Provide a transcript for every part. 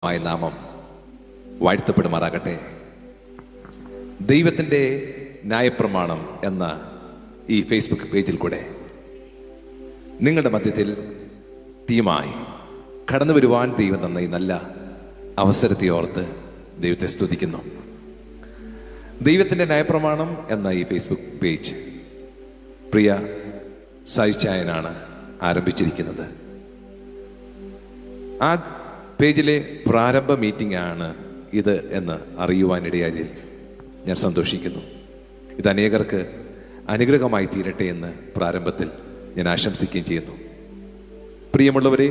പരിശുദ്ധമായ നാമം വാഴ്ത്തപ്പെടുമാറാകട്ടെ. ദൈവത്തിൻ്റെ ന്യായപ്രമാണം എന്ന ഈ ഫേസ്ബുക്ക് പേജിൽ കൂടെ നിങ്ങളുടെ മധ്യത്തിൽ ടീമായി കടന്നു വരുവാൻ ദൈവം തന്ന ഈ നല്ല അവസരത്തെ ഓർത്ത് ദൈവത്തെ സ്തുതിക്കുന്നു. ദൈവത്തിൻ്റെ ന്യായപ്രമാണം എന്ന ഈ ഫേസ്ബുക്ക് പേജ് പ്രിയ സായിച്ചായനാണ് ആരംഭിച്ചിരിക്കുന്നത്. ആ പേജിലെ പ്രാരംഭ മീറ്റിംഗ് ആണ് ഇത് എന്ന് അറിയുവാനിടയായതിൽ ഞാൻ സന്തോഷിക്കുന്നു. ഇത് അനേകർക്ക് അനുഗ്രഹമായി തീരട്ടെ എന്ന് പ്രാരംഭത്തിൽ ഞാൻ ആശംസിക്കുകയും ചെയ്യുന്നു. പ്രിയമുള്ളവരെ,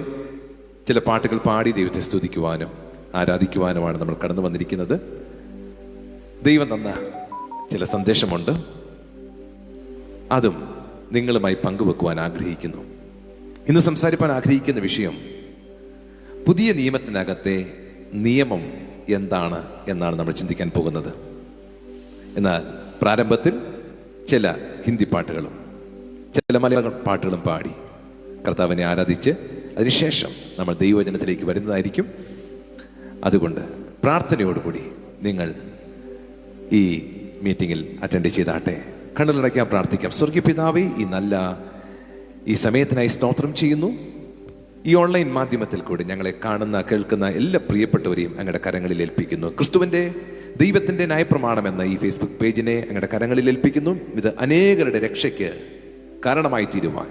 ചില പാട്ടുകൾ പാടി ദൈവത്തെ സ്തുതിക്കുവാനും ആരാധിക്കുവാനുമാണ് നമ്മൾ കടന്നു വന്നിരിക്കുന്നത്. ദൈവം തന്ന ചില സന്ദേശമുണ്ട്, അതും നിങ്ങളുമായി പങ്കുവെക്കുവാൻ ആഗ്രഹിക്കുന്നു. ഇന്ന് സംസാരിക്കാൻ ആഗ്രഹിക്കുന്ന വിഷയം പുതിയ നിയമത്തിനകത്തെ നിയമം എന്താണ് എന്നാണ് നമ്മൾ ചിന്തിക്കാൻ പോകുന്നത്. എന്നാൽ പ്രാരംഭത്തിൽ ചില ഹിന്ദി പാട്ടുകളും ചില മലയാള പാട്ടുകളും പാടി കർത്താവിനെ ആരാധിച്ച് അതിനുശേഷം നമ്മൾ ദൈവവചനത്തിലേക്ക് വരുന്നതായിരിക്കും. അതുകൊണ്ട് പ്രാർത്ഥനയോടുകൂടി നിങ്ങൾ ഈ മീറ്റിങ്ങിൽ അറ്റൻഡ് ചെയ്താട്ടെ. കണ്ണുകളടയ്ക്കാൻ പ്രാർത്ഥിക്കാം. സ്വർഗീയ പിതാവേ, ഈ സമയത്തിനായി സ്തോത്രം ചെയ്യുന്നു. ഈ ഓൺലൈൻ മാധ്യമത്തിൽ കൂടി ഞങ്ങളെ കാണുന്ന കേൾക്കുന്ന എല്ലാ പ്രിയപ്പെട്ടവരെയും അങ്ങയുടെ കരങ്ങളിൽ ഏൽപ്പിക്കുന്നു. ക്രിസ്തുവിൻ്റെ ദൈവത്തിൻ്റെ ന്യായപ്രമാണം എന്ന ഈ ഫേസ്ബുക്ക് പേജിനെ അങ്ങയുടെ കരങ്ങളിൽ ഏൽപ്പിക്കുന്നു. ഇത് അനേകരുടെ രക്ഷയ്ക്ക് കാരണമായി തീരുവാൻ,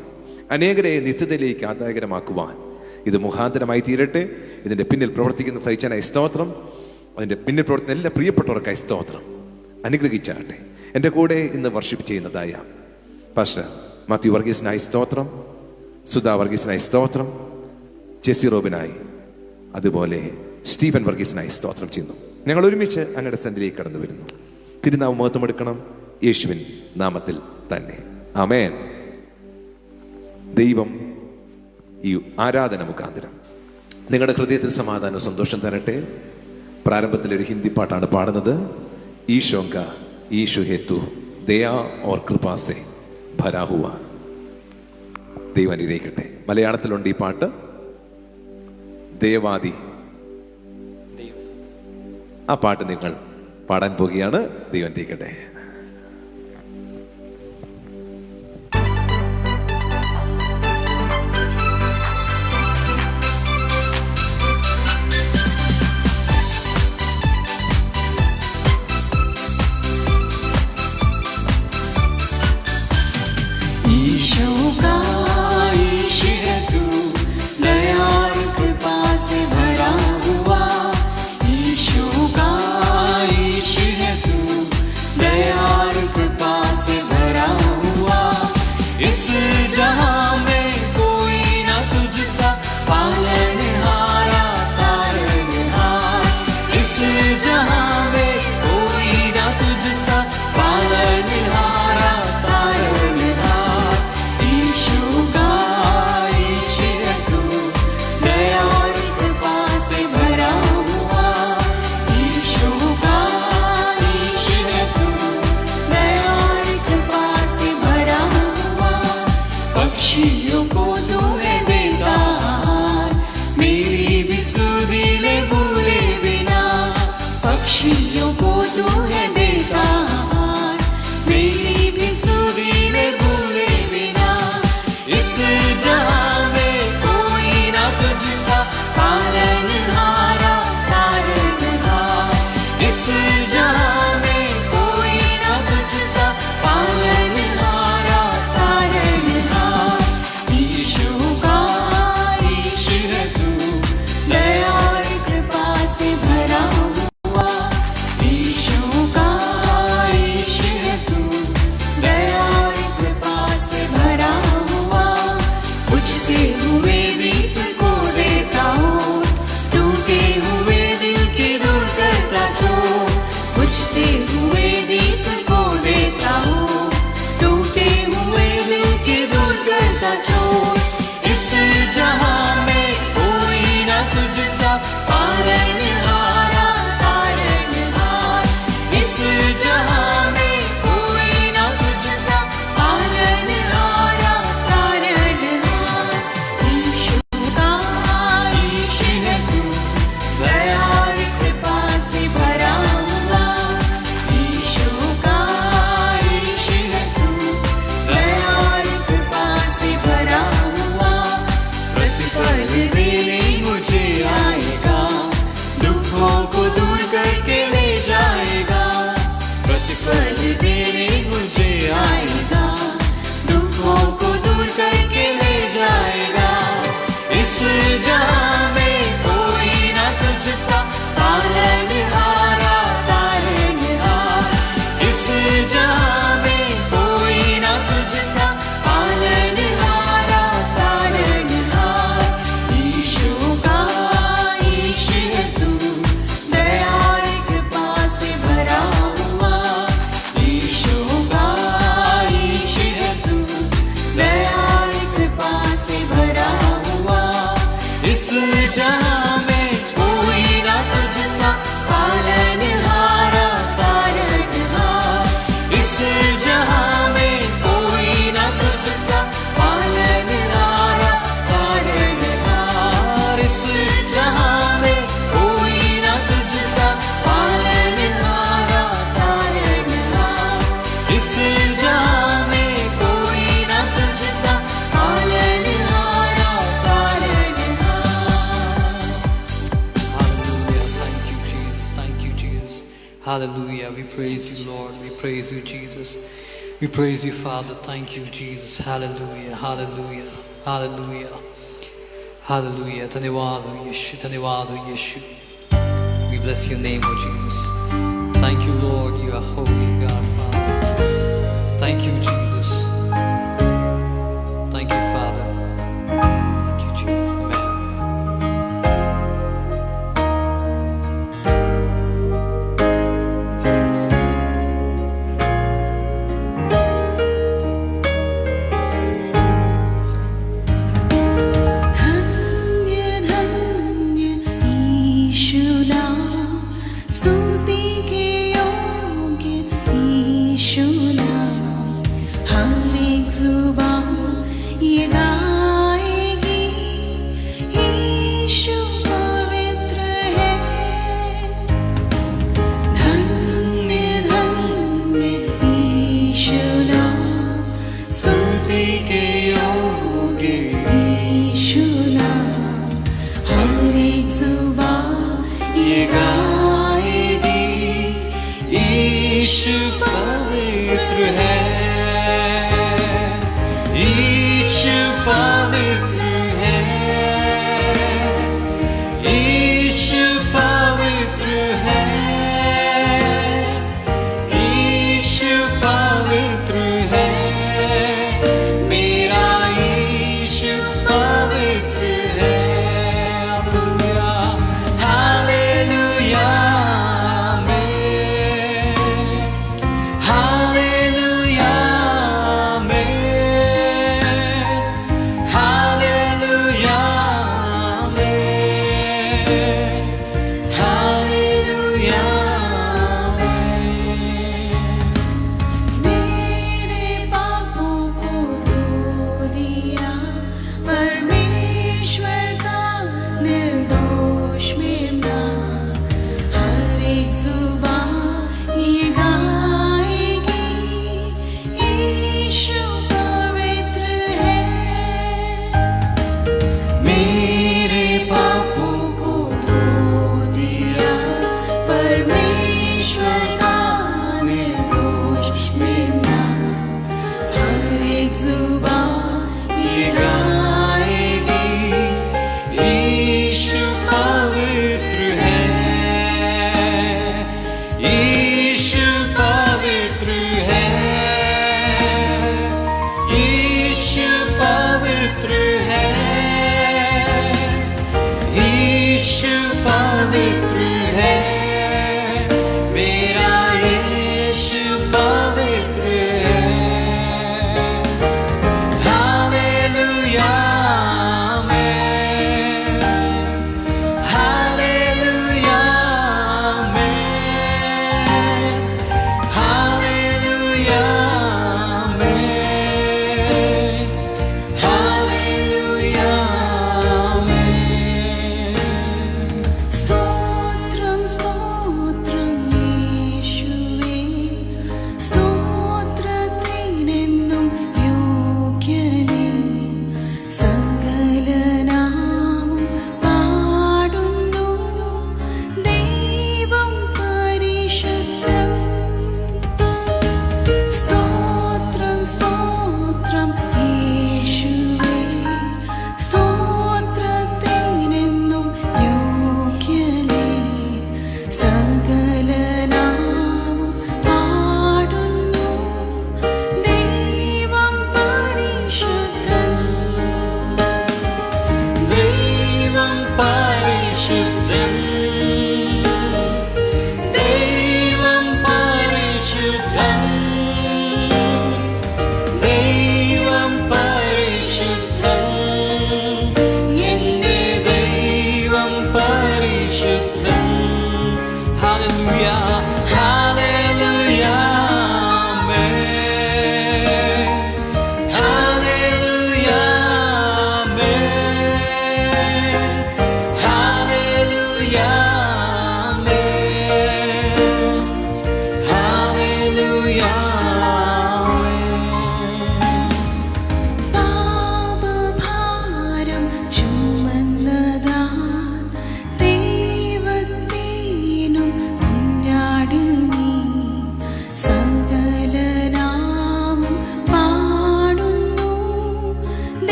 അനേകരെ നിത്യതയിലേക്ക് ആദായകരമാക്കുവാൻ ഇത് മുഖാന്തരമായി തീരട്ടെ. ഇതിൻ്റെ പിന്നിൽ പ്രവർത്തിക്കുന്ന സഹിച്ചാനായി സ്തോത്രം. അതിൻ്റെ പിന്നിൽ പ്രവർത്തിക്കുന്ന എല്ലാ പ്രിയപ്പെട്ടവർക്കായി സ്തോത്രം. അനുഗ്രഹിച്ചാട്ടെ. എൻ്റെ കൂടെ ഇന്ന് വർഷിപ്പ് ചെയ്യുന്നതായ പാസ്റ്റർ മാത്യു വർഗീസിനായി സ്തോത്രം, സുധാ വർഗീസിനായി സ്തോത്രം, ജെസി റോബിനായി, അതുപോലെ സ്റ്റീഫൻ വർഗീസിനായി സ്തോത്രം ചെയ്യുന്നു. ഞങ്ങൾ ഒരുമിച്ച് അങ്ങയുടെ സന്നിധിയിലേക്ക് കടന്നു വരുന്നു. തിരുനാമം മഹത്വമെടുക്കണം, യേശുവിൻ നാമത്തിൽ തന്നെ. ആമേൻ. ദൈവം ഈ ആരാധന മുഖാന്തരം നിങ്ങളുടെ ഹൃദയത്തിൽ സമാധാനവും സന്തോഷം തരട്ടെ. പ്രാരംഭത്തിൽ ഒരു ഹിന്ദി പാട്ടാണ് പാടുന്നത്. ഈശോങ്ക ഈശു ഹേതു ദയാ ഓർ കൃപാസെ ഭരാ ഹുവ. ദൈവം അനുഗ്രഹിക്കട്ടെ. മലയാളത്തിലുണ്ട് ഈ പാട്ട്. ദേവാദി ആ പാട്ട് നിങ്ങൾ പാടാൻ പോകുകയാണ്. ദൈവം അനുഗ്രഹിക്കട്ടെ. दया Hallelujah. We praise you, Lord. We praise you, Jesus. We praise you, Father. Thank you, Jesus. Hallelujah. Hallelujah. Hallelujah. Hallelujah. Dhanyawad Yeshu. Dhanyawad Yeshu. We bless your name, O Jesus. Thank you, Lord. You are holy, God, Father. Thank you, Jesus. Thank you, Father. Thank you, Jesus. Amen. Hallelujah.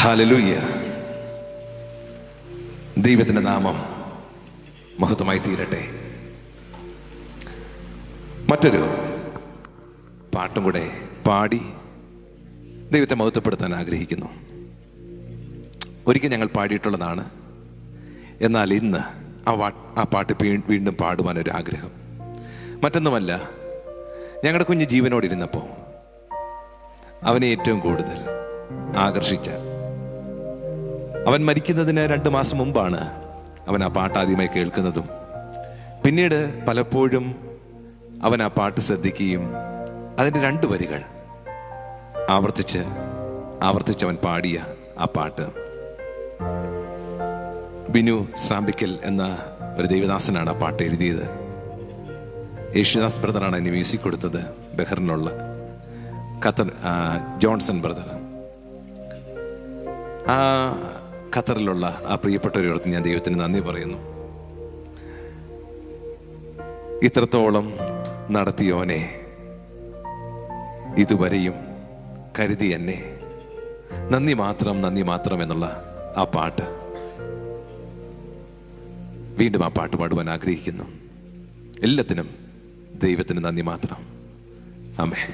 Hallelujah. ദൈവത്തിൻ്റെ നാമം മഹത്വമായി തീരട്ടെ. മറ്റൊരു പാട്ടും കൂടെ പാടി ദൈവത്തെ മഹത്വപ്പെടുത്താൻ ആഗ്രഹിക്കുന്നു. ഒരിക്കൽ ഞങ്ങൾ പാടിയിട്ടുള്ളതാണ്. എന്നാൽ ഇന്ന് ആ പാട്ട് വീണ്ടും പാടുവാനൊരു ആഗ്രഹം. മറ്റൊന്നുമല്ല, ഞങ്ങളുടെ കുഞ്ഞ് ജീവനോടിരുന്നപ്പോൾ അവനെ ഏറ്റവും കൂടുതൽ ആകർഷിച്ച, അവൻ മരിക്കുന്നതിന് 2 മാസം മുമ്പാണ് അവൻ ആ പാട്ട് ആദ്യമായി കേൾക്കുന്നതും പിന്നീട് പലപ്പോഴും അവൻ ആ പാട്ട് ശ്രദ്ധിക്കുകയും അതിൻ്റെ 2 വരികൾ ആവർത്തിച്ച് അവൻ പാടിയ ആ പാട്ട്. ബിനു ശ്രാമ്പിക്കൽ എന്ന ഒരു ദൈവദാസനാണ് ആ പാട്ട് എഴുതിയത്. യേശുദാസ് ബ്രദറാണ് അതിന് മ്യൂസിക് കൊടുത്തത്. ബഹറിനുള്ള ജോൺസൺ ബ്രദർ. ആ ഖത്തറിലുള്ള ആ പ്രിയപ്പെട്ടവരോട് ഞാൻ ദൈവത്തിന് നന്ദി പറയുന്നു. ഇത്രത്തോളം നടത്തിയോനെ, ഇതുവരെയും കരുതി എന്നെ, നന്ദി മാത്രം എന്നുള്ള ആ പാട്ട് വീണ്ടും ആ പാട്ട് പാടുവാൻ ആഗ്രഹിക്കുന്നു. എല്ലാത്തിനും ദൈവത്തിന് നന്ദി മാത്രം. ആമേൻ.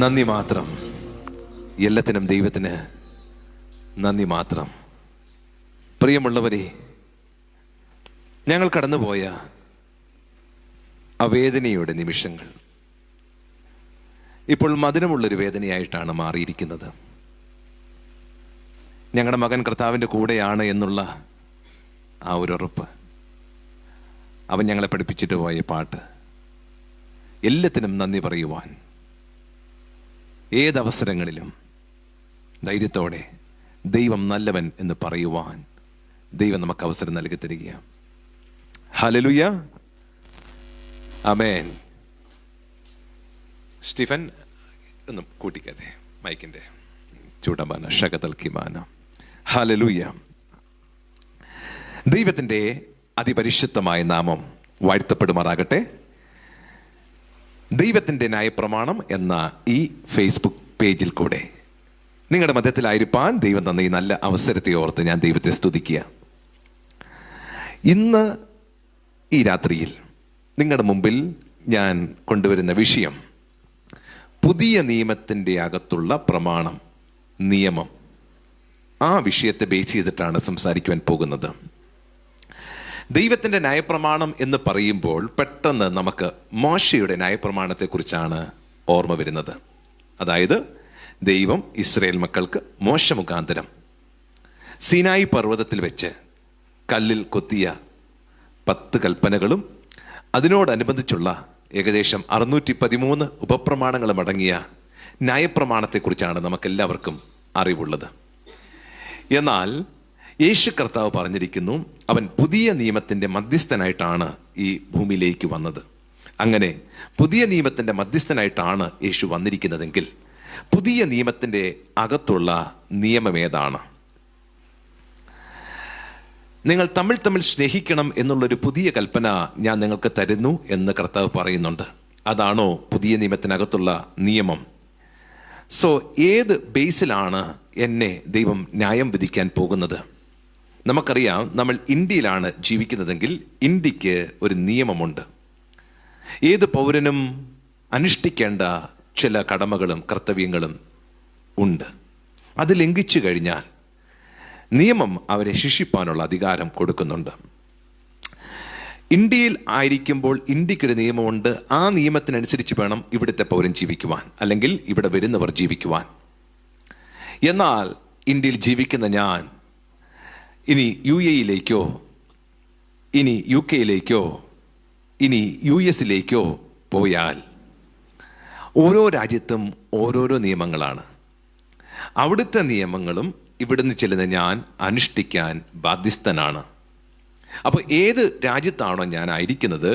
നന്ദി മാത്രം. എല്ലാത്തിനും ദൈവത്തിന് നന്ദി മാത്രം. പ്രിയമുള്ളവരെ, ഞങ്ങൾ കടന്നുപോയ അവേദനയുടെ നിമിഷങ്ങൾ ഇപ്പോൾ മധുരമുള്ളൊരു വേദനയായിട്ടാണ് മാറിയിരിക്കുന്നത്. ഞങ്ങളുടെ മകൻ കർത്താവിൻ്റെ കൂടെയാണ് എന്നുള്ള ആ ഒരു ഉറപ്പ്, അവൻ ഞങ്ങളെ പഠിപ്പിച്ചിട്ട് പോയ പാട്ട്, എല്ലാത്തിനും നന്ദി പറയുവാൻ ഏതവസരങ്ങളിലും ധൈര്യത്തോടെ ദൈവം നല്ലവൻ എന്ന് പറയുവാൻ ദൈവം നമുക്ക് അവസരം നൽകി തരികയാണ്. ഹല്ലേലൂയ, ആമേൻ. സ്റ്റീഫൻ ഒന്ന് കൂട്ടിക്കതെ മൈക്കിൻ്റെ ചൂടമാന ഷകതൽക്കിമാന. ഹല്ലേലൂയ. ദൈവത്തിൻ്റെ അതിപരിശുദ്ധമായ നാമം വാഴ്ത്തപ്പെടുമാറാകട്ടെ. ദൈവത്തിൻ്റെ ന്യായപ്രമാണം എന്ന ഈ ഫേസ്ബുക്ക് പേജിൽ കൂടെ നിങ്ങളുടെ മധ്യത്തിലായിരിക്കാൻ ദൈവം തന്ന ഈ നല്ല അവസരത്തെ ഓർത്ത് ഞാൻ ദൈവത്തെ സ്തുതിക്കുക. ഇന്ന് ഈ രാത്രിയിൽ നിങ്ങളുടെ മുമ്പിൽ ഞാൻ കൊണ്ടുവരുന്ന വിഷയം പുതിയ നിയമത്തിൻ്റെ അകത്തുള്ള പ്രമാണം, നിയമം. ആ വിഷയത്തെ ബേസ് ചെയ്തിട്ടാണ് സംസാരിക്കുവാൻ പോകുന്നത്. ദൈവത്തിൻ്റെ ന്യായപ്രമാണം എന്ന് പറയുമ്പോൾ പെട്ടെന്ന് നമുക്ക് മോശയുടെ ന്യായപ്രമാണത്തെക്കുറിച്ചാണ് ഓർമ്മ വരുന്നത്. അതായത് ദൈവം ഇസ്രായേൽ മക്കൾക്ക് മോശ മുഖാന്തരം സീനായി പർവ്വതത്തിൽ വെച്ച് കല്ലിൽ കൊത്തിയ 10 കൽപ്പനകളും അതിനോടനുബന്ധിച്ചുള്ള ഏകദേശം 613 ഉപപ്രമാണങ്ങളും അടങ്ങിയ ന്യായപ്രമാണത്തെക്കുറിച്ചാണ് നമുക്കെല്ലാവർക്കും അറിവുള്ളത്. എന്നാൽ യേശു കർത്താവ് പറഞ്ഞിരിക്കുന്നു, അവൻ പുതിയ നിയമത്തിൻ്റെ മധ്യസ്ഥനായിട്ടാണ് ഈ ഭൂമിയിലേക്ക് വന്നത്. അങ്ങനെ പുതിയ നിയമത്തിൻ്റെ മധ്യസ്ഥനായിട്ടാണ് യേശു വന്നിരിക്കുന്നതെങ്കിൽ പുതിയ നിയമത്തിൻ്റെ അകത്തുള്ള നിയമം ഏതാണ്? നിങ്ങൾ തമ്മിൽ സ്നേഹിക്കണം എന്നുള്ളൊരു പുതിയ കൽപ്പന ഞാൻ നിങ്ങൾക്ക് തരുന്നു എന്ന് കർത്താവ് പറയുന്നുണ്ട്. അതാണോ പുതിയ നിയമത്തിനകത്തുള്ള നിയമം? സോ ഏത് ബേസിലാണ് എന്നെ ദൈവം ന്യായം വിധിക്കാൻ പോകുന്നത്? നമുക്കറിയാം, നമ്മൾ ഇന്ത്യയിലാണ് ജീവിക്കുന്നതെങ്കിൽ ഇന്ത്യക്ക് ഒരു നിയമമുണ്ട്. ഏത് പൗരനും അനുഷ്ഠിക്കേണ്ട ചില കടമകളും കർത്തവ്യങ്ങളും ഉണ്ട്. അത് ലംഘിച്ചു കഴിഞ്ഞാൽ നിയമം അവരെ ശിക്ഷിപ്പാനുള്ള അധികാരം കൊടുക്കുന്നുണ്ട്. ഇന്ത്യയിൽ ആയിരിക്കുമ്പോൾ ഇന്ത്യക്കൊരു നിയമമുണ്ട്. ആ നിയമത്തിനനുസരിച്ച് വേണം ഇവിടുത്തെ പൗരൻ ജീവിക്കുവാൻ, അല്ലെങ്കിൽ ഇവിടെ വരുന്നവർ ജീവിക്കുവാൻ. എന്നാൽ ഇന്ത്യയിൽ ജീവിക്കുന്ന ഞാൻ ഇനി UAE-യിലേക്കോ ഇനി UK-യിലേക്കോ ഇനി US-ലേക്കോ പോയാൽ ഓരോ രാജ്യത്തും ഓരോരോ നിയമങ്ങളാണ്. അവിടുത്തെ നിയമങ്ങളും ഇവിടുന്ന് ചെല്ലുന്ന ഞാൻ അനുഷ്ഠിക്കാൻ ബാധ്യസ്ഥനാണ്. അപ്പോൾ ഏത് രാജ്യത്താണോ ഞാൻ ആയിരിക്കുന്നത്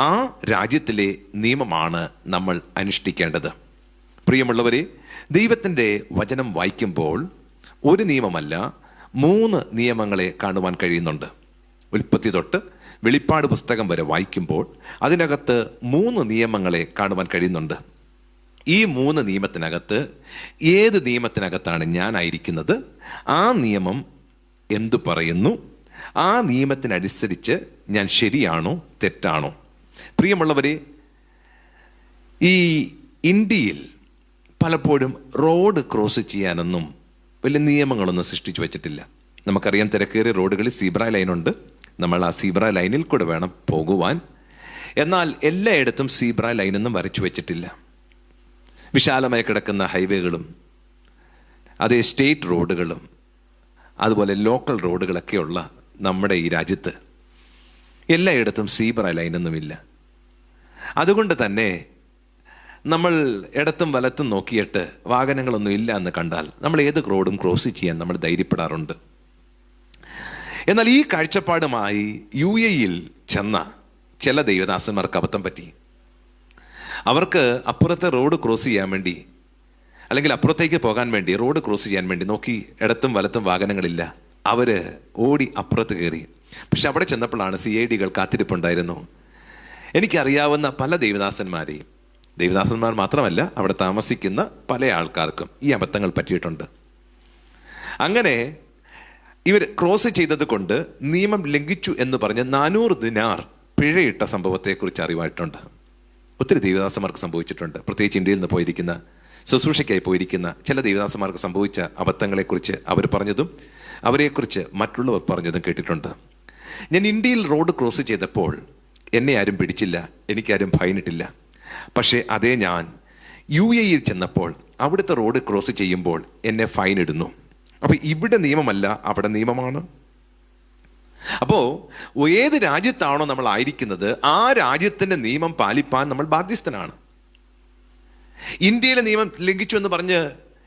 ആ രാജ്യത്തിലെ നിയമമാണ് നമ്മൾ അനുഷ്ഠിക്കേണ്ടത്. പ്രിയമുള്ളവരെ, ദൈവത്തിൻ്റെ വചനം വായിക്കുമ്പോൾ ഒരു നിയമമല്ല 3 നിയമങ്ങളെ കാണുവാൻ കഴിയുന്നുണ്ട്. ഉൽപ്പത്തി തൊട്ട് വെളിപ്പാട് പുസ്തകം വരെ വായിക്കുമ്പോൾ അതിനകത്ത് 3 നിയമങ്ങളെ കാണുവാൻ കഴിയുന്നുണ്ട്. ഈ 3 നിയമത്തിനകത്ത് ഏത് നിയമത്തിനകത്താണ് ഞാനായിരിക്കുന്നത്, ആ നിയമം എന്തു പറയുന്നു, ആ നിയമത്തിനനുസരിച്ച് ഞാൻ ശരിയാണോ തെറ്റാണോ? പ്രിയമുള്ളവരെ, ഈ ഇന്ത്യയിൽ പലപ്പോഴും റോഡ് ക്രോസ് ചെയ്യാനൊന്നും വലിയ നിയമങ്ങളൊന്നും സൃഷ്ടിച്ചു വെച്ചിട്ടില്ല. നമുക്കറിയാം, തിരക്കേറിയ റോഡുകളിൽ സീബ്ര ലൈനുണ്ട്. നമ്മൾ ആ സീബ്ര ലൈനിൽ കൂടെ വേണം പോകുവാൻ. എന്നാൽ എല്ലായിടത്തും സീബ്ര ലൈനൊന്നും വരച്ചു വെച്ചിട്ടില്ല. വിശാലമായി കിടക്കുന്ന ഹൈവേകളും അതേ സ്റ്റേറ്റ് റോഡുകളും അതുപോലെ ലോക്കൽ റോഡുകളൊക്കെയുള്ള നമ്മുടെ ഈ രാജ്യത്ത് എല്ലായിടത്തും സീബ്ര ലൈനൊന്നുമില്ല. അതുകൊണ്ട് തന്നെ നമ്മൾ ഇടത്തും വലത്തും നോക്കിയിട്ട് വാഹനങ്ങളൊന്നും ഇല്ല എന്ന് കണ്ടാൽ നമ്മൾ ഏത് റോഡും ക്രോസ് ചെയ്യാൻ നമ്മൾ ധൈര്യപ്പെടാറുണ്ട്. എന്നാൽ ഈ കാഴ്ചപ്പാടുമായി UAE-യിൽ ചെന്ന ചില ദൈവദാസന്മാർക്ക് അബദ്ധം പറ്റി. അവർക്ക് അപ്പുറത്തെ റോഡ് ക്രോസ് ചെയ്യാൻ വേണ്ടി, അല്ലെങ്കിൽ അപ്പുറത്തേക്ക് പോകാൻ വേണ്ടി, റോഡ് ക്രോസ് ചെയ്യാൻ വേണ്ടി നോക്കി, ഇടത്തും വലത്തും വാഹനങ്ങളില്ല. അവര് ഓടി അപ്പുറത്ത് കയറി. പക്ഷെ അവിടെ ചെന്നപ്പോഴാണ് CID-കൾ കാത്തിരിപ്പുണ്ടായിരുന്നു. എനിക്കറിയാവുന്ന പല ദൈവദാസന്മാർ മാത്രമല്ല, അവിടെ താമസിക്കുന്ന പല ആൾക്കാർക്കും ഈ അബദ്ധങ്ങൾ പറ്റിയിട്ടുണ്ട്. അങ്ങനെ ഇവർ ക്രോസ് ചെയ്തത് കൊണ്ട് നിയമം ലംഘിച്ചു എന്ന് പറഞ്ഞ് 400 ദിനാർ പിഴയിട്ട സംഭവത്തെക്കുറിച്ച് അറിവായിട്ടുണ്ട്. ഒത്തിരി ദൈവദാസന്മാർക്ക് സംഭവിച്ചിട്ടുണ്ട്. പ്രത്യേകിച്ച് ഇന്ത്യയിൽ നിന്ന് പോയിരിക്കുന്ന ശുശ്രൂഷയ്ക്കായി പോയിരിക്കുന്ന ചില ദൈവദാസന്മാർക്ക് സംഭവിച്ച അബദ്ധങ്ങളെക്കുറിച്ച് അവർ പറഞ്ഞതും അവരെക്കുറിച്ച് മറ്റുള്ളവർ പറഞ്ഞതും കേട്ടിട്ടുണ്ട്. ഞാൻ ഇന്ത്യയിൽ റോഡ് ക്രോസ് ചെയ്തപ്പോൾ എന്നെ ആരും പിടിച്ചില്ല, എനിക്കാരും ഫൈനിട്ടില്ല. പക്ഷേ അതേ ഞാൻ UAE ചെന്നപ്പോൾ അവിടുത്തെ റോഡ് ക്രോസ് ചെയ്യുമ്പോൾ എന്നെ ഫൈൻ ഇടുന്നു. അപ്പോൾ ഇവിടെ നിയമമല്ല, അവിടെ നിയമമാണ്. അപ്പോൾ ഏത് രാജ്യത്താണോ നമ്മൾ ആയിരിക്കുന്നത് ആ രാജ്യത്തിൻ്റെ നിയമം പാലിപ്പാൻ നമ്മൾ ബാധ്യസ്ഥനാണ്. ഇന്ത്യയിലെ നിയമം ലംഘിച്ചു എന്ന് പറഞ്ഞ്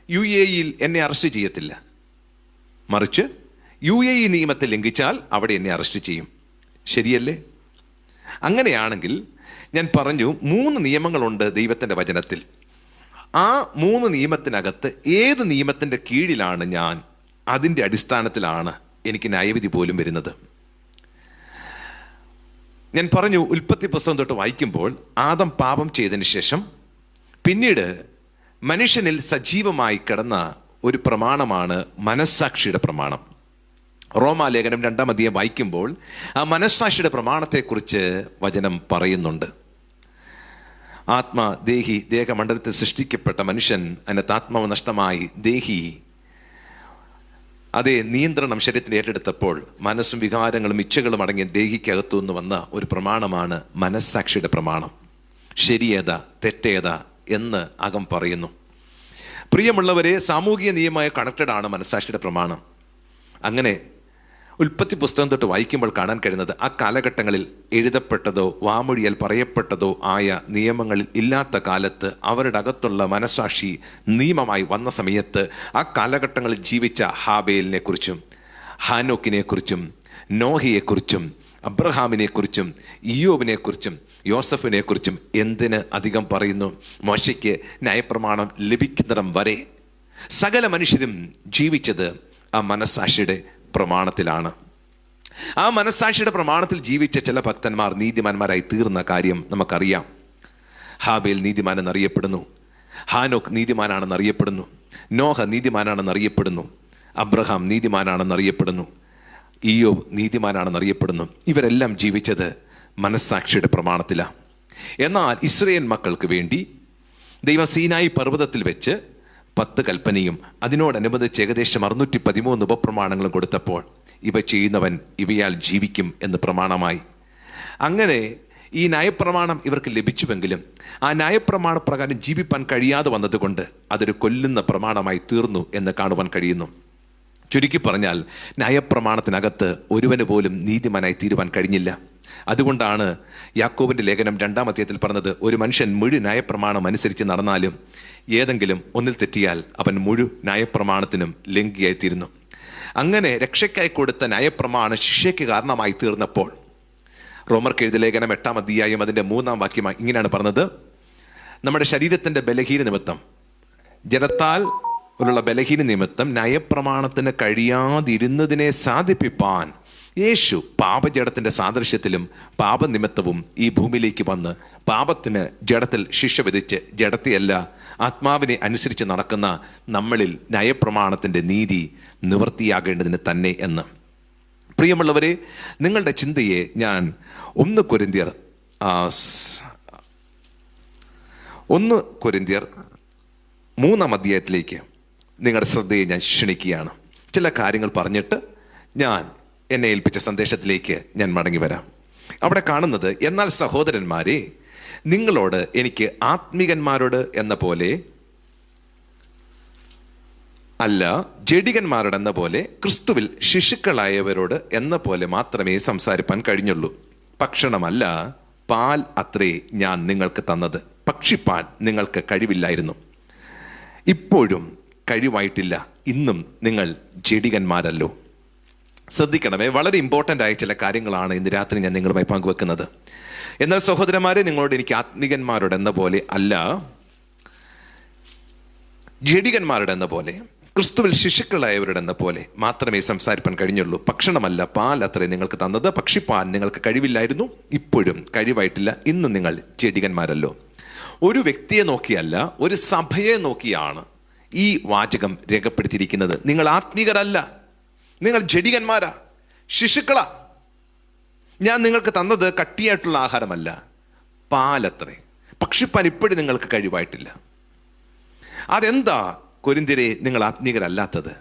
UAE എന്നെ അറസ്റ്റ് ചെയ്യത്തില്ല. മറിച്ച് UAE നിയമത്തെ ലംഘിച്ചാൽ അവിടെ എന്നെ അറസ്റ്റ് ചെയ്യും. ശരിയല്ലേ? അങ്ങനെയാണെങ്കിൽ ഞാൻ പറഞ്ഞു 3 നിയമങ്ങളുണ്ട് ദൈവത്തിൻ്റെ വചനത്തിൽ. ആ 3 നിയമത്തിനകത്ത് ഏത് നിയമത്തിൻ്റെ കീഴിലാണ് ഞാൻ, അതിൻ്റെ അടിസ്ഥാനത്തിലാണ് എനിക്ക് ന്യായവിധി പോലും വരുന്നത്. ഞാൻ പറഞ്ഞു, ഉൽപ്പത്തി പുസ്തകം തൊട്ട് വായിക്കുമ്പോൾ ആദം പാപം ചെയ്തതിന് ശേഷം പിന്നീട് മനുഷ്യനിൽ സജീവമായി കിടന്ന ഒരു പ്രമാണമാണ് മനസ്സാക്ഷിയുടെ പ്രമാണം. റോമാലേഖനം 2-ാം അധ്യായം വായിക്കുമ്പോൾ ആ മനസ്സാക്ഷിയുടെ പ്രമാണത്തെക്കുറിച്ച് വചനം പറയുന്നുണ്ട്. ദേഹി ദേഹമണ്ഡലത്തിൽ സൃഷ്ടിക്കപ്പെട്ട മനുഷ്യൻ അതിനകത്ത് ആത്മാവ് നഷ്ടമായി ദേഹി അതേ നിയന്ത്രണം ശരീരത്തിന് ഏറ്റെടുത്തപ്പോൾ മനസ്സും വികാരങ്ങളും ഇച്ഛകളും അടങ്ങിയ ദേഹിക്കകത്തു നിന്ന് വന്ന ഒരു പ്രമാണമാണ് മനസ്സാക്ഷിയുടെ പ്രമാണം. ശരിയേതാ തെറ്റേതാ എന്ന് അകം പറയുന്നു. പ്രിയമുള്ളവരെ, സാമൂഹിക നിയമമായി കണക്റ്റഡ് ആണ് മനസ്സാക്ഷിയുടെ പ്രമാണം. അങ്ങനെ ഉൽപ്പത്തി പുസ്തകം തൊട്ട് വായിക്കുമ്പോൾ കാണാൻ കഴിയുന്നത് ആ കാലഘട്ടങ്ങളിൽ എഴുതപ്പെട്ടതോ വാമൊഴിയാൽ പറയപ്പെട്ടതോ ആയ നിയമങ്ങളിൽ ഇല്ലാത്ത കാലത്ത് അവരുടെ അകത്തുള്ള മനസ്സാക്ഷി നിയമമായി വന്ന സമയത്ത് ആ കാലഘട്ടങ്ങളിൽ ജീവിച്ച ഹാബേലിനെ കുറിച്ചും ഹാനോക്കിനെ കുറിച്ചും നോഹിയെക്കുറിച്ചും അബ്രഹാമിനെക്കുറിച്ചും ഇയ്യോബിനെക്കുറിച്ചും യോസഫിനെക്കുറിച്ചും എന്തിന് അധികം പറയുന്നു? മോശയ്ക്ക് ന്യായപ്രമാണം ലഭിക്കുന്നിടം വരെ സകല മനുഷ്യരും ജീവിച്ചത് ആ മനസ്സാക്ഷിയുടെ പ്രമാണത്തിലാണ്. ആ മനസ്സാക്ഷിയുടെ പ്രമാണത്തിൽ ജീവിച്ച ചില ഭക്തന്മാർ നീതിമാന്മാരായി തീർന്ന കാര്യം നമുക്കറിയാം. ഹാബേൽ നീതിമാനെന്ന് അറിയപ്പെടുന്നു, ഹാനോക്ക് നീതിമാനാണെന്ന് അറിയപ്പെടുന്നു, നോഹ നീതിമാനാണെന്ന് അറിയപ്പെടുന്നു, അബ്രഹാം നീതിമാനാണെന്ന് അറിയപ്പെടുന്നു, ഇയ്യോബ് നീതിമാനാണെന്ന് അറിയപ്പെടുന്നു. ഇവരെല്ലാം ജീവിച്ചത് മനസ്സാക്ഷിയുടെ പ്രമാണത്തിലാണ്. എന്നാൽ ഇസ്രായേൽ മക്കൾക്ക് വേണ്ടി ദൈവം സീനായി പർവ്വതത്തിൽ വെച്ച് 10 കൽപ്പനയും അതിനോടനുബന്ധിച്ച് ഏകദേശം 613 ഉപപ്രമാണങ്ങളും കൊടുത്തപ്പോൾ ഇവ ചെയ്യുന്നവൻ ഇവയാൽ ജീവിക്കും എന്ന് പ്രമാണമായി. അങ്ങനെ ഈ ന്യായപ്രമാണം ഇവർക്ക് ലഭിച്ചുവെങ്കിലും ആ ന്യായപ്രമാണ പ്രകാരം ജീവിപ്പാൻ കഴിയാതെ വന്നതുകൊണ്ട് അതൊരു കൊല്ലുന്ന പ്രമാണമായി തീർന്നു എന്ന് കാണുവാൻ കഴിയുന്നു. ചുരുക്കി പറഞ്ഞാൽ ന്യായപ്രമാണത്തിനകത്ത് ഒരുവന് പോലും നീതിമാനായി തീരുവാൻ കഴിഞ്ഞില്ല. അതുകൊണ്ടാണ് യാക്കോബിന്റെ ലേഖനം 2-ാം അധ്യായത്തിൽ പറഞ്ഞത്, ഒരു മനുഷ്യൻ മുഴു ന്യായപ്രമാണം അനുസരിച്ച് നടന്നാലും ഏതെങ്കിലും ഒന്നിൽ തെറ്റിയാൽ അവൻ മുഴു ന്യായപ്രമാണത്തിനും ലംഘിയായിത്തീരുന്നു. അങ്ങനെ രക്ഷയ്ക്കായി കൊടുത്ത ന്യായപ്രമാണം ശിക്ഷയ്ക്ക് കാരണമായി തീർന്നപ്പോൾ റോമർക്ക് എഴുതിയ ലേഖനം 8-ാം അധ്യായം അതിൻ്റെ 3-ാം വാക്യമായി ഇങ്ങനെയാണ് പറഞ്ഞത്, നമ്മുടെ ശരീരത്തിൻ്റെ ബലഹീന നിമിത്തം, ജഡത്താൽ ഉള്ള ബലഹീന നിമിത്തം ന്യായപ്രമാണത്തിന് കഴിയാതിരുന്നതിനെ സാധിപ്പിപ്പാൻ യേശു പാപജഡത്തിന്റെ സാദൃശ്യത്തിലും പാപനിമിത്തവും ഈ ഭൂമിയിലേക്ക് വന്ന് പാപത്തിന് ജഡത്തിൽ ശിക്ഷ വിധിച്ച് ജഡത്തെയല്ല ആത്മാവിനെ അനുസരിച്ച് നടക്കുന്ന നമ്മളിൽ ന്യായപ്രമാണത്തിന്റെ നീതി നിവൃത്തിയാകേണ്ടതിന് തന്നെ എന്ന്. പ്രിയമുള്ളവരെ, നിങ്ങളുടെ ചിന്തയെ ഞാൻ 1 കൊരിന്ത്യർ 3-ാം അധ്യായത്തിലേക്ക് നിങ്ങളുടെ ശ്രദ്ധയെ ഞാൻ ക്ഷണിക്കുകയാണ്. ചില കാര്യങ്ങൾ പറഞ്ഞിട്ട് ഞാൻ എന്നെ ഏൽപ്പിച്ച സന്ദേശത്തിലേക്ക് ഞാൻ മടങ്ങി വരാം. അവിടെ കാണുന്നത്, എന്നാൽ സഹോദരന്മാരെ, നിങ്ങളോട് എനിക്ക് ആത്മികന്മാരോട് എന്ന പോലെ അല്ല, ജഡികന്മാരോട് എന്ന പോലെ, ക്രിസ്തുവിൽ ശിശുക്കളായവരോട് എന്ന പോലെ മാത്രമേ സംസാരിപ്പാൻ കഴിഞ്ഞുള്ളൂ. ഭക്ഷണമല്ല, പാൽ അത്രേ ഞാൻ നിങ്ങൾക്ക് തന്നത്. ഭക്ഷിപ്പാൻ നിങ്ങൾക്ക് കഴിവില്ലായിരുന്നു, ഇപ്പോഴും കഴിവായിട്ടില്ല. ഇന്നും നിങ്ങൾ ജഡികന്മാരല്ലോ. ശ്രദ്ധിക്കണമേ, വളരെ ഇമ്പോർട്ടൻ്റ് ആയ ചില കാര്യങ്ങളാണ് ഇന്ന് രാത്രി ഞാൻ നിങ്ങളുമായി പങ്കുവെക്കുന്നത്. എന്നാൽ സഹോദരന്മാരെ, നിങ്ങളോട് എനിക്ക് ആത്മികന്മാരോട് എന്ന പോലെ അല്ല, ജഡികന്മാരുടെ എന്ന പോലെ, ക്രിസ്തുവിൽ ശിശുക്കളായവരുടെ എന്ന പോലെ മാത്രമേ സംസാരിപ്പാൻ കഴിഞ്ഞുള്ളൂ. ഭക്ഷണമല്ല, പാൽ അത്രേ നിങ്ങൾക്ക് തന്നത്. ഭക്ഷിപ്പാൻ നിങ്ങൾക്ക് കഴിവില്ലായിരുന്നു, ഇപ്പോഴും കഴിവായിട്ടില്ല. ഇന്നും നിങ്ങൾ ജഡികന്മാരല്ലോ. ഒരു വ്യക്തിയെ നോക്കിയല്ല, ഒരു സഭയെ നോക്കിയാണ് ഈ വാചകം രേഖപ്പെടുത്തിയിരിക്കുന്നത്. നിങ്ങൾ ആത്മീകരല്ല, നിങ്ങൾ ജഡികന്മാരാ, ശിശുക്കളാ. ഞാൻ നിങ്ങൾക്ക് തന്നത് കട്ടിയായിട്ടുള്ള ആഹാരമല്ല, പാലത്രേ. ഭക്ഷിപ്പാൻ ഇപ്പോഴും നിങ്ങൾക്ക് കഴിവായിട്ടില്ല. അതെന്താ കൊരിന്ത്യരെ നിങ്ങൾ ആത്മീകരല്ലാത്തത്?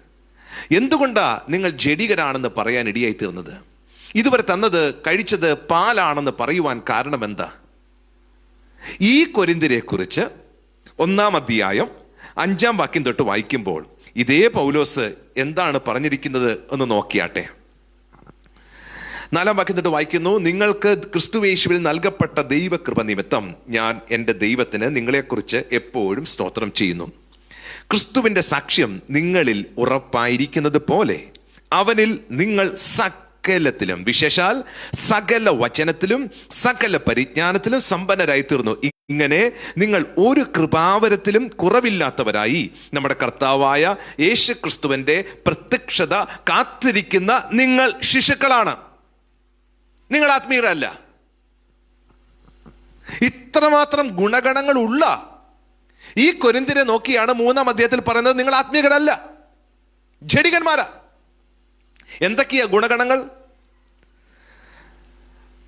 എന്തുകൊണ്ടാ നിങ്ങൾ ജഡികരാണെന്ന് പറയാൻ ഇടയായി തീർന്നത്? ഇതുവരെ തന്നത് കഴിച്ചത് പാലാണെന്ന് പറയുവാൻ കാരണം എന്താ? ഈ കൊരിന്ത്യരെ കുറിച്ച് 1-ാം അധ്യായം 5-ാം വാക്യം തൊട്ട് വായിക്കുമ്പോൾ ഇതേ പൗലോസ് എന്താണ് പറഞ്ഞിരിക്കുന്നത് എന്ന് നോക്കിയാട്ടെ. 4-ാം വാക്യം തൊട്ട് വായിക്കുന്നു, നിങ്ങൾക്ക് ക്രിസ്തുയേശുവിൽ നൽകപ്പെട്ട ദൈവകൃപ നിമിത്തം ഞാൻ എൻ്റെ ദൈവത്തിന് നിങ്ങളെക്കുറിച്ച് എപ്പോഴും സ്തോത്രം ചെയ്യുന്നു. ക്രിസ്തുവിൻ്റെ സാക്ഷ്യം നിങ്ങളിൽ ഉറപ്പായിരിക്കുന്നത് പോലെ അവനിൽ നിങ്ങൾ സകലത്തിലും, വിശേഷാൽ സകല വചനത്തിലും സകല പരിജ്ഞാനത്തിലും സമ്പന്നരായി തീർന്നു. ഇങ്ങനെ നിങ്ങൾ ഒരു കൃപാവരത്തിലും കുറവില്ലാത്തവരായി നമ്മുടെ കർത്താവായ യേശു ക്രിസ്തുവിന്റെ പ്രത്യക്ഷത കാത്തിരിക്കുന്ന നിങ്ങൾ ശിശുക്കളാണ്. നിങ്ങൾ ആത്മീയരല്ല. ഇത്രമാത്രം ഗുണഗണങ്ങളുള്ള ഈ കൊരിന്ത്യരെ നോക്കിയാണ് 3-ാം അധ്യായത്തിൽ പറയുന്നത് നിങ്ങൾ ആത്മീയരല്ല, ജഡികന്മാരാ. എന്തൊക്കെയാ ഗുണഗണങ്ങൾ?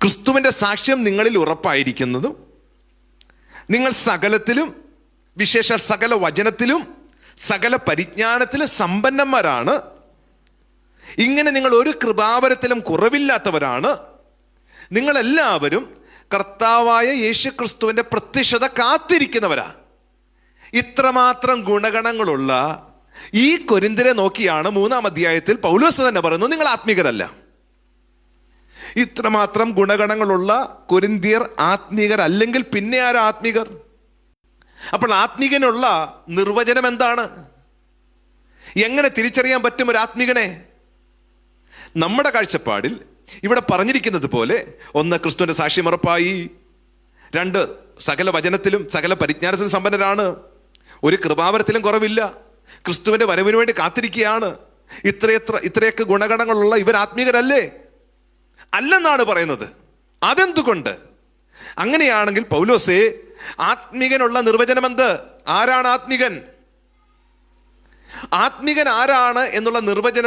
ക്രിസ്തുവിന്റെ സാക്ഷ്യം നിങ്ങളിൽ ഉറപ്പായിരിക്കുന്നതും, നിങ്ങൾ സകലത്തിലും, വിശേഷ സകല വചനത്തിലും സകല പരിജ്ഞാനത്തിലും സമ്പന്നന്മാരാണ്. ഇങ്ങനെ നിങ്ങൾ ഒരു കൃപാവരത്തിലും കുറവില്ലാത്തവരാണ്. നിങ്ങളെല്ലാവരും കർത്താവായ യേശുക്രിസ്തുവിന്റെ പ്രത്യക്ഷത കാത്തിരിക്കുന്നവരാ. ഇത്രമാത്രം ഗുണഗണങ്ങളുള്ള ഈ കൊരിന്ത്യരെ നോക്കിയാണ് 3-ാം അധ്യായത്തിൽ പൗലോസ് തന്നെ പറയുന്നു നിങ്ങൾ ആത്മീകരല്ല. ഇത്രമാത്രം ഗുണഗണങ്ങളുള്ള കൊരിന്ത്യർ ആത്മീകരല്ലെങ്കിൽ പിന്നെ ആരാ ആത്മീകർ? അപ്പോൾ ആത്മീകനുള്ള നിർവചനം എന്താണ്? എങ്ങനെ തിരിച്ചറിയാൻ പറ്റും ഒരു ആത്മീകനെ? നമ്മുടെ കാഴ്ചപ്പാടിൽ ഇവിടെ പറഞ്ഞിരിക്കുന്നത് പോലെ 1 ക്രിസ്തുവിന്റെ സാക്ഷ്യം ഉറപ്പായി, 2 സകല വചനത്തിലും സകല പരിജ്ഞാനത്തിലും സമ്പന്നരാണ്, ഒരു കൃപാവരത്തിലും കുറവില്ല, ക്രിസ്തുവിന്റെ വരവിന് വേണ്ടി കാത്തിരിക്കുകയാണ്. ഇത്രയൊക്കെ ഗുണഗണങ്ങളുള്ള ഇവർ ആത്മീകരല്ലേ? അല്ലെന്നാണ് പറയുന്നത്. അതെന്തുകൊണ്ട്? അങ്ങനെയാണെങ്കിൽ പൗലോസേ, ആത്മീകനുള്ള നിർവചനം എന്ത്? ആരാണ് ആത്മീകൻ? ആത്മീകൻ ആരാണ് എന്നുള്ള നിർവചന,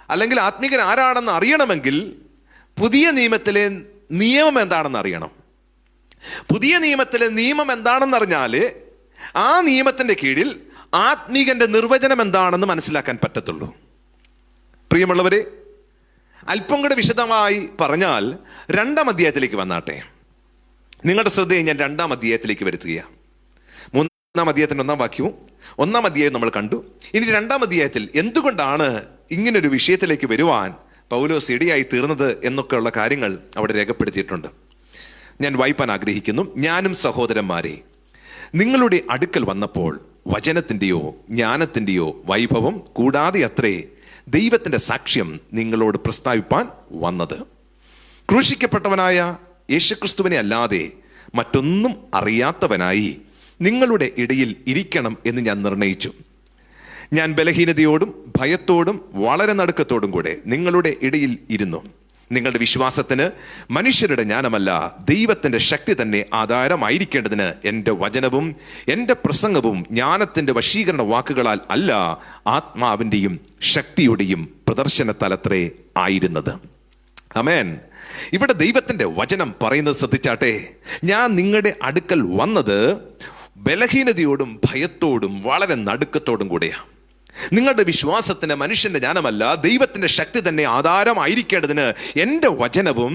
അല്ലെങ്കിൽ ആത്മീകൻ ആരാണെന്ന് അറിയണമെങ്കിൽ പുതിയ നിയമത്തിലെ നിയമം എന്താണെന്ന് അറിയണം. പുതിയ നിയമത്തിലെ നിയമം എന്താണെന്ന് അറിഞ്ഞാല് ആ നിയമത്തിന്റെ കീഴിൽ ആത്മീകന്റെ നിർവചനം എന്താണെന്ന് മനസ്സിലാക്കാൻ പറ്റത്തുള്ളൂ. പ്രിയമുള്ളവരെ, അല്പം കൂടെ വിശദമായി പറഞ്ഞാൽ 2-ാം അധ്യായത്തിലേക്ക് വന്നാട്ടെ. നിങ്ങളുടെ ശ്രദ്ധയെ ഞാൻ 2-ാം അധ്യായത്തിലേക്ക് വരുത്തുകയാണ്. 3-ാം അധ്യായത്തിന്റെ 1-ാം വാക്യവും 1-ാം അധ്യായം നമ്മൾ കണ്ടു. ഇനി 2-ാം അധ്യായത്തിൽ എന്തുകൊണ്ടാണ് ഇങ്ങനൊരു വിഷയത്തിലേക്ക് വരുവാൻ പൗലോസ് ഇടയായി തീർന്നത് എന്നൊക്കെയുള്ള കാര്യങ്ങൾ അവിടെ രേഖപ്പെടുത്തിയിട്ടുണ്ട്. ഞാൻ വായിപ്പാൻ ആഗ്രഹിക്കുന്നു. ഞാനും സഹോദരന്മാരെ, നിങ്ങളുടെ അടുക്കൽ വന്നപ്പോൾ വചനത്തിൻ്റെയോ ജ്ഞാനത്തിൻ്റെയോ വൈഭവം കൂടാതെ അത്രേ ദൈവത്തിൻ്റെ സാക്ഷ്യം നിങ്ങളോട് പ്രസ്താവിപ്പാൻ വന്നത്. ക്രൂശിക്കപ്പെട്ടവനായ യേശുക്രിസ്തുവിനെ അല്ലാതെ മറ്റൊന്നും അറിയാത്തവനായി നിങ്ങളുടെ ഇടയിൽ ഇരിക്കണം എന്ന് ഞാൻ നിർണയിച്ചു. ഞാൻ ബലഹീനതയോടും ഭയത്തോടും വളരെ നടുക്കത്തോടും കൂടെ നിങ്ങളുടെ ഇടയിൽ ഇരുന്നു. നിങ്ങളുടെ വിശ്വാസത്തിന് മനുഷ്യരുടെ ജ്ഞാനമല്ല, ദൈവത്തിൻ്റെ ശക്തി തന്നെ ആധാരമായിരിക്കേണ്ടതിന് എൻ്റെ വചനവും എൻ്റെ പ്രസംഗവും ജ്ഞാനത്തിൻ്റെ വശീകരണ വാക്കുകളാൽ അല്ല, ആത്മാവിൻ്റെയും ശക്തിയുടെയും പ്രദർശനത്താലത്രേ ആയിരുന്നത്. ആമേൻ. ഇവിടെ ദൈവത്തിൻ്റെ വചനം പറയുന്നത് ശ്രദ്ധിച്ചാട്ടെ. ഞാൻ നിങ്ങളുടെ അടുക്കൽ വന്നത് ബലഹീനതയോടും ഭയത്തോടും വളരെ നടുക്കത്തോടും കൂടെയാണ്. നിങ്ങളുടെ വിശ്വാസത്തിന് മനുഷ്യന്റെ ജ്ഞാനമല്ല, ദൈവത്തിന്റെ ശക്തി തന്നെ ആധാരമായിരിക്കേണ്ടതിന് എൻ്റെ വചനവും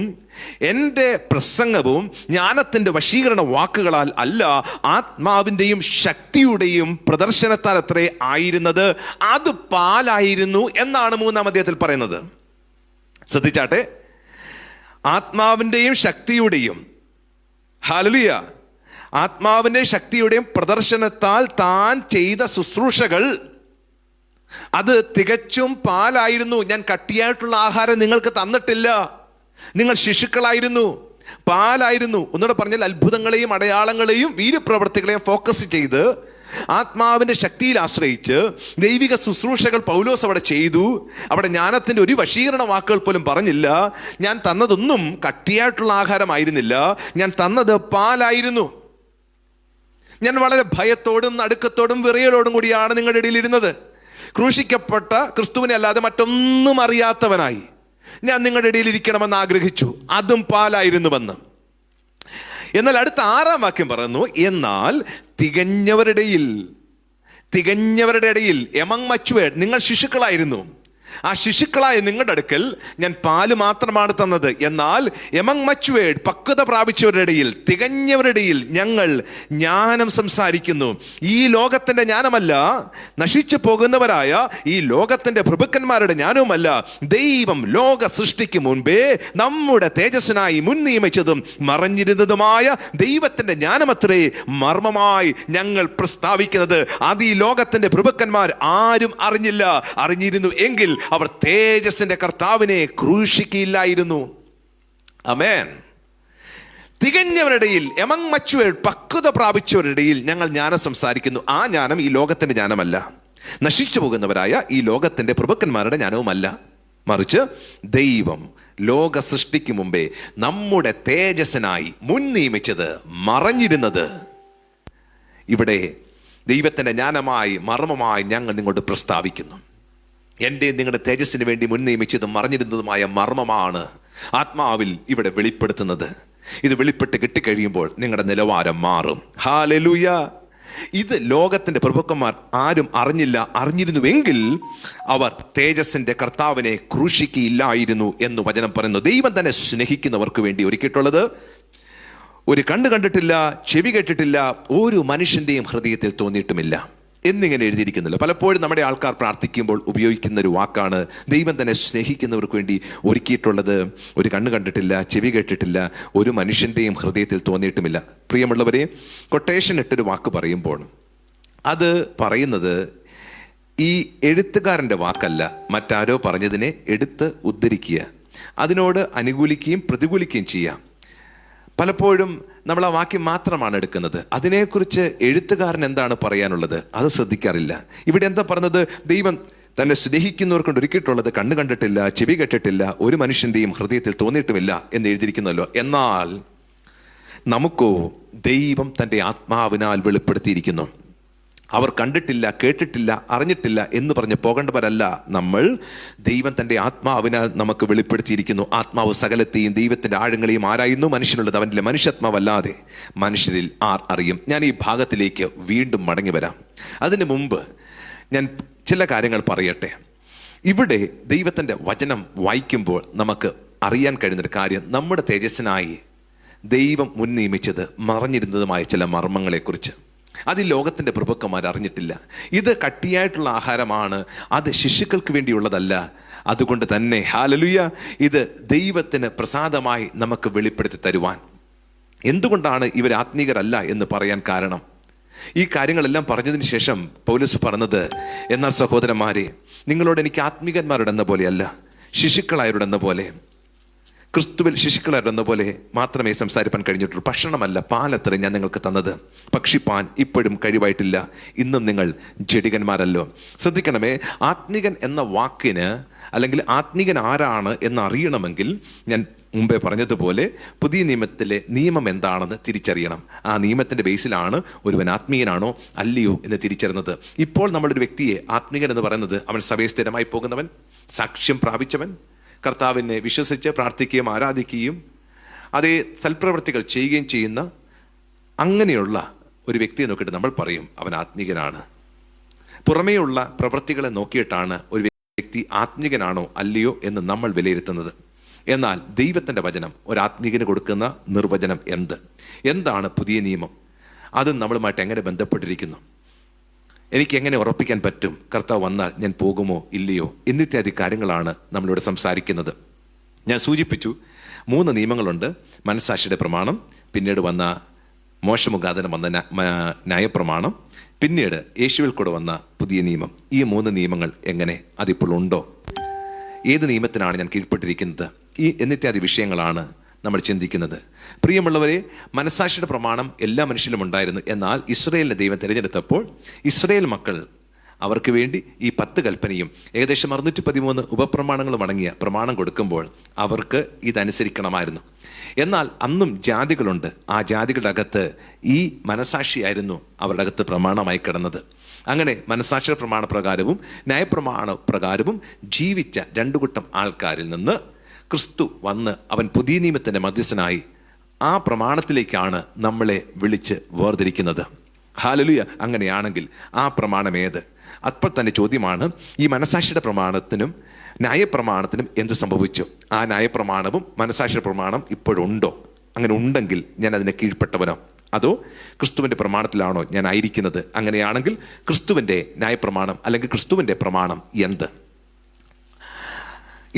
എൻ്റെ പ്രസംഗവും ജ്ഞാനത്തിന്റെ വശീകരണ വാക്കുകളാൽ അല്ല, ആത്മാവിൻ്റെയും ശക്തിയുടെയും പ്രദർശനത്താൽ അത്രേ ആയിരുന്നത്. അത് പാലായിരുന്നു എന്നാണ് 3-ാം അധ്യായത്തിൽ പറയുന്നത്. ശ്രദ്ധിച്ചാട്ടെ. ആത്മാവിൻ്റെയും ശക്തിയുടെയും, ഹല്ലേലൂയ, ആത്മാവിൻ്റെ ശക്തിയുടെയും പ്രദർശനത്താൽ താൻ ചെയ്ത ശുശ്രൂഷകൾ അത് തികച്ചും പാലായിരുന്നു. ഞാൻ കട്ടിയായിട്ടുള്ള ആഹാരം നിങ്ങൾക്ക് തന്നിട്ടില്ല. നിങ്ങൾ ശിശുക്കളായിരുന്നു, പാലായിരുന്നു. ഒന്നുകൂടെ പറഞ്ഞാൽ അത്ഭുതങ്ങളെയും അടയാളങ്ങളെയും വീര്യപ്രവർത്തികളെയും ഫോക്കസ് ചെയ്ത് ആത്മാവിൻ്റെ ശക്തിയിൽ ആശ്രയിച്ച് ദൈവിക ശുശ്രൂഷകൾ പൗലോസ് അവിടെ ചെയ്തു. അവിടെ ജ്ഞാനത്തിൻ്റെ ഒരു വശീകരണ വാക്കുകൾ പോലും പറഞ്ഞില്ല. ഞാൻ തന്നതൊന്നും കട്ടിയായിട്ടുള്ള ആഹാരമായിരുന്നില്ല, ഞാൻ തന്നത് പാലായിരുന്നു. ഞാൻ വളരെ ഭയത്തോടും നടുക്കത്തോടും വിറയലോടും കൂടിയാണ് നിങ്ങളുടെ ഇടയിൽ ഇരുന്നത്. ക്രൂശിക്കപ്പെട്ട ക്രിസ്തുവിനെ അല്ലാതെ മറ്റൊന്നും അറിയാത്തവനായി ഞാൻ നിങ്ങളുടെ ഇടയിൽ ഇരിക്കണമെന്ന് ആഗ്രഹിച്ചു. അതും പാലായിരുന്നുവെന്ന്. എന്നാൽ അടുത്ത 6-ാം വാക്യം പറയുന്നു, എന്നാൽ തികഞ്ഞവരുടെയിൽ തികഞ്ഞവരുടെ ഇടയിൽ എമംഗ് മച്ചുവേർഡ്, നിങ്ങൾ ശിശുക്കളായിരുന്നു. ആ ശിശുക്കളായ നിങ്ങളുടെ അടുക്കൽ ഞാൻ പാല് മാത്രമാണ് തന്നത്. എന്നാൽ എമംഗ് മച്ചുവേർഡ്, പക്വത പ്രാപിച്ചവരുടെ ഇടയിൽ, തികഞ്ഞവരുടെ ഇടയിൽ ഞങ്ങൾ ജ്ഞാനം സംസാരിക്കുന്നു. ഈ ലോകത്തിന്റെ ജ്ഞാനമല്ല, നശിച്ചു പോകുന്നവരായ ഈ ലോകത്തിന്റെ പ്രഭുക്കന്മാരുടെ ജ്ഞാനവുമല്ല. ദൈവം ലോക സൃഷ്ടിക്ക് മുൻപേ നമ്മുടെ തേജസ്സിനായി മുൻ നിയമിച്ചതും മറഞ്ഞിരുന്നതുമായ ദൈവത്തിന്റെ ജ്ഞാനമത്രേ മർമ്മമായി ഞങ്ങൾ പ്രസ്താവിക്കുന്നത്. അത് ഈ ലോകത്തിന്റെ പ്രഭുക്കന്മാർ ആരും അറിഞ്ഞില്ല. അറിഞ്ഞിരുന്നു എങ്കിൽ അവർ തേജസ്സിന്റെ കർത്താവിനെ ക്രൂശിക്കില്ലായിരുന്നു. ആമേൻ. തികഞ്ഞവരുടെ ഇടയിൽ, എമംഗ് മച്ചുവേർഡ്, പക്വത പ്രാപിച്ചവരുടെ ഇടയിൽ ഞങ്ങൾ ജ്ഞാനം സംസാരിക്കുന്നു. ആ ജ്ഞാനം ഈ ലോകത്തിന്റെ ജ്ഞാനമല്ല, നശിച്ചു പോകുന്നവരായ ഈ ലോകത്തിന്റെ പ്രഭുക്കന്മാരുടെ ജ്ഞാനവുമല്ല. മറിച്ച് ദൈവം ലോക സൃഷ്ടിക്ക് മുമ്പേ നമ്മുടെ തേജസ്സിനായി മുൻ നിയമിച്ചത്, മറഞ്ഞിരുന്നത്, ഇവിടെ ദൈവത്തിന്റെ ജ്ഞാനമായി മർമ്മമായി ഞങ്ങൾ നിങ്ങളോട് പ്രസ്താവിക്കുന്നു. എൻ്റെ നിങ്ങളുടെ തേജസ്സിന് വേണ്ടി മുൻ നിയമിച്ചതും മറഞ്ഞിരുന്നതുമായ മർമ്മമാണ് ആത്മാവിൽ ഇവിടെ വെളിപ്പെടുത്തുന്നത്. ഇത് വെളിപ്പെട്ട് കിട്ടിക്കഴിയുമ്പോൾ നിങ്ങളുടെ നിലവാരം മാറും. ഹല്ലേലൂയ. ഇത് ലോകത്തിന്റെ പ്രഭുക്കന്മാർ ആരും അറിഞ്ഞില്ല. അറിഞ്ഞിരുന്നുവെങ്കിൽ അവർ തേജസ്സിന്റെ കർത്താവിനെ ക്രൂശിക്കില്ലായിരുന്നു എന്ന് വചനം പറയുന്നു. ദൈവം തന്നെ സ്നേഹിക്കുന്നവർക്ക് വേണ്ടി ഒരുക്കിയിട്ടുള്ളത് ഒരു കണ്ണ് കണ്ടിട്ടില്ല, ചെവി കേട്ടിട്ടില്ല, ഒരു മനുഷ്യന്റെയും ഹൃദയത്തിൽ തോന്നിയിട്ടുമില്ല എന്നിങ്ങനെ എഴുതിയിരിക്കുന്നില്ല. പലപ്പോഴും നമ്മുടെ ആൾക്കാർ പ്രാർത്ഥിക്കുമ്പോൾ ഉപയോഗിക്കുന്ന ഒരു വാക്കാണ് ദൈവം തന്നെ സ്നേഹിക്കുന്നവർക്ക് വേണ്ടി ഒരുക്കിയിട്ടുള്ളത്. ഒരു കണ്ണ് കണ്ടിട്ടില്ല, ചെവി കേട്ടിട്ടില്ല, ഒരു മനുഷ്യന്റെയും ഹൃദയത്തിൽ തോന്നിയിട്ടുമില്ല. പ്രിയമുള്ളവരെ, കൊട്ടേഷൻ ഇട്ടൊരു വാക്ക് പറയുമ്പോൾ അത് പറയുന്നത് ഈ എഴുത്തുകാരൻ്റെ വാക്കല്ല, മറ്റാരോ പറഞ്ഞതിനെ എടുത്ത് ഉദ്ധരിക്കുക, അതിനോട് അനുകൂലിക്കുകയും പ്രതികൂലിക്കുകയും ചെയ്യാം. പലപ്പോഴും നമ്മൾ ആ വാക്യം മാത്രമാണ് എടുക്കുന്നത്. അതിനെക്കുറിച്ച് എഴുത്തുകാരൻ എന്താണ് പറയാനുള്ളത് അത് ശ്രദ്ധിക്കാറില്ല. ഇവിടെ എന്താ പറഞ്ഞത്? ദൈവം തന്നെ സ്നേഹിക്കുന്നവർ കൊണ്ട് ഒരുക്കിയിട്ടുള്ളത് കണ്ണ് കണ്ടിട്ടില്ല, ചെവി കേട്ടിട്ടില്ല, ഒരു മനുഷ്യന്റെയും ഹൃദയത്തിൽ തോന്നിയിട്ടുമില്ല എന്ന് എഴുതിയിരിക്കുന്നല്ലോ. എന്നാൽ നമുക്കോ ദൈവം തൻ്റെ ആത്മാവിനാൽ വെളിപ്പെടുത്തിയിരിക്കുന്നു. അവർ കണ്ടിട്ടില്ല, കേട്ടിട്ടില്ല, അറിഞ്ഞിട്ടില്ല എന്ന് പറഞ്ഞ് പോകേണ്ടവരല്ല നമ്മൾ. ദൈവം തൻ്റെ ആത്മാവിനാൽ നമുക്ക് വെളിപ്പെടുത്തിയിരിക്കുന്നു. ആത്മാവ് സകലത്തെയും ദൈവത്തിൻ്റെ ആഴങ്ങളെയും ആരായുന്നു. മനുഷ്യനുള്ളത് അവൻ്റെ മനുഷ്യാത്മാവല്ലാതെ മനുഷ്യരിൽ ആർ അറിയും. ഞാൻ ഈ ഭാഗത്തിലേക്ക് വീണ്ടും മടങ്ങി വരാം. അതിനു മുമ്പ് ഞാൻ ചില കാര്യങ്ങൾ പറയട്ടെ. ഇവിടെ ദൈവത്തിൻ്റെ വചനം വായിക്കുമ്പോൾ നമുക്ക് അറിയാൻ കഴിയുന്നൊരു കാര്യം, നമ്മുടെ തേജസ്സിനായി ദൈവം മുൻ നിയമിച്ചത് മറഞ്ഞിരുന്നതുമായ ചില മർമ്മങ്ങളെക്കുറിച്ച് അത് ലോകത്തിന്റെ പ്രഭുക്കന്മാർ അറിഞ്ഞിട്ടില്ല. ഇത് കട്ടിയായിട്ടുള്ള ആഹാരമാണ്, അത് ശിശുക്കൾക്ക് വേണ്ടിയുള്ളതല്ല. അതുകൊണ്ട് തന്നെ ഹല്ലേലൂയ, ഇത് ദൈവത്തിന് പ്രസാദമായി നമുക്ക് വെളിപ്പെടുത്തി തരുവാൻ. എന്തുകൊണ്ടാണ് ഇവർ ആത്മീകരല്ല എന്ന് പറയാൻ കാരണം, ഈ കാര്യങ്ങളെല്ലാം പറഞ്ഞതിന് ശേഷം പൗലോസ് പറഞ്ഞത്, എന്നാൽ സഹോദരന്മാരെ, നിങ്ങളോട് എനിക്ക് ആത്മീകന്മാരുടെ പോലെയല്ല, ശിശുക്കളായവരുടെ പോലെ, ക്രിസ്തുവിൽ ശിശുക്കളായിരുന്ന പോലെ മാത്രമേ സംസാരിപ്പാൻ കഴിഞ്ഞിട്ടുള്ളൂ. ഭക്ഷണമല്ല, പാലത്ര ഞാൻ നിങ്ങൾക്ക് തന്നത്, ഭക്ഷിപ്പാൻ ഇപ്പോഴും കഴിവായിട്ടില്ല. ഇന്നും നിങ്ങൾ ജഡികന്മാരല്ലോ. ശ്രദ്ധിക്കണമേ, ആത്മീകൻ എന്ന വാക്കിന് അല്ലെങ്കിൽ ആത്മീകൻ ആരാണ് എന്ന് അറിയണമെങ്കിൽ ഞാൻ മുമ്പേ പറഞ്ഞതുപോലെ പുതിയ നിയമത്തിലെ നിയമം എന്താണെന്ന് തിരിച്ചറിയണം. ആ നിയമത്തിൻ്റെ ബേസിലാണ് ഒരുവൻ ആത്മീയനാണോ അല്ലയോ എന്ന് തിരിച്ചറിയുന്നത്. ഇപ്പോൾ നമ്മളൊരു വ്യക്തിയെ ആത്മീകൻ എന്ന് പറയുന്നത് അവൻ സഭയിൽ സ്ഥിരമായി പോകുന്നവൻ, സാക്ഷ്യം പ്രാപിച്ചവൻ, കർത്താവിനെ വിശ്വസിച്ച് പ്രാർത്ഥിക്കുകയും ആരാധിക്കുകയും അതേ സൽപ്രവൃത്തികൾ ചെയ്യുകയും ചെയ്യുന്ന അങ്ങനെയുള്ള ഒരു വ്യക്തിയെ നോക്കിയിട്ട് നമ്മൾ പറയും അവൻ ആത്മീകനാണ്. പുറമേയുള്ള പ്രവൃത്തികളെ നോക്കിയിട്ടാണ് ഒരു വ്യക്തി ആത്മീകനാണോ അല്ലയോ എന്ന് നമ്മൾ വിലയിരുത്തുന്നത്. എന്നാൽ ദൈവത്തിൻ്റെ വചനം ഒരാത്മീകന് കൊടുക്കുന്ന നിർവചനം എന്താണ് പുതിയ നിയമം? അത് നമ്മളുമായിട്ട് എങ്ങനെ ബന്ധപ്പെട്ടിരിക്കുന്നു? എനിക്ക് എങ്ങനെ ഉറപ്പിക്കാൻ പറ്റും കർത്താവ് വന്നാൽ ഞാൻ പോകുമോ ഇല്ലയോ എന്നിത്യാദി കാര്യങ്ങളാണ് നമ്മളിവിടെ സംസാരിക്കുന്നത്. ഞാൻ സൂചിപ്പിച്ചു 3 നിയമങ്ങളുണ്ട്. മനസ്സാക്ഷിയുടെ പ്രമാണം, പിന്നീട് വന്ന മോശമുഖാന്തരം വന്ന ന്യായപ്രമാണം, പിന്നീട് യേശുവിൽ കൂടെ വന്ന പുതിയ നിയമം. ഈ 3 നിയമങ്ങൾ എങ്ങനെ, അതിപ്പോൾ ഉണ്ടോ? ഏത് നിയമത്തിനാണ് ഞാൻ കീഴ്പ്പെട്ടിരിക്കുന്നത്? ഈ എന്നിത്യാദി വിഷയങ്ങളാണ് നമ്മൾ ചിന്തിക്കുന്നത്. പ്രിയമുള്ളവരെ, മനസ്സാക്ഷിയുടെ പ്രമാണം എല്ലാ മനുഷ്യരിലും ഉണ്ടായിരുന്നു. എന്നാൽ ഇസ്രായേലിനെ ദൈവം തിരഞ്ഞെടുത്തപ്പോൾ ഇസ്രായേൽ മക്കൾ അവർക്ക് വേണ്ടി ഈ 10 കൽപ്പനയും ഏകദേശം 613 ഉപപ്രമാണങ്ങളും അടങ്ങിയ പ്രമാണം കൊടുക്കുമ്പോൾ അവർക്ക് ഇതനുസരിക്കണമായിരുന്നു. എന്നാൽ അന്നും ജാതികളുണ്ട്. ആ ജാതികളുടെ അകത്ത് ഈ മനസാക്ഷിയായിരുന്നു അവരുടെ അകത്ത് പ്രമാണമായി കിടന്നത്. അങ്ങനെ മനസാക്ഷിയുടെ പ്രമാണ പ്രകാരവും ന്യായപ്രമാണ പ്രകാരവും ജീവിച്ച 2 കൂട്ടം ആൾക്കാരിൽ നിന്ന് ക്രിസ്തു വന്ന് അവൻ പുതിയ നിയമത്തിൻ്റെ മധ്യസ്ഥനായി ആ പ്രമാണത്തിലേക്കാണ് നമ്മളെ വിളിച്ച് വേർതിരിക്കുന്നത്. ഹല്ലേലൂയ. അങ്ങനെയാണെങ്കിൽ ആ പ്രമാണം ഏത്? അപ്പോൾ തന്നെ ചോദ്യമാണ്, ഈ മനസാക്ഷിയുടെ പ്രമാണത്തിനും ന്യായപ്രമാണത്തിനും എന്ത് സംഭവിച്ചു? ആ ന്യായപ്രമാണവും മനസാക്ഷിയുടെ പ്രമാണം ഇപ്പോഴുണ്ടോ? അങ്ങനെ ഉണ്ടെങ്കിൽ ഞാൻ അതിനെ കീഴ്പ്പെട്ടവനോ, അതോ ക്രിസ്തുവിൻ്റെ പ്രമാണത്തിലാണോ ഞാൻ ആയിരിക്കുന്നത്? അങ്ങനെയാണെങ്കിൽ ക്രിസ്തുവിൻ്റെ ന്യായപ്രമാണം അല്ലെങ്കിൽ ക്രിസ്തുവിൻ്റെ പ്രമാണം എന്ത്?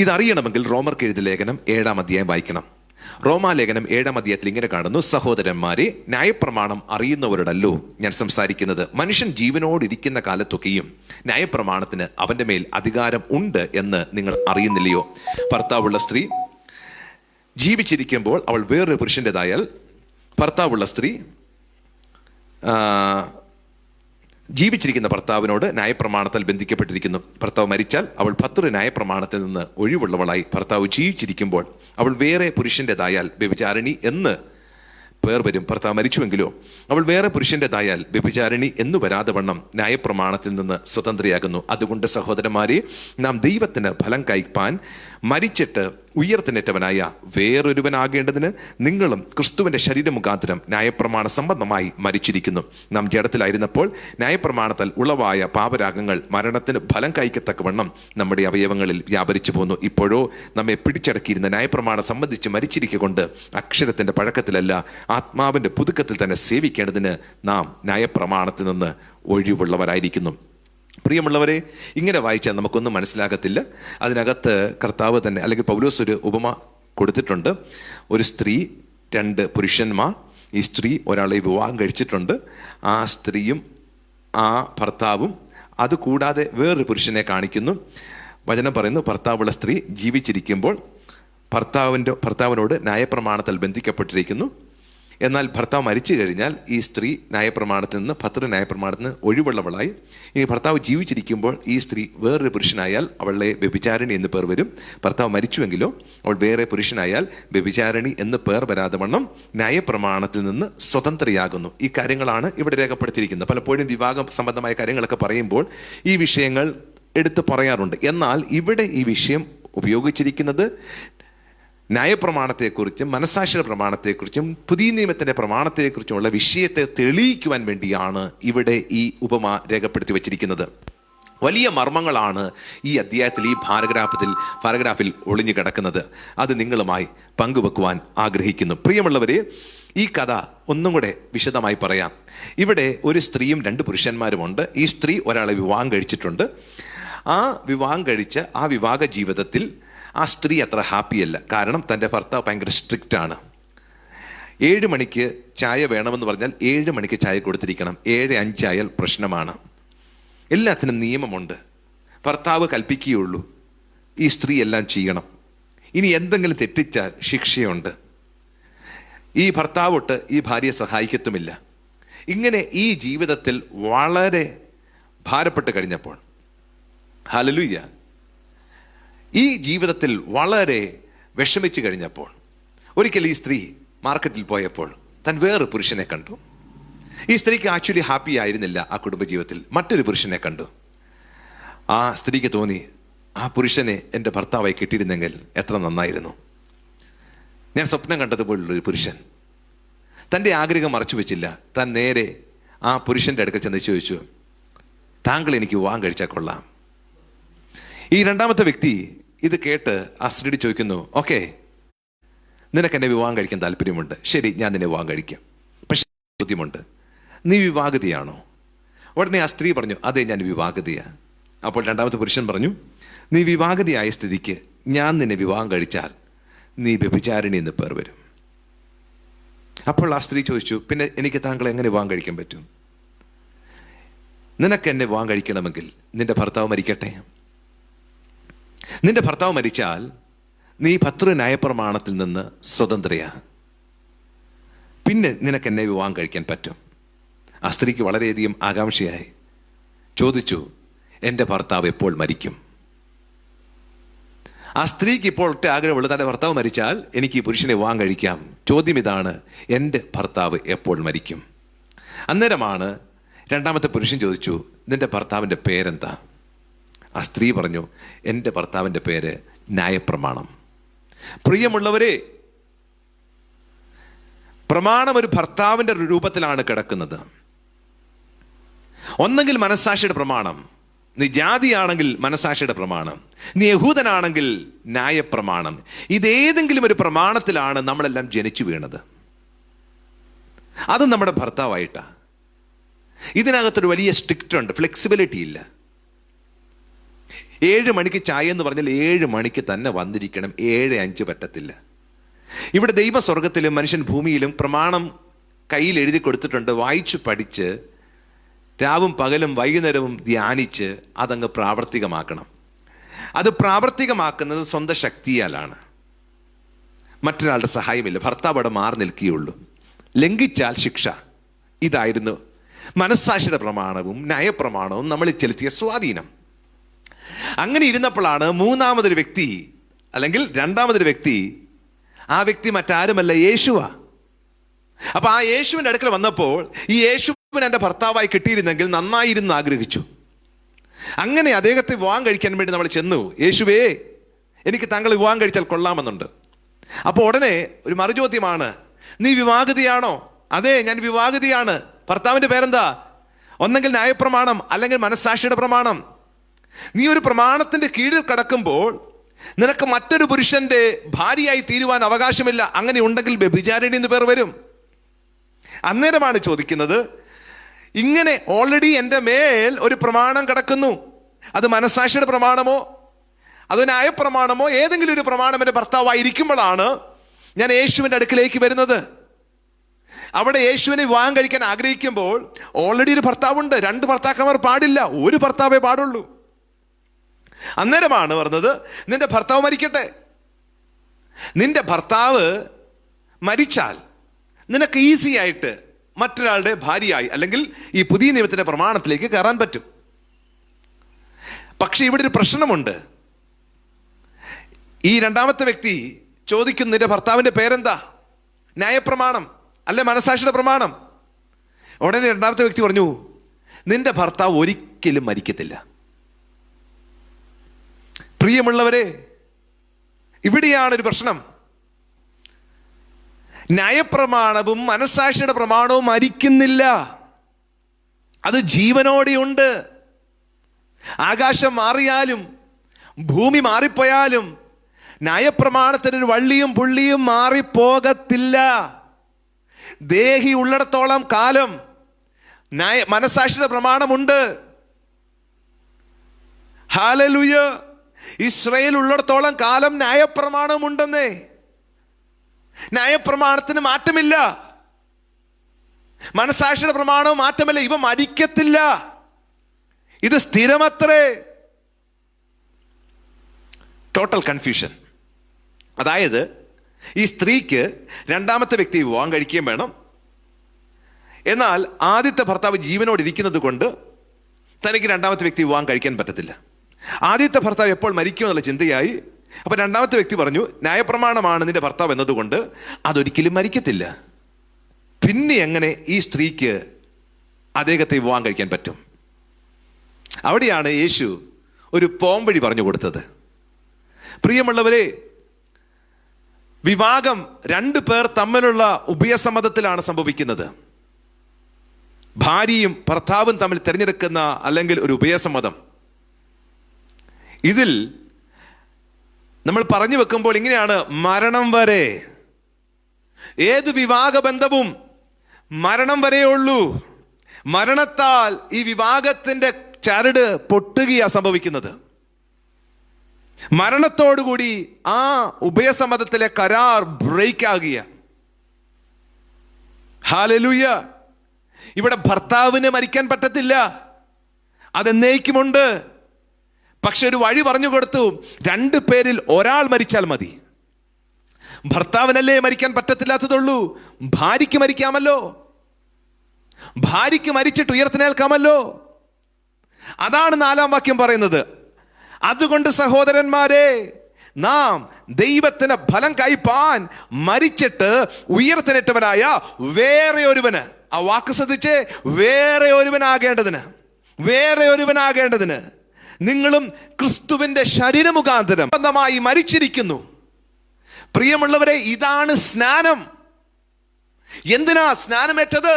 ഇതറിയണമെങ്കിൽ റോമർക്ക് എഴുതിയ ലേഖനം 7-ാം അധ്യായം വായിക്കണം. റോമാലേഖനം 7-ാം അധ്യായത്തിൽ ഇങ്ങനെ കാണുന്നു: സഹോദരന്മാരെ, ന്യായപ്രമാണം അറിയുന്നവരോടല്ലോ ഞാൻ സംസാരിക്കുന്നത്. മനുഷ്യൻ ജീവനോടിരിക്കുന്ന കാലത്തൊക്കെയും ന്യായപ്രമാണത്തിന് അവന്റെ മേൽ അധികാരം ഉണ്ട് എന്ന് നിങ്ങൾ അറിയുന്നില്ലയോ? ഭർത്താവുള്ള സ്ത്രീ ജീവിച്ചിരിക്കുമ്പോൾ അവൾ വേറൊരു പുരുഷൻ്റെതായാൽ ഭർത്താവുള്ള സ്ത്രീ ജീവിച്ചിരിക്കുന്ന ഭർത്താവിനോട് ന്യായപ്രമാണത്താൽ ബന്ധിക്കപ്പെട്ടിരിക്കുന്നു. ഭർത്താവ് മരിച്ചാൽ അവൾ ഭർത്തൃ ന്യായപ്രമാണത്തിൽ നിന്ന് ഒഴിവുള്ളവളായി. ഭർത്താവ് ജീവിച്ചിരിക്കുമ്പോൾ അവൾ വേറെ പുരുഷൻ്റെതായാൽ വ്യഭിചാരിണി എന്ന് പേർ വരും. ഭർത്താവ് മരിച്ചുവെങ്കിലോ അവൾ വേറെ പുരുഷൻ്റെതായാൽ വ്യഭിചാരിണി എന്നു വരാതെ വണ്ണം ന്യായപ്രമാണത്തിൽ നിന്ന് സ്വതന്ത്രയാകുന്നു. അതുകൊണ്ട് സഹോദരന്മാരെ, നാം ദൈവത്തിന് ഫലം കഴിപ്പാൻ മരിച്ചിട്ട് ഉയർത്തെഴുന്നേറ്റവനായ വേറൊരുവനാകേണ്ടതിന് നിങ്ങളും ക്രിസ്തുവിൻ്റെ ശരീര മുഖാന്തരം ന്യായപ്രമാണ സംബന്ധമായി മരിച്ചിരിക്കുന്നു. നാം ജഡത്തിലായിരുന്നപ്പോൾ ന്യായപ്രമാണത്താൽ ഉളവായ പാപരാഗങ്ങൾ മരണത്തിന് ഫലം കഴിക്കത്തക്കവണ്ണം നമ്മുടെ അവയവങ്ങളിൽ വ്യാപരിച്ചു പോന്നു. ഇപ്പോഴോ നമ്മെ പിടിച്ചടക്കിയിരുന്ന ന്യായപ്രമാണം സംബന്ധിച്ച് മരിച്ചിരിക്കൊണ്ട് അക്ഷരത്തിൻ്റെ പഴക്കത്തിലല്ല, ആത്മാവിൻ്റെ പുതുക്കത്തിൽ തന്നെ സേവിക്കേണ്ടതിന് നാം ന്യായപ്രമാണത്തിൽ നിന്ന് ഒഴിവുള്ളവരായിരിക്കുന്നു. പ്രിയമുള്ളവരെ, ഇങ്ങനെ വായിച്ചാൽ നമുക്കൊന്നും മനസ്സിലാകത്തില്ല. അതിനകത്ത് കർത്താവ് തന്നെ അല്ലെങ്കിൽ പൗലോസ് ഒരു ഉപമ കൊടുത്തിട്ടുണ്ട്. ഒരു സ്ത്രീ, 2 പുരുഷന്മാർ. ഈ സ്ത്രീ ഒരാളെ വിവാഹം കഴിച്ചിട്ടുണ്ട്. ആ സ്ത്രീയും ആ ഭർത്താവും, അതുകൂടാതെ വേറൊരു പുരുഷനെ കാണിക്കുന്നു. വചനം പറയുന്നു, ഭർത്താവുള്ള സ്ത്രീ ജീവിച്ചിരിക്കുമ്പോൾ ഭർത്താവിനോട് ന്യായപ്രമാണത്താൽ ബന്ധിക്കപ്പെട്ടിരിക്കുന്നു. എന്നാൽ ഭർത്താവ് മരിച്ചു കഴിഞ്ഞാൽ ഈ സ്ത്രീ ന്യായപ്രമാണത്തിൽ നിന്ന് ഭർത്തൃ ന്യായപ്രമാണത്തിൽ നിന്ന് ഒഴിവുള്ളവളായി. ഇനി ഭർത്താവ് ജീവിച്ചിരിക്കുമ്പോൾ ഈ സ്ത്രീ വേറൊരു പുരുഷനായാൽ അവളെ വ്യഭിചാരിണി എന്ന് പേർ വരും. ഭർത്താവ് മരിച്ചുവെങ്കിലോ അവൾ വേറെ പുരുഷനായാൽ വ്യഭിചാരിണി എന്ന് പേർ വരാതെ വണ്ണം ന്യായപ്രമാണത്തിൽ നിന്ന് സ്വതന്ത്രയാകുന്നു. ഈ കാര്യങ്ങളാണ് ഇവിടെ രേഖപ്പെടുത്തിയിരിക്കുന്നത്. പലപ്പോഴും വിവാഹ സംബന്ധമായ കാര്യങ്ങളൊക്കെ പറയുമ്പോൾ ഈ വിഷയങ്ങൾ എടുത്തു പറയാറുണ്ട്. എന്നാൽ ഇവിടെ ഈ വിഷയം ഉപയോഗിച്ചിരിക്കുന്നത് ന്യായപ്രമാണത്തെക്കുറിച്ചും മനസാക്ഷിയുടെ പ്രമാണത്തെക്കുറിച്ചും പുതിയ നിയമത്തിൻ്റെ പ്രമാണത്തെക്കുറിച്ചുമുള്ള വിഷയത്തെ തെളിയിക്കുവാൻ വേണ്ടിയാണ് ഇവിടെ ഈ ഉപമ രേഖപ്പെടുത്തി വച്ചിരിക്കുന്നത്. വലിയ മർമ്മങ്ങളാണ് ഈ അധ്യായത്തിൽ, ഈ പാരഗ്രാഫിൽ ഒളിഞ്ഞു കിടക്കുന്നത്. അത് നിങ്ങളുമായി പങ്കുവെക്കുവാൻ ആഗ്രഹിക്കുന്നു. പ്രിയമുള്ളവരെ, ഈ കഥ ഒന്നും കൂടെ വിശദമായി പറയാം. ഇവിടെ ഒരു സ്ത്രീയും 2 പുരുഷന്മാരുമുണ്ട്. ഈ സ്ത്രീ ഒരാളെ വിവാഹം കഴിച്ചിട്ടുണ്ട്. ആ വിവാഹം കഴിച്ച ആ വിവാഹ ജീവിതത്തിൽ ആ സ്ത്രീ അത്ര ഹാപ്പിയല്ല. കാരണം തൻ്റെ ഭർത്താവ് ഭയങ്കര സ്ട്രിക്റ്റ് ആണ്. 7 മണിക്ക് ചായ വേണമെന്ന് പറഞ്ഞാൽ 7 മണിക്ക് ചായ കൊടുത്തിരിക്കണം. 7:05 ആയാൽ പ്രശ്നമാണ്. എല്ലാത്തിനും നിയമമുണ്ട്. ഭർത്താവ് കൽപ്പിക്കുകയുള്ളൂ, ഈ സ്ത്രീ എല്ലാം ചെയ്യണം. ഇനി എന്തെങ്കിലും തെറ്റിച്ചാൽ ശിക്ഷയുണ്ട്. ഈ ഭർത്താവൊട്ട് ഈ ഭാര്യയെ സഹായിക്കത്തുമില്ല. ഇങ്ങനെ ഈ ജീവിതത്തിൽ വളരെ ഭാരപ്പെട്ട് കഴിഞ്ഞപ്പോൾ, ഹല്ലേലൂയ, ഈ ജീവിതത്തിൽ വളരെ വിഷമിച്ചു കഴിഞ്ഞപ്പോൾ ഒരിക്കൽ ഈ സ്ത്രീ മാർക്കറ്റിൽ പോയപ്പോൾ താൻ വേറെ പുരുഷനെ കണ്ടു. ഈ സ്ത്രീക്ക് ആക്ച്വലി ഹാപ്പി ആയിരുന്നില്ല ആ കുടുംബജീവിതത്തിൽ. മറ്റൊരു പുരുഷനെ കണ്ടു. ആ സ്ത്രീക്ക് തോന്നി, ആ പുരുഷനെ എൻ്റെ ഭർത്താവായി കിട്ടിയിരുന്നെങ്കിൽ എത്ര നന്നായിരുന്നു. ഞാൻ സ്വപ്നം കണ്ടതുപോലുള്ളൊരു പുരുഷൻ. തൻ്റെ ആഗ്രഹം മറച്ചു വെച്ചില്ല. താൻ നേരെ ആ പുരുഷൻ്റെ അടുക്കൽ ചെന്ന് ചോദിച്ചു, താങ്കൾ എനിക്ക് വിവാഹം കഴിച്ചാൽ കൊള്ളാം. ഈ രണ്ടാമത്തെ വ്യക്തി ഇത് കേട്ട് ആ സ്ത്രീയോട് ചോദിക്കുന്നു, ഓക്കെ, നിനക്ക് എന്നെ വിവാഹം കഴിക്കാൻ താല്പര്യമുണ്ട്, ശരി, ഞാൻ നിന്നെ വിവാഹം കഴിക്കാം. പക്ഷേ ചോദ്യമുണ്ട്, നീ വിവാഹിതയാണോ? ഉടനെ ആ സ്ത്രീ പറഞ്ഞു, അതെ, ഞാൻ വിവാഹിതയാ. അപ്പോൾ രണ്ടാമത്തെ പുരുഷൻ പറഞ്ഞു, നീ വിവാഹിതയായ സ്ഥിതിക്ക് ഞാൻ നിന്നെ വിവാഹം കഴിച്ചാൽ നീ വ്യഭിചാരിണി എന്ന് പേർ വരും. അപ്പോൾ ആ സ്ത്രീ ചോദിച്ചു, പിന്നെ എനിക്ക് താങ്കളെ എങ്ങനെ വിവാഹം കഴിക്കാൻ പറ്റും? നിനക്ക് എന്നെ വിവാഹം കഴിക്കണമെങ്കിൽ നിന്റെ ഭർത്താവ് മരിക്കട്ടെ. നിന്റെ ഭർത്താവ് മരിച്ചാൽ നീ ഭർതൃ ന്യായപ്രമാണത്തിൽ നിന്ന് സ്വതന്ത്രയാ. പിന്നെ നിനക്ക് എന്നെ വിവാഹം കഴിക്കാൻ പറ്റും. ആ സ്ത്രീക്ക് വളരെയധികം ആകാംക്ഷയായി. ചോദിച്ചു, എൻ്റെ ഭർത്താവ് എപ്പോൾ മരിക്കും? ആ സ്ത്രീക്ക് ഇപ്പോൾ ഒറ്റ ആഗ്രഹമുള്ളൂ, തൻ്റെ ഭർത്താവ് മരിച്ചാൽ എനിക്ക് ഈ പുരുഷനെ വിവാഹം കഴിക്കാം. ചോദ്യം ഇതാണ്, എൻ്റെ ഭർത്താവ് എപ്പോൾ മരിക്കും? അന്നേരമാണ് രണ്ടാമത്തെ പുരുഷൻ ചോദിച്ചു, നിന്റെ ഭർത്താവിൻ്റെ പേരെന്താ? ആ സ്ത്രീ പറഞ്ഞു, എൻ്റെ ഭർത്താവിൻ്റെ പേര് ന്യായപ്രമാണം. പ്രിയമുള്ളവരെ, പ്രമാണം ഒരു ഭർത്താവിൻ്റെ രൂപത്തിലാണ് കിടക്കുന്നത്. ഒന്നെങ്കിൽ മനസ്സാക്ഷിയുടെ പ്രമാണം, നീ ജാതിയാണെങ്കിൽ മനസ്സാക്ഷിയുടെ പ്രമാണം, നീ യഹൂദനാണെങ്കിൽ ന്യായപ്രമാണം. ഇതേതെങ്കിലും ഒരു പ്രമാണത്തിലാണ് നമ്മളെല്ലാം ജനിച്ചു വീണത്. അത് നമ്മുടെ ഭർത്താവായിട്ടാ. ഇതിനകത്തൊരു വലിയ സ്ട്രിക്റ്റ് ഉണ്ട്, ഫ്ലെക്സിബിലിറ്റി ഇല്ല. 7 മണിക്ക് ചായ എന്ന് പറഞ്ഞാൽ 7 മണിക്ക് തന്നെ വന്നിരിക്കണം, 7:05 പറ്റത്തില്ല. ഇവിടെ ദൈവ സ്വർഗത്തിലും മനുഷ്യൻ ഭൂമിയിലും പ്രമാണം കയ്യിൽ എഴുതി കൊടുത്തിട്ടുണ്ട്. വായിച്ചു പഠിച്ച് രാവും പകലും വൈകുന്നേരവും ധ്യാനിച്ച് അതങ്ങ് പ്രാവർത്തികമാക്കണം. അത് പ്രാവർത്തികമാക്കുന്നത് സ്വന്തം ശക്തിയാലാണ്, മറ്റൊരാളുടെ സഹായമില്ല. ഭർത്താവ് അവിടെ മാറി നിൽക്കുകയുള്ളൂ. ലംഘിച്ചാൽ ശിക്ഷ. ഇതായിരുന്നു മനസ്സാക്ഷിയുടെ പ്രമാണവും ന്യായപ്രമാണവും നമ്മളിൽ ചെലുത്തിയ സ്വാധീനം. അങ്ങനെ ഇരുന്നപ്പോഴാണ് മൂന്നാമതൊരു വ്യക്തി, അല്ലെങ്കിൽ രണ്ടാമതൊരു വ്യക്തി, ആ വ്യക്തി മറ്റാരുമല്ല, യേശുവാ. അപ്പൊ ആ യേശുവിന്റെ അടുക്കൽ വന്നപ്പോൾ ഈ യേശുവിന് എൻ്റെ ഭർത്താവായി കിട്ടിയിരുന്നെങ്കിൽ നന്നായിരുന്നു ആഗ്രഹിച്ചു. അങ്ങനെ അദ്ദേഹത്തെ വിവാഹം കഴിക്കാൻ വേണ്ടി നമ്മൾ ചെന്നു. യേശുവേ, എനിക്ക് താങ്കൾ വിവാഹം കഴിച്ചാൽ കൊള്ളാമെന്നുണ്ട്. അപ്പോൾ ഉടനെ ഒരു മറുചോദ്യമാണ്, നീ വിവാഹിതയാണോ? അതെ, ഞാൻ വിവാഹിതയാണ്. ഭർത്താവിന്റെ പേരെന്താ? ഒന്നെങ്കിൽ ന്യായപ്രമാണം അല്ലെങ്കിൽ മനസ്സാക്ഷിയുടെ പ്രമാണം. നീ ഒരു പ്രമാണത്തിന്റെ കീഴിൽ കിടക്കുമ്പോൾ നിനക്ക് മറ്റൊരു പുരുഷന്റെ ഭാര്യയായി തീരുവാൻ അവകാശമില്ല. അങ്ങനെ ഉണ്ടെങ്കിൽ വ്യഭിചാരിണി എന്ന് പേർ വരും. അന്നേരമാണ് ചോദിക്കുന്നത്, ഇങ്ങനെ ഓൾറെഡി എൻ്റെ മേൽ ഒരു പ്രമാണം കിടക്കുന്നു, അത് മനസ്സാക്ഷിയുടെ പ്രമാണമോ അതോ ന്യായപ്രമാണമോ, ഏതെങ്കിലും ഒരു പ്രമാണം എൻ്റെ ഭർത്താവായിരിക്കുമ്പോഴാണ് ഞാൻ യേശുവിൻ്റെ അടുക്കിലേക്ക് വരുന്നത്. അവിടെ യേശുവിനെ വിവാഹം കഴിക്കാൻ ആഗ്രഹിക്കുമ്പോൾ ഓൾറെഡി ഒരു ഭർത്താവുണ്ട്. 2 ഭർത്താക്കന്മാർ പാടില്ല, ഒരു ഭർത്താവേ പാടുള്ളൂ. അന്നേരമാണ് പറഞ്ഞത്, നിന്റെ ഭർത്താവ് മരിക്കട്ടെ. നിന്റെ ഭർത്താവ് മരിച്ചാൽ നിനക്ക് ഈസി ആയിട്ട് മറ്റൊരാളുടെ ഭാര്യയായി അല്ലെങ്കിൽ ഈ പുതിയ നിയമത്തിന്റെ പ്രമാണത്തിലേക്ക് കയറാൻ പറ്റും. പക്ഷെ ഇവിടെ ഒരു പ്രശ്നമുണ്ട്. ഈ രണ്ടാമത്തെ വ്യക്തി ചോദിക്കുന്നു, നിന്റെ ഭർത്താവിന്റെ പേരെന്താ? ന്യായപ്രമാണം അല്ലെ മനസ്സാക്ഷിയുടെ പ്രമാണം? ഉടനെ രണ്ടാമത്തെ വ്യക്തി പറഞ്ഞു, നിന്റെ ഭർത്താവ് ഒരിക്കലും മരിക്കത്തില്ല. പ്രിയമുള്ളവരെ, ഇവിടെയാണ് ഒരു പ്രശ്നം. ന്യായപ്രമാണവും മനസ്സാക്ഷിയുടെ പ്രമാണവും മരിക്കുന്നില്ല, അത് ജീവനോടെയുണ്ട്. ആകാശം മാറിയാലും ഭൂമി മാറിപ്പോയാലും ന്യായപ്രമാണത്തിനൊരു വള്ളിയും പുള്ളിയും മാറിപ്പോകത്തില്ല. ദേഹി ഉള്ളിടത്തോളം കാലം മനസ്സാക്ഷിയുടെ പ്രമാണമുണ്ട്. ഹല്ലേലൂയ. ഇസ്രായേൽ ഉള്ളിടത്തോളം കാലം ന്യായപ്രമാണമുണ്ടെന്നേ. ന്യായപ്രമാണത്തിന് മാറ്റമില്ല, മനസ്സാക്ഷിയുടെ പ്രമാണവും മാറ്റമില്ല. ഇവ മരിക്കത്തില്ല, ഇത് സ്ഥിരമത്രേ. Total confusion. അതായത് ഈ സ്ത്രീക്ക് രണ്ടാമത്തെ വ്യക്തി വിവാഹം കഴിക്കുകയും വേണം, എന്നാൽ ആദ്യത്തെ ഭർത്താവ് ജീവനോട് ഇരിക്കുന്നത് കൊണ്ട് തനിക്ക് രണ്ടാമത്തെ വ്യക്തി വിവാഹം കഴിക്കാൻ പറ്റത്തില്ല. ആദ്യത്തെ ഭർത്താവ് എപ്പോൾ മരിക്കുമെന്നുള്ള ചിന്തയായി. അപ്പൊ രണ്ടാമത്തെ വ്യക്തി പറഞ്ഞു, ന്യായപ്രമാണമാണ് നിന്റെ ഭർത്താവ് എന്നതുകൊണ്ട് അതൊരിക്കലും മരിക്കത്തില്ല. പിന്നെ എങ്ങനെ ഈ സ്ത്രീക്ക് അദ്ദേഹത്തെ വിവാഹം കഴിക്കാൻ പറ്റും? അവിടെയാണ് യേശു ഒരു പോംവഴി പറഞ്ഞു കൊടുത്തത്. പ്രിയമുള്ളവരെ, വിവാഹം 2 പേർ തമ്മിലുള്ള ഉഭയസമ്മതത്തിലാണ് സംഭവിക്കുന്നത്. ഭാര്യയും ഭർത്താവും തമ്മിൽ തിരഞ്ഞെടുക്കുന്ന അല്ലെങ്കിൽ ഒരു ഉഭയസമ്മതം. ഇതിൽ നമ്മൾ പറഞ്ഞു വെക്കുമ്പോൾ ഇങ്ങനെയാണ്, മരണം വരെ. ഏത് വിവാഹ ബന്ധവും മരണം വരെയേ ഉള്ളൂ. മരണത്താൽ ഈ വിവാഹത്തിന്റെ ചരട് പൊട്ടുകയാ സംഭവിക്കുന്നത്. മരണത്തോടുകൂടി ആ ഉഭയസമ്മതത്തിലെ കരാർ ബ്രേക്ക് ആകുക. ഹല്ലേലൂയ. ഇവിടെ ഭർത്താവിന് മരിക്കാൻ പറ്റത്തില്ല, അതെന്നേക്കുമുണ്ട്. പക്ഷെ ഒരു വഴി പറഞ്ഞു കൊടുത്തു, 2 പേരിൽ ഒരാൾ മരിച്ചാൽ മതി. ഭർത്താവിനല്ലേ മരിക്കാൻ പറ്റത്തില്ലാത്തതുള്ളൂ, ഭാര്യയ്ക്ക് മരിക്കാമല്ലോ. ഭാര്യയ്ക്ക് മരിച്ചിട്ട് ഉയർത്തെഴുന്നേൽക്കാമല്ലോ. അതാണ് 4-ാം വാക്യം പറയുന്നത്. അതുകൊണ്ട് സഹോദരന്മാരെ, നാം ദൈവത്തിന് ഫലം കൈപ്പാൻ മരിച്ചിട്ട് ഉയർത്തെഴുന്നേറ്റവനായ വേറെ ഒരുവന്, ആ വാക്ക് ശ്രദ്ധിച്ച്, വേറെ ഒരുവനാകേണ്ടതിന് നിങ്ങളും ക്രിസ്തുവിന്റെ ശരീരമുഖാന്തരം ബന്ധമായി മരിച്ചിരിക്കുന്നു. പ്രിയമുള്ളവരെ, ഇതാണ് സ്നാനം. എന്തിനാ സ്നാനമേറ്റത്?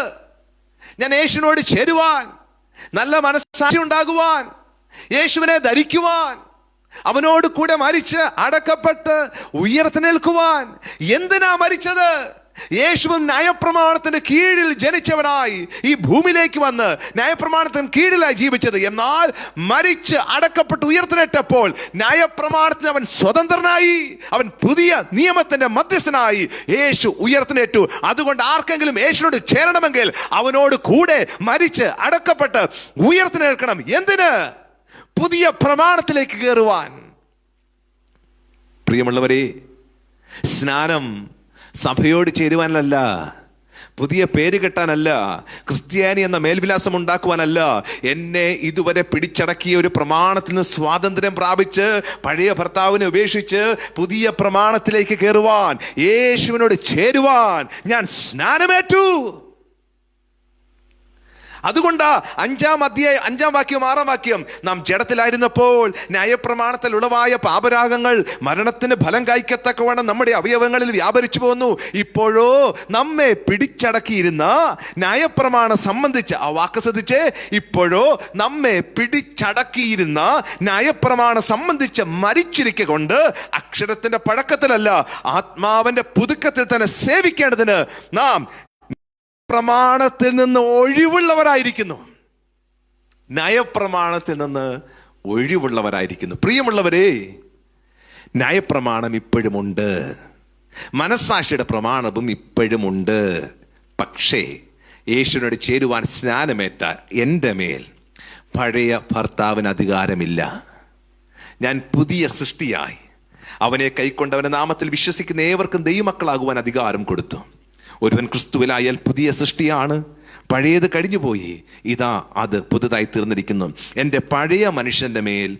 ഞാൻ യേശുവിനോട് ചേരുവാൻ, നല്ല മനസ്സാക്ഷി ഉണ്ടാകുവാൻ, യേശുവിനെ ധരിക്കുവാൻ, അവനോട് കൂടെ മരിച്ച് അടക്കപ്പെട്ട് ഉയർത്തെഴുന്നേൽക്കുവാൻ. എന്തിനാ മരിച്ചത്? യേശുവും ന്യായപ്രമാണത്തിന്റെ കീഴിൽ ജനിച്ചവനായി ഈ ഭൂമിയിലേക്ക് വന്ന് ന്യായപ്രമാണത്തിന് കീഴിലായി ജീവിച്ചത്. എന്നാൽ മരിച്ച് അടക്കപ്പെട്ട് ഉയർത്തെഴുന്നേറ്റപ്പോൾ ന്യായപ്രമാണത്തിന് അവൻ സ്വതന്ത്രനായി, അവൻ പുതിയ നിയമത്തിന്റെ മധ്യസ്ഥനായി യേശു ഉയർത്തെഴുന്നേറ്റു. അതുകൊണ്ട് ആർക്കെങ്കിലും യേശുവിനോട് ചേരണമെങ്കിൽ അവനോട് കൂടെ മരിച്ച് അടക്കപ്പെട്ട് ഉയർത്തെഴുന്നേൽക്കണം. എന്തിന്? പുതിയ പ്രമാണത്തിലേക്ക് കയറുവാൻ. പ്രിയമുള്ളവരെ, സ്നാനം സഭയോട് ചേരുവാനല്ല, പുതിയ പേര് കെട്ടാനല്ല, ക്രിസ്ത്യാനി എന്ന മേൽവിലാസം ഉണ്ടാക്കുവാനല്ല. എന്നെ ഇതുവരെ പിടിച്ചടക്കിയ ഒരു പ്രമാണത്തിൽ നിന്ന് സ്വാതന്ത്ര്യം പ്രാപിച്ച് പഴയ ഭർത്താവിനെ ഉപേക്ഷിച്ച് പുതിയ പ്രമാണത്തിലേക്ക് കയറുവാൻ, യേശുവിനോട് ചേരുവാൻ ഞാൻ സ്നാനമേറ്റു. അതുകൊണ്ടാ 5-ാം അധ്യായം 5-ാം വാക്യം 6-ാം വാക്യം, നാം ജഡത്തിലായിരുന്നപ്പോൾ ന്യായപ്രമാണത്തിൽ ഉളവായ പാപരാഗങ്ങൾ മരണത്തിന് ഫലം കായ്ക്കത്തക്കവണ്ണം നമ്മുടെ അവയവങ്ങളിൽ വ്യാപരിച്ചു പോന്നു. ഇപ്പോഴോ നമ്മെ പിടിച്ചടക്കിയിരുന്ന ന്യായപ്രമാണം സംബന്ധിച്ച്, ആ വാക്ക് ശ്രദ്ധിച്ച്, ഇപ്പോഴോ നമ്മെ പിടിച്ചടക്കിയിരുന്ന ന്യായപ്രമാണം സംബന്ധിച്ച് മരിച്ചിരിക്കൊണ്ട് അക്ഷരത്തിന്റെ പഴക്കത്തിലല്ല ആത്മാവിന്റെ പുതുക്കത്തിൽ തന്നെ സേവിക്കേണ്ടതിന് നാം പ്രമാണത്തിൽ നിന്ന് ഒഴിവുള്ളവരായിരിക്കുന്നു. ന്യായപ്രമാണത്തിൽ നിന്ന് ഒഴിവുള്ളവരായിരിക്കുന്നു. പ്രിയമുള്ളവരെ, ന്യായപ്രമാണം ഇപ്പോഴുമുണ്ട്, മനസ്സാക്ഷിയുടെ പ്രമാണവും ഇപ്പോഴുമുണ്ട്. പക്ഷേ യേശുവിനോട് ചേരുവാൻ സ്നാനമേറ്റ എൻ്റെ മേൽ പഴയ ഭർത്താവിന് അധികാരമില്ല. ഞാൻ പുതിയ സൃഷ്ടിയായി അവനെ കൈക്കൊണ്ടവന്റെ നാമത്തിൽ വിശ്വസിക്കുന്ന ഏവർക്കും ദൈവമക്കളാകുവാൻ അധികാരം കൊടുത്തു. ഒരുവൻ ക്രിസ്തുവിലായാൽ പുതിയ സൃഷ്ടിയാണ്, പഴയത് കഴിഞ്ഞുപോയി, ഇതാ അത് പുതുതായി തീർന്നിരിക്കുന്നു. എൻ്റെ പഴയ മനുഷ്യൻ്റെ മേൽ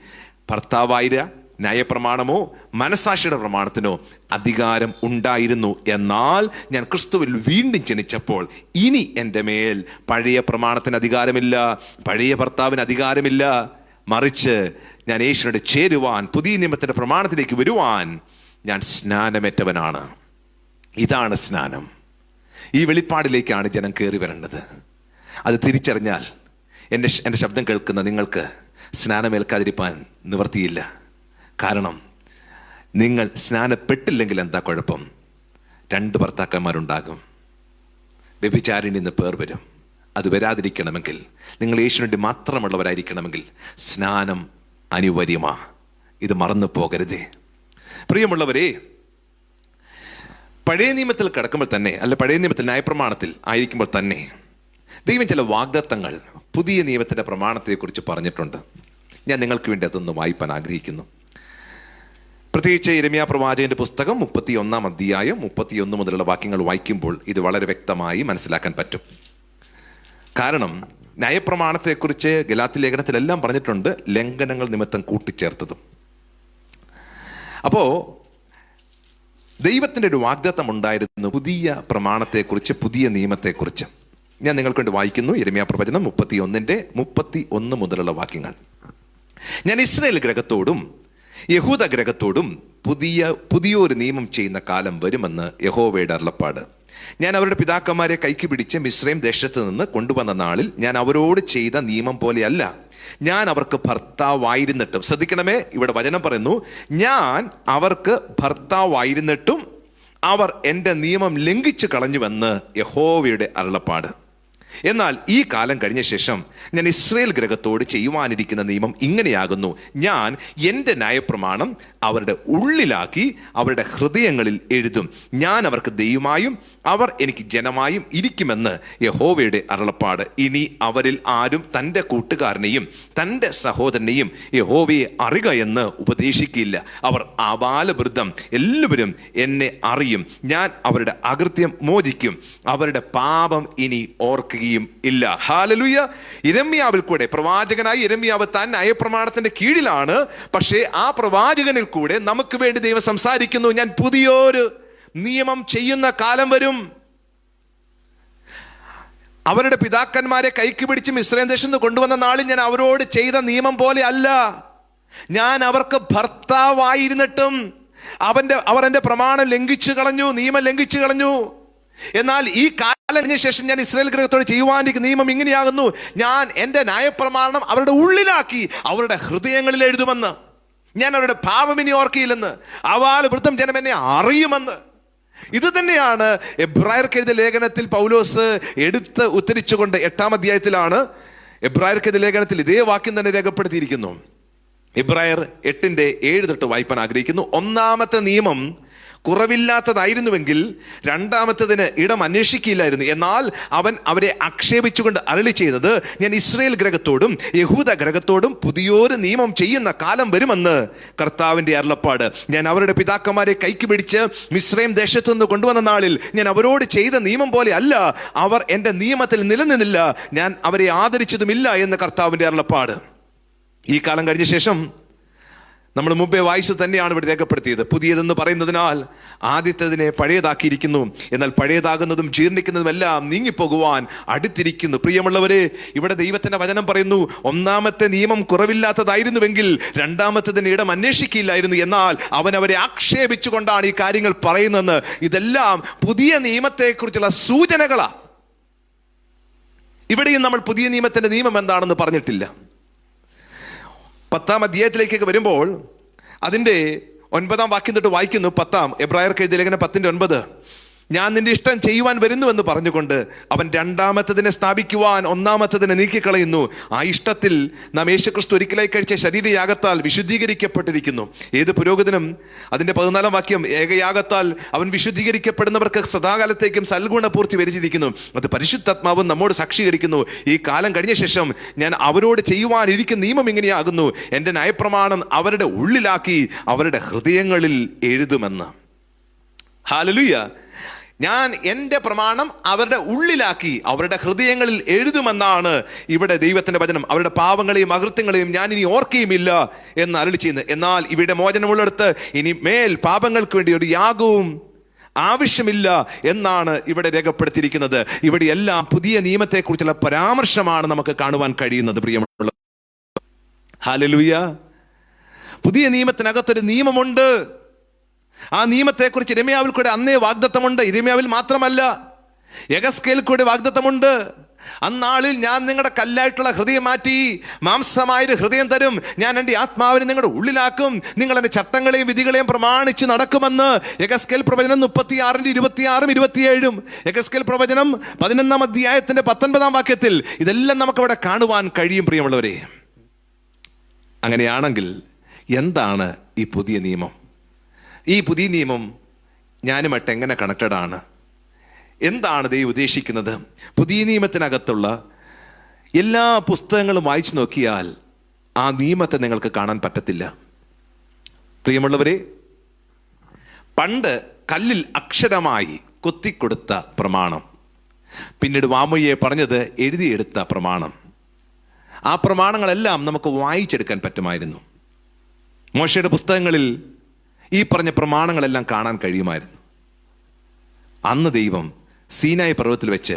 ഭർത്താവായ ന്യായപ്രമാണമോ മനസ്സാക്ഷിയുടെ പ്രമാണത്തിനോ അധികാരം ഉണ്ടായിരുന്നു. എന്നാൽ ഞാൻ ക്രിസ്തുവിൽ വീണ്ടും ജനിച്ചപ്പോൾ ഇനി എൻ്റെ മേൽ പഴയ പ്രമാണത്തിന് അധികാരമില്ല, പഴയ ഭർത്താവിന് അധികാരമില്ല. മറിച്ച് ഞാൻ യേശുവിനോട് ചേരുവാൻ, പുതിയ നിയമത്തിൻ്റെ പ്രമാണത്തിലേക്ക് വരുവാൻ ഞാൻ സ്നാനമേറ്റവനാണ്. ഇതാണ് സ്നാനം. ഈ വെളിപ്പാടിലേക്കാണ് ജനം കയറി വരേണ്ടത്. അത് തിരിച്ചറിഞ്ഞാൽ എൻ്റെ ശബ്ദം കേൾക്കുന്ന നിങ്ങൾക്ക് സ്നാനമേൽക്കാതിരിക്കാൻ നിവർത്തിയില്ല. കാരണം നിങ്ങൾ സ്നാനപ്പെട്ടില്ലെങ്കിൽ എന്താ കുഴപ്പം? 2 ഭർത്താക്കന്മാരുണ്ടാകും, വ്യഭിചാരിണി എന്ന് പേർ വരും. അത് വരാതിരിക്കണമെങ്കിൽ, നിങ്ങൾ യേശുവിന് മാത്രമുള്ളവരായിരിക്കണമെങ്കിൽ സ്നാനം അനിവാര്യമാ. ഇത് മറന്നു പോകരുതേ. പ്രിയമുള്ളവരെ, പഴയ നിയമത്തിൽ കിടക്കുമ്പോൾ തന്നെ, അല്ല പഴയ നിയമത്തിൽ ന്യായപ്രമാണത്തിൽ ആയിരിക്കുമ്പോൾ തന്നെ ദൈവം ചില വാഗ്ദത്തങ്ങൾ പുതിയ നിയമത്തിൻ്റെ പ്രമാണത്തെക്കുറിച്ച് പറഞ്ഞിട്ടുണ്ട്. ഞാൻ നിങ്ങൾക്ക് വേണ്ടി അതൊന്ന് വായിപ്പാൻ ആഗ്രഹിക്കുന്നു. പ്രത്യേകിച്ച് യിരെമ്യാ പ്രവാചകന്റെ പുസ്തകം 31-ാം അധ്യായം 31 മുതലുള്ള വാക്യങ്ങൾ വായിക്കുമ്പോൾ ഇത് വളരെ വ്യക്തമായി മനസ്സിലാക്കാൻ പറ്റും. കാരണം ന്യായപ്രമാണത്തെക്കുറിച്ച് ഗലാത്യ ലേഖനത്തിലെല്ലാം പറഞ്ഞിട്ടുണ്ട്, ലംഘനങ്ങൾ നിമിത്തം കൂട്ടിച്ചേർത്തതും. അപ്പോൾ ദൈവത്തിൻ്റെ ഒരു വാഗ്ദത്തം ഉണ്ടായിരുന്നു പുതിയ പ്രമാണത്തെക്കുറിച്ച്, പുതിയ നിയമത്തെക്കുറിച്ച്. ഞാൻ നിങ്ങൾക്ക് വേണ്ടി വായിക്കുന്നു യിരെമ്യാ പ്രവചനം 31 മുതലുള്ള വാക്യങ്ങൾ. ഞാൻ ഇസ്രായേൽ ഗ്രഹത്തോടും യഹൂദ ഗ്രഹത്തോടും പുതിയൊരു നിയമം ചെയ്യുന്ന കാലം വരുമെന്ന് യഹോവയുടെ അരുളപ്പാട്. ഞാൻ അവരുടെ പിതാക്കന്മാരെ കൈക്ക് പിടിച്ച് മിസ്രയീം ദേശത്ത് നിന്ന് കൊണ്ടുവന്ന നാളിൽ ഞാൻ അവരോട് ചെയ്ത നിയമം പോലെയല്ല. ഞാൻ അവർക്ക് ഭർത്താവായിരുന്നിട്ടും, ശ്രദ്ധിക്കണമേ, ഇവിടെ വചനം പറയുന്നു, ഞാൻ അവർക്ക് ഭർത്താവായിരുന്നിട്ടും അവർ എൻ്റെ നിയമം ലംഘിച്ചു കളഞ്ഞുവെന്ന് യഹോവയുടെ അരുളപ്പാട്. എന്നാൽ ഈ കാലം കഴിഞ്ഞ ശേഷം ഞാൻ ഇസ്രായേൽ ഗ്രഹത്തോട് ചെയ്യുവാനിരിക്കുന്ന നിയമം ഇങ്ങനെയാകുന്നു: ഞാൻ എൻ്റെ ന്യായപ്രമാണം അവരുടെ ഉള്ളിലാക്കി അവരുടെ ഹൃദയങ്ങളിൽ എഴുതും. ഞാൻ അവർക്ക് ദൈവമായും അവർ എനിക്ക് ജനമായും ഇരിക്കുമെന്ന് യഹോവയുടെ അരുളപ്പാട്. ഇനി അവരിൽ ആരും തൻ്റെ കൂട്ടുകാരനെയും തൻ്റെ സഹോദരനെയും യഹോവയെ അറിയുക എന്ന് ഉപദേശിക്കില്ല. അവർ ആബാലവൃദ്ധം എല്ലാവരും എന്നെ അറിയും. ഞാൻ അവരുടെ അകൃത്യം മോചിക്കും, അവരുടെ പാപം ഇനി ഓർക്കുകയും ഇല്ല. ഹല്ലേലൂയ. യിരെമ്യാവിൽ കൂടെ, പ്രവാചകനായി യിരെമ്യാവ് താൻ ന്യായപ്രമാണത്തിന്റെ കീഴിലാണ്, പക്ഷേ ആ പ്രവാചകനിൽ കൂടെ നമുക്ക് വേണ്ടി ദൈവം സംസാരിക്കുന്നു. ഞാൻ പുതിയൊരു നിയമം ചെയ്യുന്ന കാലം വരും. അവരുടെ പിതാക്കന്മാരെ കൈക്ക് പിടിച്ച് മിസ്രയീം ദേശത്ത് നിന്ന് കൊണ്ടുവന്ന നാളിൽ ഞാൻ അവരോട് ചെയ്ത നിയമം പോലെ അല്ല. ഞാൻ അവർക്ക് ഭർത്താവായിരുന്നിട്ടും അവർ എൻ്റെ പ്രമാണം ലംഘിച്ചു കളഞ്ഞു, നിയമം ലംഘിച്ചു കളഞ്ഞു. എന്നാൽ ഈ കഴിഞ്ഞ ശേഷം ഞാൻ ഇസ്രായേൽ ഗൃഹത്തോട് ചെയ്യുവാനിരിക്കുന്ന നിയമം ഇങ്ങനെയാകുന്നു, ഞാൻ എൻ്റെ ന്യായപ്രമാണം അവരുടെ ഉള്ളിലാക്കി അവരുടെ ഹൃദയങ്ങളിൽ എഴുതുമെന്ന്. ഞാൻ അവരുടെ പാപം ഇനി ഓർക്കയില്ലെന്ന്. അവാൽ വൃദ്ധം ജനം എന്നെ അറിയുമെന്ന്. ഇത് തന്നെയാണ് എബ്രായർക്ക് എഴുതിയ ലേഖനത്തിൽ പൗലോസ് എടുത്ത് ഉദ്ധരിച്ചുകൊണ്ട് 8-ാം അധ്യായത്തിലാണ് എബ്രായർക്ക് എഴുതിയ ലേഖനത്തിൽ ഇതേ വാക്യം തന്നെ രേഖപ്പെടുത്തിയിരിക്കുന്നു. എബ്രായർ 8:7 തൊട്ട് വായിപ്പാൻ ആഗ്രഹിക്കുന്നു. ഒന്നാമത്തെ നിയമം കുറവില്ലാത്തതായിരുന്നുവെങ്കിൽ രണ്ടാമത്തതിന് ഇടം അന്വേഷിക്കില്ലായിരുന്നു. എന്നാൽ അവൻ അവരെ ആക്ഷേപിച്ചുകൊണ്ട് അരുളി ചെയ്തത്, ഞാൻ ഇസ്രായേൽ ഗൃഹത്തോടും യഹൂദ ഗൃഹത്തോടും പുതിയൊരു നിയമം ചെയ്യുന്ന കാലം വരുമെന്ന് കർത്താവിന്റെ അരുളപ്പാട്. ഞാൻ അവരുടെ പിതാക്കന്മാരെ കൈക്ക് പിടിച്ച് മിസ്രയീം ദേശത്തു നിന്ന് കൊണ്ടുവന്ന നാളിൽ ഞാൻ അവരോട് ചെയ്ത നിയമം പോലെ അല്ല, അവർ എൻ്റെ നിയമത്തിൽ നിലനിന്നില്ല, ഞാൻ അവരെ ആദരിച്ചതുമില്ല എന്ന് കർത്താവിന്റെ അരുളപ്പാട്. ഈ കാലം കഴിഞ്ഞ ശേഷം നമ്മൾ മുമ്പേ വായിച്ചത് തന്നെയാണ് ഇവിടെ രേഖപ്പെടുത്തിയത്. പുതിയതെന്ന് പറയുന്നതിനാൽ ആദ്യത്തേതിനെ പഴയതാക്കിയിരിക്കുന്നു, എന്നാൽ പഴയതാകുന്നതും ജീർണിക്കുന്നതും എല്ലാം നീങ്ങിപ്പോകുവാൻ അടുത്തിരിക്കുന്നു. പ്രിയമുള്ളവരെ, ഇവിടെ ദൈവത്തിന്റെ വചനം പറയുന്നു, ഒന്നാമത്തെ നിയമം കുറവില്ലാത്തതായിരുന്നുവെങ്കിൽ രണ്ടാമത്തേതിന് ഇടം അന്വേഷിക്കില്ലായിരുന്നു, എന്നാൽ അവൻ അവരെ ആക്ഷേപിച്ചുകൊണ്ടാണ് ഈ കാര്യങ്ങൾ പറയുന്നതെന്ന്. ഇതെല്ലാം പുതിയ നിയമത്തെക്കുറിച്ചുള്ള സൂചനകളാണ്. ഇവിടെയും നമ്മൾ പുതിയ നിയമത്തിന്റെ നിയമം എന്താണെന്ന് പറഞ്ഞിട്ടില്ല. 10-ാം അധ്യായത്തിലേക്കൊക്കെ വരുമ്പോൾ അതിൻ്റെ 9-ാം വാക്യം തൊട്ട് വായിക്കുന്നു. 10-ാം എബ്രായർക്ക് എഴുതിയ ലേഖനം 10:9, ഞാൻ നിന്റെ ഇഷ്ടം ചെയ്യുവാൻ വരുന്നു എന്ന് പറഞ്ഞുകൊണ്ട് അവൻ രണ്ടാമത്തതിനെ സ്ഥാപിക്കുവാൻ ഒന്നാമത്തതിനെ നീക്കിക്കളയുന്നു. ആ ഇഷ്ടത്തിൽ നാം യേശുക്രിസ്തു ഒരിക്കലായി കഴിച്ച ശരീരയാഗത്താൽ വിശുദ്ധീകരിക്കപ്പെട്ടിരിക്കുന്നു. ഏത് പുരോഹിതനും അതിൻ്റെ 14-ാം വാക്യം, ഏകയാഗത്താൽ അവൻ വിശുദ്ധീകരിക്കപ്പെടുന്നവർക്ക് സദാകാലത്തേക്കും സൽഗുണപൂർത്തി വരുത്തിയിരിക്കുന്നു. അത് പരിശുദ്ധാത്മാവും നമ്മോട് സാക്ഷീകരിക്കുന്നു. ഈ കാലം കഴിഞ്ഞ ശേഷം ഞാൻ അവരോട് ചെയ്യുവാനിരിക്കുന്ന നിയമം ഇങ്ങനെയാകുന്നു, എൻ്റെ ന്യായപ്രമാണം അവരുടെ ഉള്ളിലാക്കി അവരുടെ ഹൃദയങ്ങളിൽ എഴുതുമെന്ന്. ഹല്ലേലൂയ. ഞാൻ എൻ്റെ പ്രമാണം അവരുടെ ഉള്ളിലാക്കി അവരുടെ ഹൃദയങ്ങളിൽ എഴുതുമെന്നാണ് ഇവിടെ ദൈവത്തിന്റെ വചനം. അവരുടെ പാവങ്ങളെയും അകൃത്യങ്ങളെയും ഞാൻ ഇനി ഓർക്കുകയുമില്ല എന്ന് അരുളി ചെയ്യുന്നത്. എന്നാൽ ഇവിടെ മോചനമുള്ളിടത്ത് ഇനി മേൽ പാപങ്ങൾക്ക് വേണ്ടി ഒരു യാഗവും ആവശ്യമില്ല എന്നാണ് ഇവിടെ രേഖപ്പെടുത്തിയിരിക്കുന്നത്. ഇവിടെ എല്ലാം പുതിയ നിയമത്തെക്കുറിച്ചുള്ള പരാമർശമാണ് നമുക്ക് കാണുവാൻ കഴിയുന്നത്. പ്രിയമുള്ള, ഹല്ലേലൂയ. പുതിയ നിയമത്തിനകത്തൊരു നിയമമുണ്ട്. ആ നിയമത്തെക്കുറിച്ച് ഇരമ്യാവിൽ കൂടെ അന്നേ വാഗ്ദത്തമുണ്ട്. ഇരമ്യാവിൽ മാത്രമല്ല, യെഹെസ്കേലിൽ കൂടെ വാഗ്ദത്തമുണ്ട്. അന്നാളിൽ ഞാൻ നിങ്ങളുടെ കല്ലായിട്ടുള്ള ഹൃദയം മാറ്റി മാംസമായൊരു ഹൃദയം തരും, ഞാൻ എൻ്റെ ആത്മാവിനെ നിങ്ങളുടെ ഉള്ളിലാക്കും, നിങ്ങൾ എൻ്റെ ചട്ടങ്ങളെയും വിധികളെയും പ്രമാണിച്ച് നടക്കുമെന്ന്. യെഹെസ്കേൽ പ്രവചനം 36:26-27. യെഹെസ്കേൽ പ്രവചനം 11-ാം അധ്യായത്തിന്റെ 19-ാം വാക്യത്തിൽ ഇതെല്ലാം നമുക്കവിടെ കാണുവാൻ കഴിയും. പ്രിയമുള്ളവരെ, അങ്ങനെയാണെങ്കിൽ എന്താണ് ഈ പുതിയ നിയമം? ഈ പുതിയ നിയമം ഞാനുമായിട്ട് എങ്ങനെ കണക്റ്റഡ് ആണ്? എന്താണ് ദൈവം ഉദ്ദേശിക്കുന്നത്? പുതിയ നിയമത്തിനകത്തുള്ള എല്ലാ പുസ്തകങ്ങളും വായിച്ചു നോക്കിയാൽ ആ നിയമത്തെ നിങ്ങൾക്ക് കാണാൻ പറ്റത്തില്ല. പ്രിയമുള്ളവരെ, പണ്ട് കല്ലിൽ അക്ഷരമായി കൊത്തിക്കൊടുത്ത പ്രമാണം, പിന്നീട് വാമൊഴിയെ പറഞ്ഞത് എഴുതിയെടുത്ത പ്രമാണം, ആ പ്രമാണങ്ങളെല്ലാം നമുക്ക് വായിച്ചെടുക്കാൻ പറ്റുമായിരുന്നു. മോശയുടെ പുസ്തകങ്ങളിൽ ഈ പറഞ്ഞ പ്രമാണങ്ങളെല്ലാം കാണാൻ കഴിയുമായിരുന്നു. അന്ന് ദൈവം സീനായി പർവ്വതത്തിൽ വെച്ച്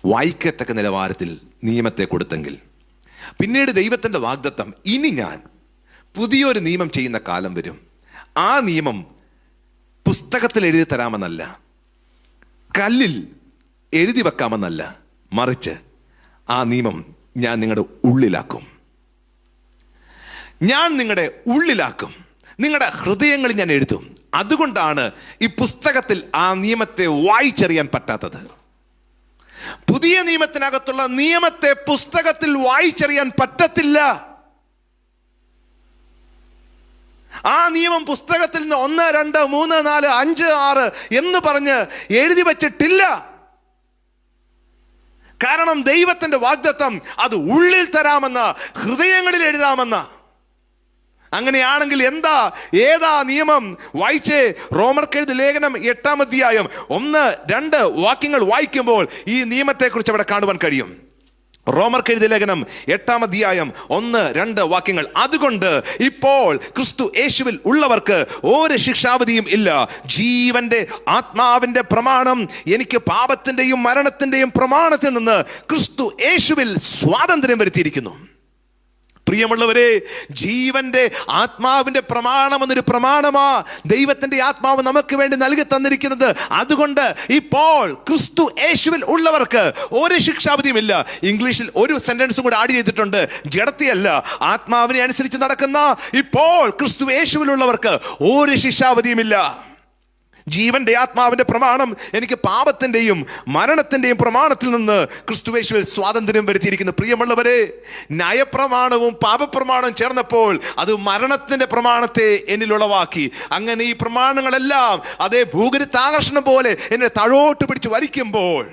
വായിക്കത്തക്ക നിലവാരത്തിൽ നിയമത്തെ കൊടുത്തെങ്കിൽ, പിന്നീട് ദൈവത്തിൻ്റെ വാഗ്ദത്തം, ഇനി ഞാൻ പുതിയൊരു നിയമം ചെയ്യുന്ന കാലം വരും. ആ നിയമം പുസ്തകത്തിൽ എഴുതി തരാമെന്നല്ല, കല്ലിൽ എഴുതി വെക്കാമെന്നല്ല, മറിച്ച് ആ നിയമം ഞാൻ നിങ്ങളുടെ ഉള്ളിലാക്കും. ഞാൻ നിങ്ങളുടെ ഉള്ളിലാക്കും, നിങ്ങളുടെ ഹൃദയങ്ങളിൽ ഞാൻ എഴുതും. അതുകൊണ്ടാണ് ഈ പുസ്തകത്തിൽ ആ നിയമത്തെ വായിച്ചറിയാൻ പറ്റാത്തത്. പുതിയ നിയമത്തിനകത്തുള്ള നിയമത്തെ പുസ്തകത്തിൽ വായിച്ചറിയാൻ പറ്റത്തില്ല. ആ നിയമം പുസ്തകത്തിൽ നിന്ന് 1, 2, 3, 4, 5, 6 എന്ന് പറഞ്ഞ് എഴുതി വച്ചിട്ടില്ല. കാരണം ദൈവത്തിന്റെ വാഗ്ദത്തം അത് ഉള്ളിൽ തരാമെന്ന, ഹൃദയങ്ങളിൽ എഴുതാമെന്ന. അങ്ങനെയാണെങ്കിൽ ഏതാ നിയമം? വായിച്ചേ. റോമർക്കെഴുതിയ ലേഖനം 8-ാം അധ്യായം 1, 2 വാക്യങ്ങൾ വായിക്കുമ്പോൾ ഈ നിയമത്തെക്കുറിച്ച് അവിടെ കാണുവാൻ കഴിയും. റോമർക്കെഴുതിയ ലേഖനം 8-ാം അധ്യായം 1, 2 വാക്യങ്ങൾ. അതുകൊണ്ട് ഇപ്പോൾ ക്രിസ്തു യേശുവിൽ ഉള്ളവർക്ക് ഒരു ശിക്ഷാവിധിയും ഇല്ല. ജീവന്റെ ആത്മാവിന്റെ പ്രമാണം എനിക്ക് പാപത്തിന്റെയും മരണത്തിന്റെയും പ്രമാണത്തിൽ നിന്ന് ക്രിസ്തു യേശുവിൽ സ്വാതന്ത്ര്യം വരുത്തിയിരിക്കുന്നു. പ്രിയമുള്ളവരെ, ജീവന്റെ ആത്മാവിന്റെ പ്രമാണം എന്നൊരു പ്രമാണമാ ദൈവത്തിന്റെ ആത്മാവ് നമുക്ക് വേണ്ടി നൽകി തന്നിരിക്കുന്നത്. അതുകൊണ്ട് ഇപ്പോൾ ക്രിസ്തു യേശുവിൽ ഉള്ളവർക്ക് ഒരു ശിക്ഷാവിധിയുമില്ല. ഇംഗ്ലീഷിൽ ഒരു സെന്റൻസും കൂടെ ആഡ് ചെയ്തിട്ടുണ്ട്. ജഡത്തെയല്ല, ആത്മാവിനെ അനുസരിച്ച് നടക്കുന്ന ഇപ്പോൾ ക്രിസ്തു യേശുവിലുള്ളവർക്ക് ഒരു ശിക്ഷാവിധിയുമില്ല. ജീവന്റെ ആത്മാവിന്റെ പ്രമാണം എനിക്ക് പാപത്തിന്റെയും മരണത്തിന്റെയും പ്രമാണത്തിൽ നിന്ന് ക്രിസ്തുയേശുവിൽ സ്വാതന്ത്ര്യം വരുത്തിയിരിക്കുന്നു. പ്രിയമുള്ളവരെ, ന്യായപ്രമാണവും പാപപ്രമാണവും ചേർന്നപ്പോൾ അത് മരണത്തിന്റെ പ്രമാണത്തെ എന്നിൽ ഉളവാക്കി. അങ്ങനെ ഈ പ്രമാണങ്ങളെല്ലാം അതേ ഭൂഗുരുത്താകർഷണം പോലെ എന്നെ തഴോട്ട് പിടിച്ച് വലിക്കുമ്പോൾ,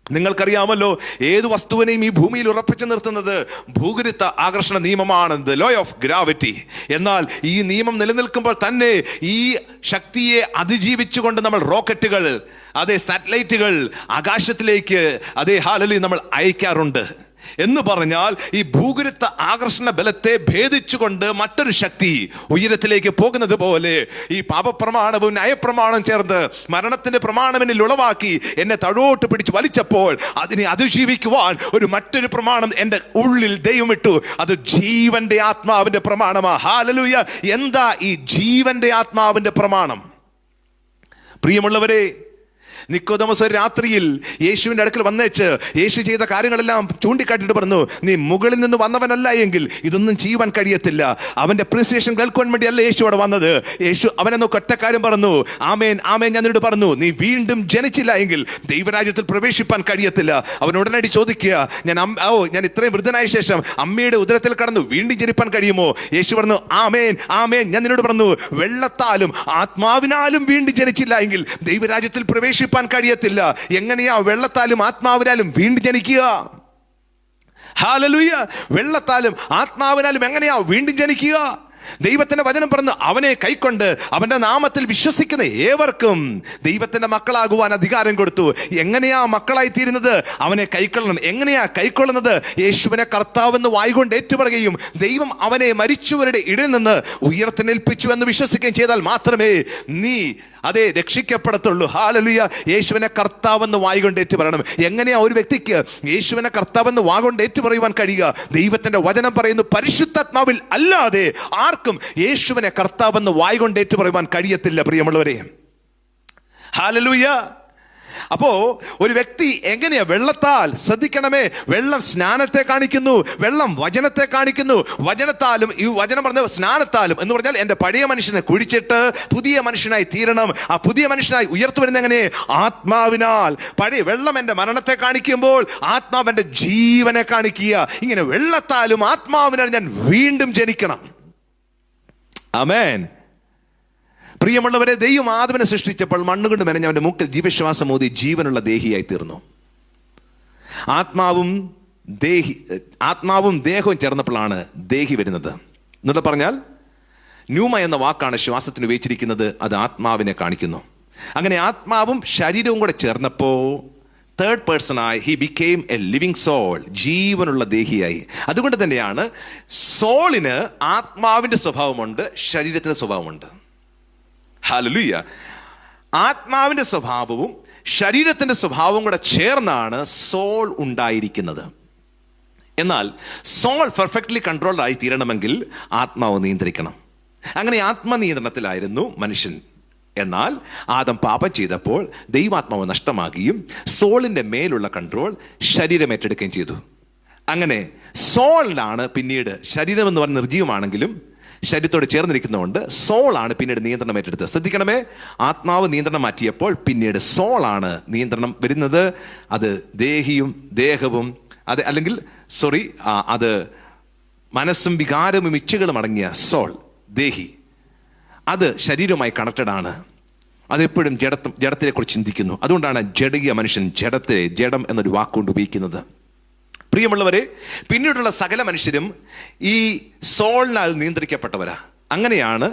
നിങ്ങൾക്കറിയാമല്ലോ ഏത് വസ്തുവിനെയും ഈ ഭൂമിയിൽ ഉറപ്പിച്ചു നിർത്തുന്നത് ഭൂഗുരുത്ത ആകർഷണ നിയമമാണ്, ദ ലോ ഓഫ് ഗ്രാവിറ്റി. എന്നാൽ ഈ നിയമം നിലനിൽക്കുമ്പോൾ തന്നെ ഈ ശക്തിയെ അതിജീവിച്ചുകൊണ്ട് നമ്മൾ റോക്കറ്റുകൾ, അതേ സാറ്റലൈറ്റുകൾ ആകാശത്തിലേക്ക് അതേ ഹാലലി നമ്മൾ അയക്കാറുണ്ട്. എന്ന് പറഞ്ഞാൽ ഈ ഭൂഗുരുത്ത ആകർഷണ ബലത്തെ ഭേദിച്ചുകൊണ്ട് മറ്റൊരു ശക്തി ഉയരത്തിലേക്ക് പോകുന്നത് പോലെ ഈ പാപപ്രമാണവും ന്യായപ്രമാണവും ചേർന്ന് മരണത്തിന്റെ പ്രമാണം എന്നിൽ ഉളവാക്കി എന്നെ തഴോട്ട് പിടിച്ച് വലിച്ചപ്പോൾ അതിനെ അതിജീവിക്കുവാൻ മറ്റൊരു പ്രമാണം എൻ്റെ ഉള്ളിൽ ദൈവം ഇട്ടു. അത് ജീവന്റെ ആത്മാവിന്റെ പ്രമാണമാ. ഹല്ലേലൂയ! എന്താ ഈ ജീവന്റെ ആത്മാവിന്റെ പ്രമാണം? പ്രിയമുള്ളവരെ, നിക്കോദെമോസ് ഒരു രാത്രിയിൽ യേശുവിന്റെ അടുക്കൽ വന്നേച്ച് യേശു ചെയ്ത കാര്യങ്ങളെല്ലാം ചൂണ്ടിക്കാട്ടിട്ട് പറഞ്ഞു, നീ മുകളിൽ നിന്ന് വന്നവനല്ല എങ്കിൽ ഇതൊന്നും ചെയ്യുവാൻ കഴിയത്തില്ല. അവന്റെ അപ്രീസിയേഷൻ കേൾക്കുവാൻ വേണ്ടിയല്ല യേശു അവിടെ വന്നത്. യേശു അവനെ നോക്കി ഒറ്റ കാര്യം പറഞ്ഞു, ആമേൻ ആമേൻ ഞാൻ നിന്നോട് പറഞ്ഞു, നീ വീണ്ടും ജനിച്ചില്ല എങ്കിൽ ദൈവരാജ്യത്തിൽ പ്രവേശിപ്പാൻ കഴിയത്തില്ല. അവൻ ഉടനടി ചോദിക്കുക, ഞാൻ ഇത്രയും വൃദ്ധനായ ശേഷം അമ്മയുടെ ഉദരത്തിൽ കടന്നു വീണ്ടും ജനിപ്പാൻ കഴിയുമോ? യേശു പറഞ്ഞു, ആമേൻ ആമേൻ ഞാൻ നിന്നോട് പറഞ്ഞു, വെള്ളത്താലും ആത്മാവിനാലും വീണ്ടും ജനിച്ചില്ല എങ്കിൽ ദൈവരാജ്യത്തിൽ പ്രവേശിപ്പാൻ കഴിയത്തില്ല. എങ്ങനെയാ വെള്ളത്താലും ആത്മാവിനാലും വീണ്ടും ജനിക്കുക? ഹല്ലേലൂയ! വെള്ളത്താലും ആത്മാവിനാലും എങ്ങനെയാ വീണ്ടും ജനിക്കുക? ദൈവത്തിന്റെ വചനം പറഞ്ഞു, അവനെ കൈക്കൊണ്ട് അവന്റെ നാമത്തിൽ വിശ്വസിക്കുന്ന ഏവർക്കും ദൈവത്തിന്റെ മക്കളാകുവാൻ അധികാരം കൊടുത്തു. എങ്ങനെയാ മക്കളായി തീരുന്നത്? അവനെ കൈക്കൊള്ളണം. എങ്ങനെയാ കൈക്കൊള്ളുന്നത്? യേശുവിനെ കർത്താവെന്ന് വായ്കൊണ്ട് ഏറ്റുപറയുകയും ദൈവം അവനെ മരിച്ചവരുടെ ഇടയിൽ നിന്ന് ഉയർത്തെഴുന്നേൽപ്പിച്ചു എന്ന് വിശ്വസിക്കുകയും ചെയ്താൽ മാത്രമേ നീ അതേ രക്ഷിക്കപ്പെടത്തുള്ളൂ. ഹല്ലേലൂയ! യേശുവിനെ കർത്താവെന്ന് വായ്കൊണ്ട് ഏറ്റുപറയണം. എങ്ങനെയാ ഒരു വ്യക്തിക്ക് യേശുവിനെ കർത്താവെന്ന് വാഗൊണ്ട് ഏറ്റുപറയുവാൻ കഴിയുക? ദൈവത്തിന്റെ വചനം പറയുന്നു, പരിശുദ്ധാത്മാവിൽ അല്ലാതെ ആർക്കും യേശുവിനെ കർത്താവെന്ന് വായ്കൊണ്ട് ഏറ്റുപറയുവാൻ കഴിയത്തില്ല. പ്രിയമുള്ളവരെ, ഹല്ലേലൂയ! അപ്പോ ഒരു വ്യക്തി എങ്ങനെയാ? വെള്ളത്താൽ. ശ്രദ്ധിക്കണമേ, വെള്ളം സ്നാനത്തെ കാണിക്കുന്നു, വെള്ളം വചനത്തെ കാണിക്കുന്നു. വചനത്താലും ഈ വചനം പറഞ്ഞ സ്നാനത്താലും എന്ന് പറഞ്ഞാൽ എൻ്റെ പഴയ മനുഷ്യനെ കുഴിച്ചിട്ട് പുതിയ മനുഷ്യനായി തീരണം. ആ പുതിയ മനുഷ്യനായി ഉയർത്തുവരുന്ന എങ്ങനെ? ആത്മാവിനാൽ. പഴയ വെള്ളം എൻ്റെ മരണത്തെ കാണിക്കുമ്പോൾ ആത്മാവ് എൻ്റെ ജീവനെ കാണിക്കുക. ഇങ്ങനെ വെള്ളത്താലും ആത്മാവിനാൽ ഞാൻ വീണ്ടും ജനിക്കണം. ആമേൻ. പ്രിയമുള്ളവരെ, ദൈവം ആദമിനെ സൃഷ്ടിച്ചപ്പോൾ മണ്ണുകൊണ്ട് മെനഞ്ഞ അവന്റെ മൂക്കിൽ ജീവശ്വാസം ഊതി ജീവനുള്ള ദേഹിയായി തീർന്നു. ആത്മാവും ദേഹവും ചേർന്നപ്പോഴാണ് ദേഹി വരുന്നത്. എന്നിട്ട് പറഞ്ഞാൽ ന്യൂമ എന്ന വാക്കാണ് ശ്വാസത്തിന് ഉപയോഗിച്ചിരിക്കുന്നത്. അത് ആത്മാവിനെ കാണിക്കുന്നു. അങ്ങനെ ആത്മാവും ശരീരവും കൂടെ ചേർന്നപ്പോൾ തേർഡ് പേഴ്സണായി he became a living soul, ജീവനുള്ള ദേഹിയായി. അതുകൊണ്ട് തന്നെയാണ് സോളിന് ആത്മാവിന്റെ സ്വഭാവമുണ്ട്, ശരീരത്തിന്റെ സ്വഭാവമുണ്ട്. ഹല്ലേലൂയ! ആത്മാവിന്റെ സ്വഭാവവും ശരീരത്തിന്റെ സ്വഭാവവും കൂടെ ചേർന്നാണ് സോൾ ഉണ്ടായിരിക്കുന്നത്. എന്നാൽ സോൾ പെർഫെക്റ്റ്ലി കൺട്രോൾഡ് ആയി തീരണമെങ്കിൽ ആത്മാവ് നിയന്ത്രിക്കണം. അങ്ങനെ ആത്മനിയന്ത്രണത്തിലായിരുന്നു മനുഷ്യൻ. എന്നാൽ ആദം പാപം ചെയ്തപ്പോൾ ദൈവാത്മാവ് നഷ്ടമാകുകയും സോളിന്റെ മേലുള്ള കൺട്രോൾ ശരീരം ഏറ്റെടുക്കുകയും ചെയ്തു. അങ്ങനെ സോളിലാണ് പിന്നീട്, ശരീരം എന്ന് പറഞ്ഞ നിർജീവമാണെങ്കിലും ശരീരത്തോട് ചേർന്നിരിക്കുന്നതുകൊണ്ട് സോളാണ് പിന്നീട് നിയന്ത്രണം ഏറ്റെടുത്തത്. ശ്രദ്ധിക്കണമേ, ആത്മാവ് നിയന്ത്രണം മാറ്റിയപ്പോൾ പിന്നീട് സോളാണ് നിയന്ത്രണം വരുന്നത്. അത് ദേഹവും അത് മനസ്സും വികാരവും ഇച്ഛകളും അടങ്ങിയ സോൾ, ദേഹി, അത് ശരീരവുമായി കണക്റ്റഡ് ആണ്. അതെപ്പോഴും ജഡത്തിനെ കുറിച്ച് ചിന്തിക്കുന്നു. അതുകൊണ്ടാണ് ജഡീയ മനുഷ്യൻ ജഡം എന്നൊരു വാക്കുകൊണ്ട് ഉപയോഗിക്കുന്നത്. പ്രിയമുള്ളവരെ, പിന്നീടുള്ള സകല മനുഷ്യരും ഈ സോളിനാൽ നിയന്ത്രിക്കപ്പെട്ടവരാ. അങ്ങനെയാണ്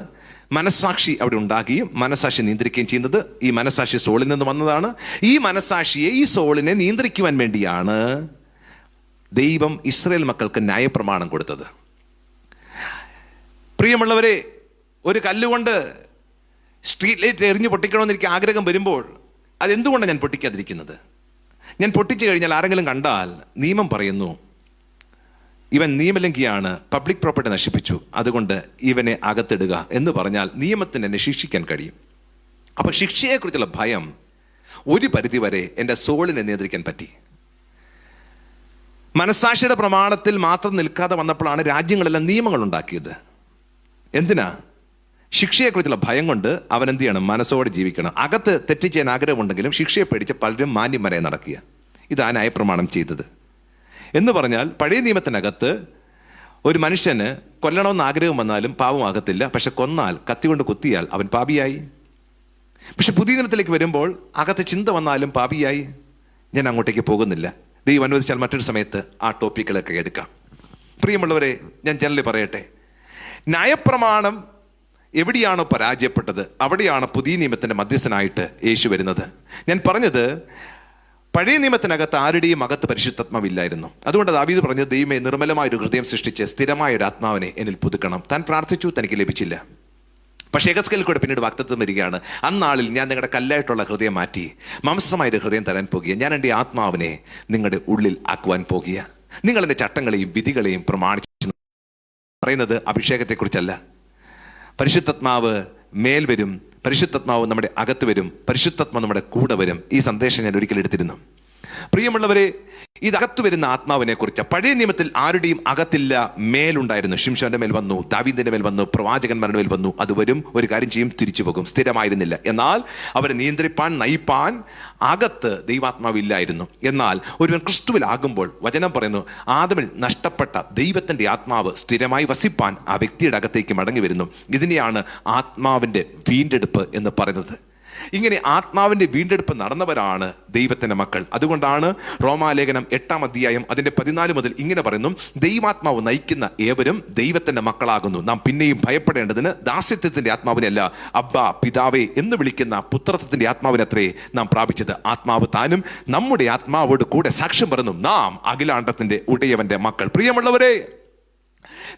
മനസ്സാക്ഷി അവിടെ ഉണ്ടാകുകയും മനസ്സാക്ഷി നിയന്ത്രിക്കുകയും ചെയ്യുന്നത്. ഈ മനസ്സാക്ഷി സോളിൽ നിന്ന് വന്നതാണ്. ഈ മനസ്സാക്ഷിയെ, ഈ സോളിനെ നിയന്ത്രിക്കുവാൻ വേണ്ടിയാണ് ദൈവം ഇസ്രായേൽ മക്കൾക്ക് ന്യായപ്രമാണം കൊടുത്തത്. പ്രിയമുള്ളവരെ, ഒരു കല്ലുകൊണ്ട് സ്ട്രീറ്റ് ലൈറ്റ് എറിഞ്ഞു പൊട്ടിക്കണമെന്ന് എനിക്ക് ആഗ്രഹം വരുമ്പോൾ അതെന്തുകൊണ്ടാണ് ഞാൻ പൊട്ടിക്കാതിരിക്കുന്നത്? ഞാൻ പൊട്ടിച്ചു കഴിഞ്ഞാൽ ആരെങ്കിലും കണ്ടാൽ നിയമം പറയുന്നു, ഇവൻ നിയമലംഘിയാണ്, പബ്ലിക് പ്രോപ്പർട്ടി നശിപ്പിച്ചു, അതുകൊണ്ട് ഇവനെ അകത്തിടുക എന്ന് പറഞ്ഞാൽ നിയമത്തിന് എന്നെ ശിക്ഷിക്കാൻ കഴിയും. അപ്പോൾ ശിക്ഷയെക്കുറിച്ചുള്ള ഭയം ഒരു പരിധിവരെ എൻ്റെ സോളിനെ നിയന്ത്രിക്കാൻ പറ്റി. മനസ്സാക്ഷിയുടെ പ്രമാണത്തിൽ മാത്രം നിൽക്കാതെ വന്നപ്പോഴാണ് രാജ്യങ്ങളെല്ലാം നിയമങ്ങൾ ഉണ്ടാക്കിയത്. എന്തിനാ? ശിക്ഷയെക്കുറിച്ചുള്ള ഭയം കൊണ്ട് അവൻ എന്ത് ചെയ്യണം? മനസ്സോടെ ജീവിക്കണം. അകത്ത് തെറ്റ് ചെയ്യാൻ ആഗ്രഹമുണ്ടെങ്കിലും ശിക്ഷയെ പേടിച്ച് പലരും മാന്യന്മാരെ നടക്കുക. ഇതാ ന്യായപ്രമാണം ചെയ്തത്. എന്ന് പറഞ്ഞാൽ പഴയ നിയമത്തിനകത്ത് ഒരു മനുഷ്യന് കൊല്ലണമെന്ന് ആഗ്രഹം വന്നാലും പാപമാകത്തില്ല, പക്ഷെ കൊന്നാൽ, കത്തി കൊണ്ട് കുത്തിയാൽ അവൻ പാപിയായി. പക്ഷെ പുതിയ നിയമത്തിലേക്ക് വരുമ്പോൾ അകത്ത് ചിന്ത വന്നാലും പാപിയായി. ഞാൻ അങ്ങോട്ടേക്ക് പോകുന്നില്ല, ദൈവം അനുവദിച്ചാൽ മറ്റൊരു സമയത്ത് ആ ടോപ്പിക്കുകളൊക്കെ എടുക്കാം. പ്രിയമുള്ളവരെ, ഞാൻ ജനറലി പറയട്ടെ, ന്യായപ്രമാണം എവിടെയാണോ പരാജയപ്പെട്ടത് അവിടെയാണ് പുതിയ നിയമത്തിന്റെ മധ്യസ്ഥനായിട്ട് യേശു വരുന്നത്. ഞാൻ പറഞ്ഞത്, പഴയ നിയമത്തിനകത്ത് ആരുടെയും അകത്ത് പരിശുദ്ധാത്മാവില്ലായിരുന്നു. അതുകൊണ്ട് ദാവീദ് പറഞ്ഞത്, ദൈവമേ, നിർമ്മലമായൊരു ഹൃദയം സൃഷ്ടിച്ച് സ്ഥിരമായൊരു ആത്മാവിനെ എന്നിൽ പുതുക്കണം. താൻ പ്രാർത്ഥിച്ചു, തനിക്ക് ലഭിച്ചില്ല. പക്ഷേ യെഹെസ്കേലിൽ കൂടെ പിന്നീട് വാഗ്ദത്തം വരികയാണ്, അന്നാളിൽ ഞാൻ നിങ്ങളുടെ കല്ലായിട്ടുള്ള ഹൃദയം മാറ്റി മാംസമായൊരു ഹൃദയം തരാൻ പോകുക. ഞാൻ എൻ്റെ ആത്മാവിനെ നിങ്ങളുടെ ഉള്ളിൽ ആക്കുവാൻ പോകുക. നിങ്ങൾ എൻ്റെ ചട്ടങ്ങളെയും വിധികളെയും പ്രമാണിച്ചു. പറയുന്നത് അഭിഷേകത്തെക്കുറിച്ചല്ല. പരിശുദ്ധാത്മാവ് മേൽ വരും, പരിശുദ്ധാത്മാവ് നമ്മുടെ അകത്ത് വരും, പരിശുദ്ധാത്മാവ് നമ്മുടെ കൂടെ വരും. ഈ സന്ദേശം ഞാൻ ഒരിക്കൽ എടുത്തിരുന്നു. പ്രിയമുള്ളവരെ, ഇതകത്ത് വരുന്ന ആത്മാവിനെ കുറിച്ച് പഴയ നിയമത്തിൽ ആരുടെയും അകത്തില്ല, മേലുണ്ടായിരുന്നു. ശിംശോന്റെ മേൽ വന്നു, ദാവീദിന്റെ മേൽ വന്നു, പ്രവാചകന്മാരുടെ മേൽ വന്നു. അത് വരും, ഒരു കാര്യം ചെയ്യും, തിരിച്ചു പോകും. സ്ഥിരമായിരുന്നില്ല. എന്നാൽ അവരെ നിയന്ത്രിപ്പാൻ, നയിപ്പാൻ അകത്ത് ദൈവാത്മാവില്ലായിരുന്നു. എന്നാൽ ഒരുവൻ ക്രിസ്തുവിലാകുമ്പോൾ വചനം പറയുന്നു, ആദമിൽ നഷ്ടപ്പെട്ട ദൈവത്തിന്റെ ആത്മാവ് സ്ഥിരമായി വസിപ്പാൻ ആ വ്യക്തിയുടെ അകത്തേക്ക് മടങ്ങി വരുന്നു. ഇതിനെയാണ് ആത്മാവിന്റെ വീണ്ടെടുപ്പ് എന്ന് പറയുന്നത്. ഇങ്ങനെ ആത്മാവിന്റെ വീണ്ടെടുപ്പ് നടന്നവരാണ് ദൈവത്തിന്റെ മക്കൾ. അതുകൊണ്ടാണ് റോമാലേഖനം 8-ാം അധ്യായം അതിന്റെ 14 മുതൽ ഇങ്ങനെ പറയുന്നു, ദൈവാത്മാവ് നയിക്കുന്ന ഏവരും ദൈവത്തിന്റെ മക്കളാകുന്നു. നാം പിന്നെയും ഭയപ്പെടേണ്ടതിന് ദാസ്യത്വത്തിന്റെ ആത്മാവിനല്ല, അബ്ബാ, പിതാവേ എന്ന് വിളിക്കുന്ന പുത്രത്വത്തിന്റെ ആത്മാവിനത്രേ നാം പ്രാപിച്ചത്. ആത്മാവ് താനും നമ്മുടെ ആത്മാവോട് കൂടെ സാക്ഷ്യം പറയുന്നു, നാം അഖിലാണ്ടത്തിന്റെ ഉടയവന്റെ മക്കൾ. പ്രിയമുള്ളവരെ,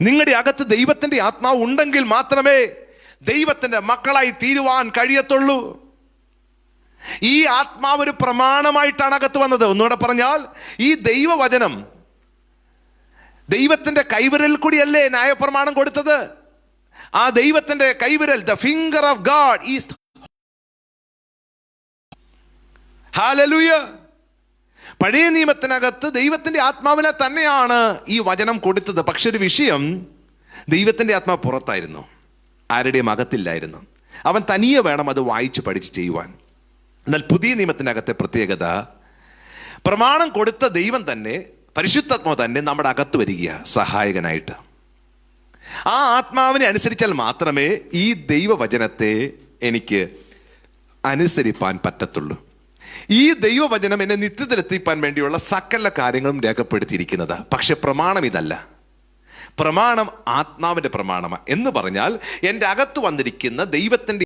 നിങ്ങളുടെ അകത്ത് ദൈവത്തിന്റെ ആത്മാവ് ഉണ്ടെങ്കിൽ മാത്രമേ ദൈവത്തിന്റെ മക്കളായി തീരുവാൻ കഴിയത്തുള്ളൂ. ഈ ആത്മാവ് ഒരു പ്രമാണമായിട്ടാണ് അകത്ത് വന്നത്. ഒന്നുകൂടെ പറഞ്ഞാൽ, ഈ ദൈവവചനം ദൈവത്തിന്റെ കൈവിരൽ കൂടിയല്ലേ ന്യായപ്രമാണം കൊടുത്തത്? ആ ദൈവത്തിന്റെ കൈവിരൽ, the finger of God is. Hallelujah. പഴയ നിയമത്തിനകത്ത് ദൈവത്തിന്റെ ആത്മാവിനെ തന്നെയാണ് ഈ വചനം കൊടുത്തത്. പക്ഷെ ഒരു വിഷയം, ദൈവത്തിന്റെ ആത്മാവ് പുറത്തായിരുന്നു, ആരുടെയും അകത്തില്ലായിരുന്നു. അവൻ തനിയെ വേണം അത് വായിച്ച് പഠിച്ച് ചെയ്യുവാൻ. എന്നാൽ പുതിയ നിയമത്തിനകത്തെ പ്രത്യേകത, പ്രമാണം കൊടുത്ത ദൈവം തന്നെ, പരിശുദ്ധാത്മാവ് തന്നെ നമ്മുടെ അകത്ത് വരിക സഹായകനായിട്ട്. ആ ആത്മാവിനെ അനുസരിച്ചാൽ മാത്രമേ ഈ ദൈവവചനത്തെ എനിക്ക് അനുസരിപ്പാൻ പറ്റത്തുള്ളൂ. ഈ ദൈവവചനം എന്നെ നിത്യത്തിലെത്തിപ്പാൻ വേണ്ടിയുള്ള സകല കാര്യങ്ങളും രേഖപ്പെടുത്തിയിരിക്കുന്നത്. പക്ഷെ പ്രമാണം ഇതല്ല. പ്രമാണം ആത്മാവിന്റെ പ്രമാണമാണ്. എന്ന് പറഞ്ഞാൽ എൻ്റെ അകത്ത് വന്നിരിക്കുന്ന ദൈവത്തിന്റെ